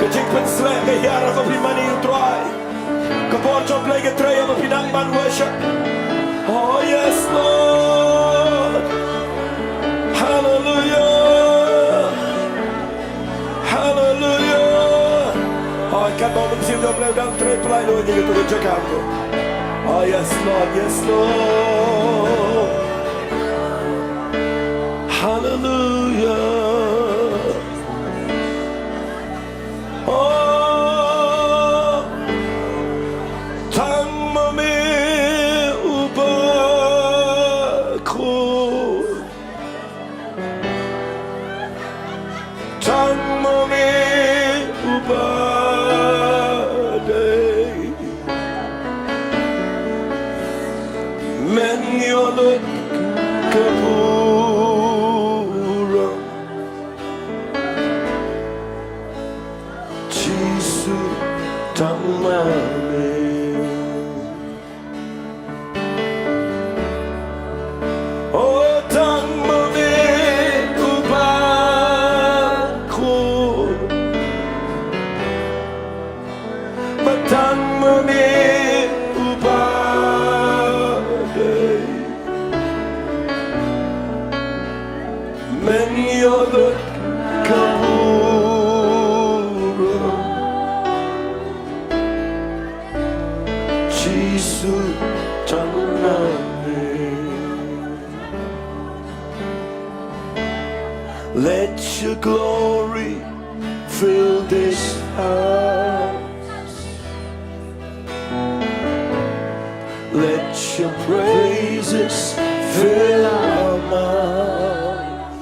Kecik pensle ke hiara kau pi money try. Kebor jom Blei ke try apa pinang ban worship. Oh yes Lord. Hallelujah. Oh kan mau mesti jom Blei dan try pelai lo ni tu jaga aku. Oh yes Lord. Hallelujah. Let your glory fill this house. Let your praises fill our mouth.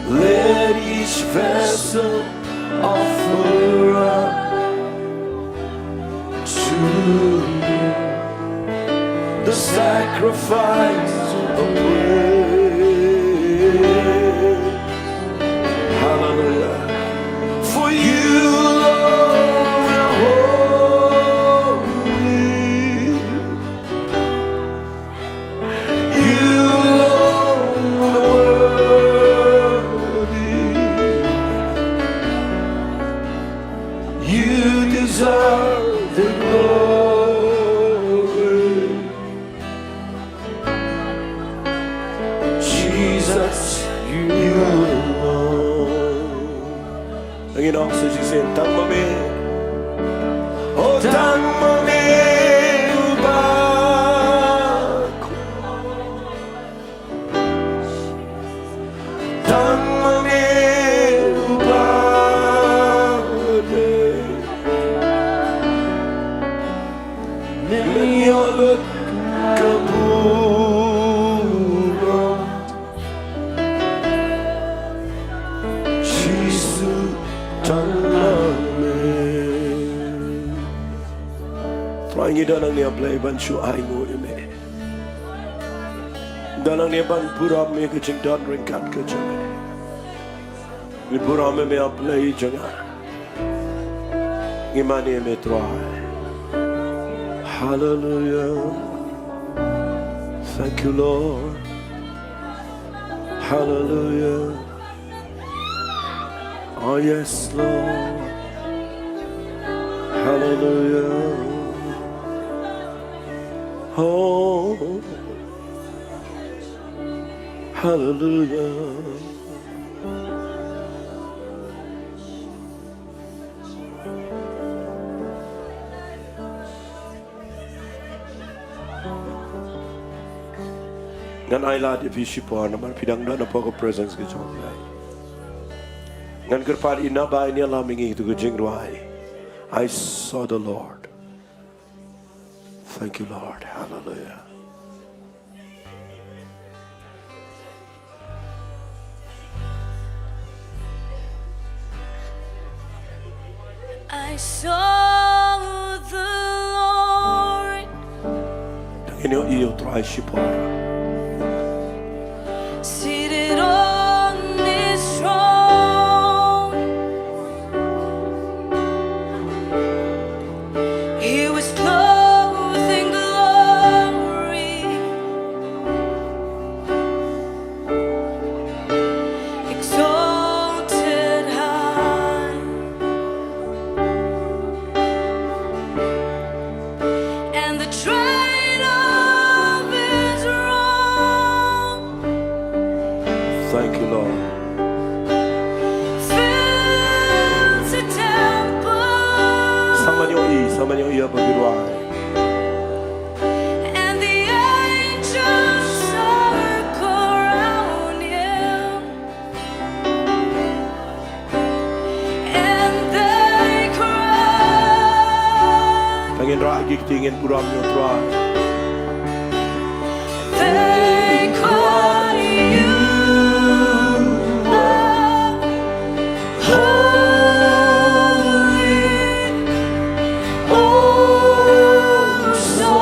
Let each vessel offer up to you the sacrifice of praise. Hallelujah. For you, Lord, are holy. You, Lord, are worthy. You deserve the glory. Jesus, you Ang ino sa sisin, tang mami. Oh, tang mami ubako. Tang mami ubade. Niyolot kaburo. Jesus. Try danang niya Blei ban shu ai ngo ime. Danang niya ban buram me kecing dan ringkat kecing. Ni buram me Blei jangan. Ngimani metrai. Hallelujah. Thank you, Lord. Hallelujah. Oh, yes, Lord. Hallelujah. Oh, hallelujah. Ngan ayla di pisipo naman pidangdo na po ko presence ke Jowai. Ngan kerpal ina ba ini alamingi itu ke Jingduwai. I saw the Lord. Thank you, Lord. Hallelujah. I saw the Lord Ini iyo try shipora. seated on his throne. He was clothed in glory, exalted high, and the train of his robe Thank you, Lord. fills the temple, Sama niyo iya pagirwai. and the angels circle round him, and they cry, Tangin ra tingin puram niyo try. they cry, you are holy, oh so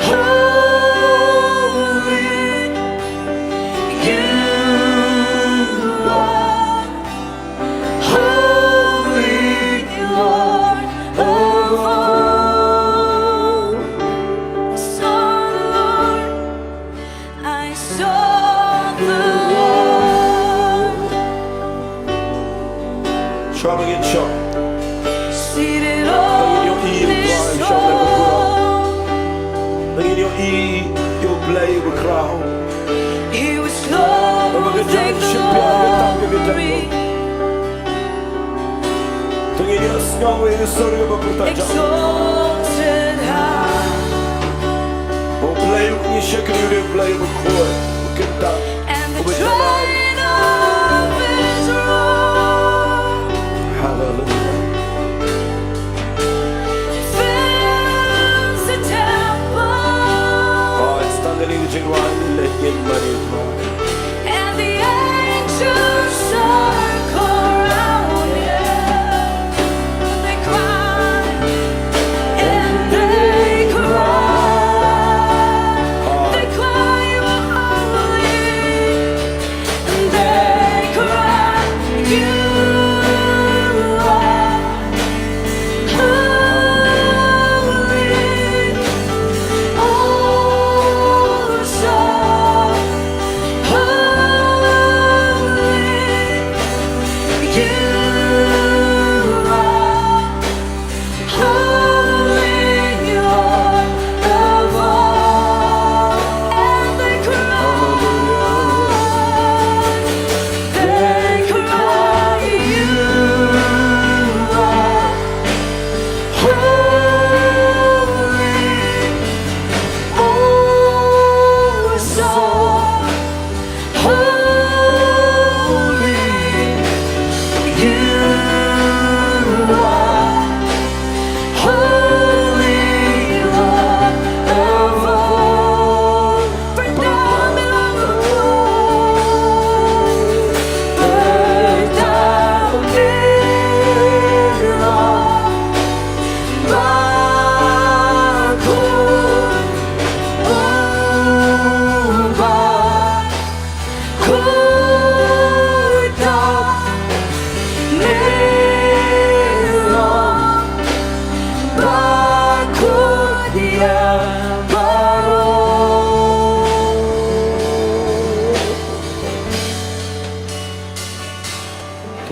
holy, you are holy, Lord of all. I saw the Lord Show again, show. seated on his throne. Tangin niyo iyo Blei bekrao. He was clothed in glory, Tangin niyo sngaw ini surga berputar jauh. exalted high, Oh Blei ni shakir yuri Blei berkuat. Kita. and the train of his robe Hallelujah. fills the temple, Oh, it's tangin niyo Jingduwai let in money try. and the angels circle round him. They cry, and they cry, they cry, you are holy,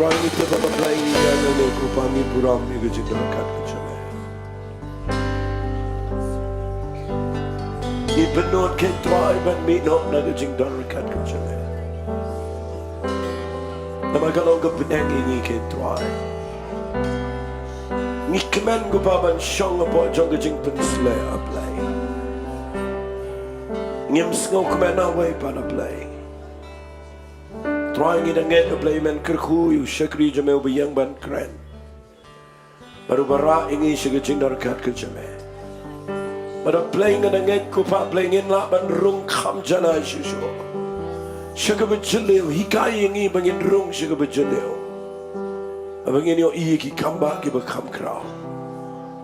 Try ni te baba Blei ya ne ku pami buram ni ke jing kat ke chame. Ni penot ke try ban mi no na ke jing kat ke chame. Nama kalau ke penang ini ke try. Ni kemen ku baban shong apa jong ke jing pensle Blei. Ngem sngau kemen away pada Blei. Try ni dengan Blei men kerku yu syakri jame ubiyang ban keren. Baru bara ingi syake jing kat ke chame. Pada Blei dengan ku pa Blei ngin la ban rung kham jana shisho. Syaka berjeleu, hikai ingi bangin rung syaka berjeleu. Abangin yo iya ki kamba ki bakam krau.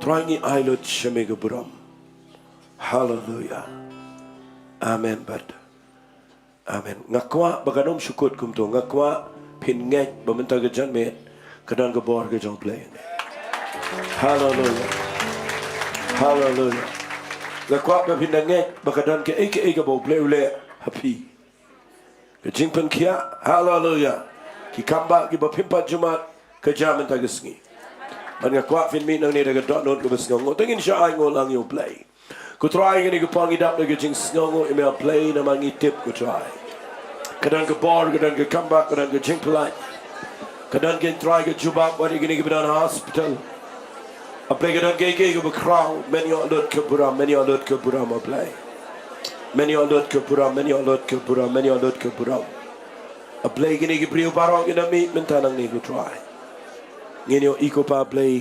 Try ailot syame ke buram. Hallelujah. Amen bad. Amen. Ngakwa baganom syukut kumto. Ngakwa pin ngek bamenta ke jan met. Kedan ke bor ke jong Blei. Hallelujah. Hallelujah. Ngakwa pin ngek bagadan ke eke bau Blei ule happy. Kejing pen kia, hallelujah. Ki kamba ki bapimpa Jumat kejaman tagesngi. Banga kuat fin min ni daga dot not ke besngongo. Tengin sya ai ngolang yo Blei. Ku try ngini ku pangi dap daga jing sngongo email Blei na mangi tip ku try. Kadang ke bor, kadang ke kamba, kadang ke jing pelai. Kadang ke try ke jubak wadi gini ke bedan hospital. Blei kadang ke bekrau, many alert ke buram, many alert ke buram Blei. Many alert ke buram, many alert ke buram, many alert ke buram. A Blei gini ke beriu barang ina mi mentanang ni ku try. Ngini yo iko pa Blei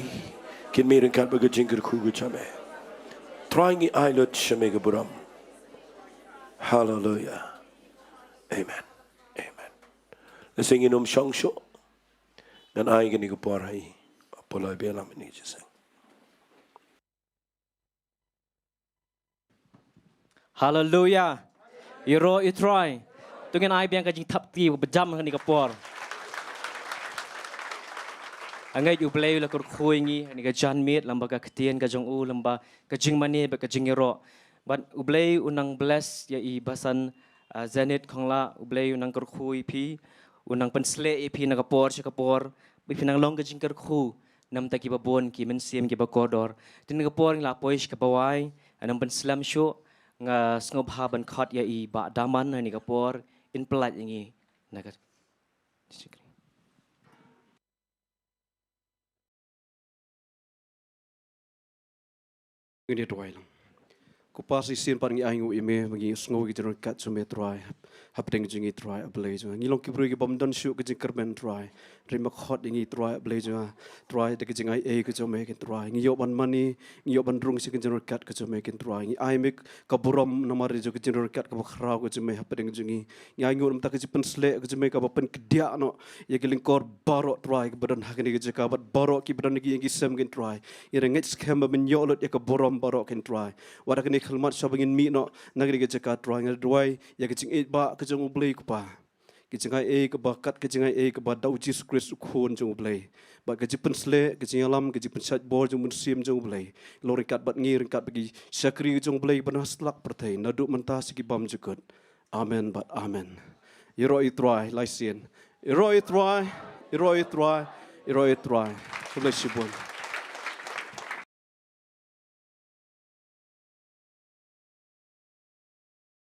kin mi ringkat baga jingker ku ku chame. Try ngi alert shame ke buram. Hallelujah. Amen. Amen. Lesing inom syang syo. Dan ai gini ku parai. Apolai belam ini jeseng. Hallelujah. Iro itry. Tungin ai biang kajing tap ti bejam ni kapor. Angai u Blei la kur khuingi ni ka jan mit lamba ka ketien ka jong u lamba ka jing mani ba ka jing iro. But u Blei unang bless ya i basan Zenith Khonglah u Blei unang kur khui pi unang pensle pi na kapor si kapor bi pinang long ka jing kur khu nam ta ki ba bon ki men sim ki ba kodor. Tin ka por la poish ka bawai anang penslam shu nga sngop haban khat ya i ba daman ni kapor in pelat yangi nakat. Ini Jowai lang. Kupasi sin parang iahingu ime magi snow gitu kat sume try. Hapdeng jingi try Blei jo. Ngilong kibru ki bamdan shu ke jing kerben try. Rimak hot ingi try Blei jo. Try de ke jing ai ke jo me ken try. Ngiyo ban mani, ngiyo ban rung si ke jing kat ke jo me ken try. Ngi ai mek ka buram namar jo ke jing kat ka bakhrau ke jo me hapdeng jingi. Ngi ai ngur mta ke jipen sle ke jo me ka bapen kedia no. Ye ke lingkor baro try ke badan hakini ke jika bat baro ki badan ngi ngi sem ken try. Ye nget scam ba men yolot ye ka buram baro ken try. Wada kini khalmat shabangin mi no nagri ke jika try ngi Jowai ye ke jing e ba jong Blei kupa kijingai ke bakat kijingai ke badau Jesus Christ khon jong Blei ba ke jipen sle ke jingalam ke jipen sat bor jong musim jong Blei lorikat bat ngir kat bagi syakri jong Blei banas lak pertai nadu mentah sigi bam jukut amen but amen iroi try laisien iroi try bless you bon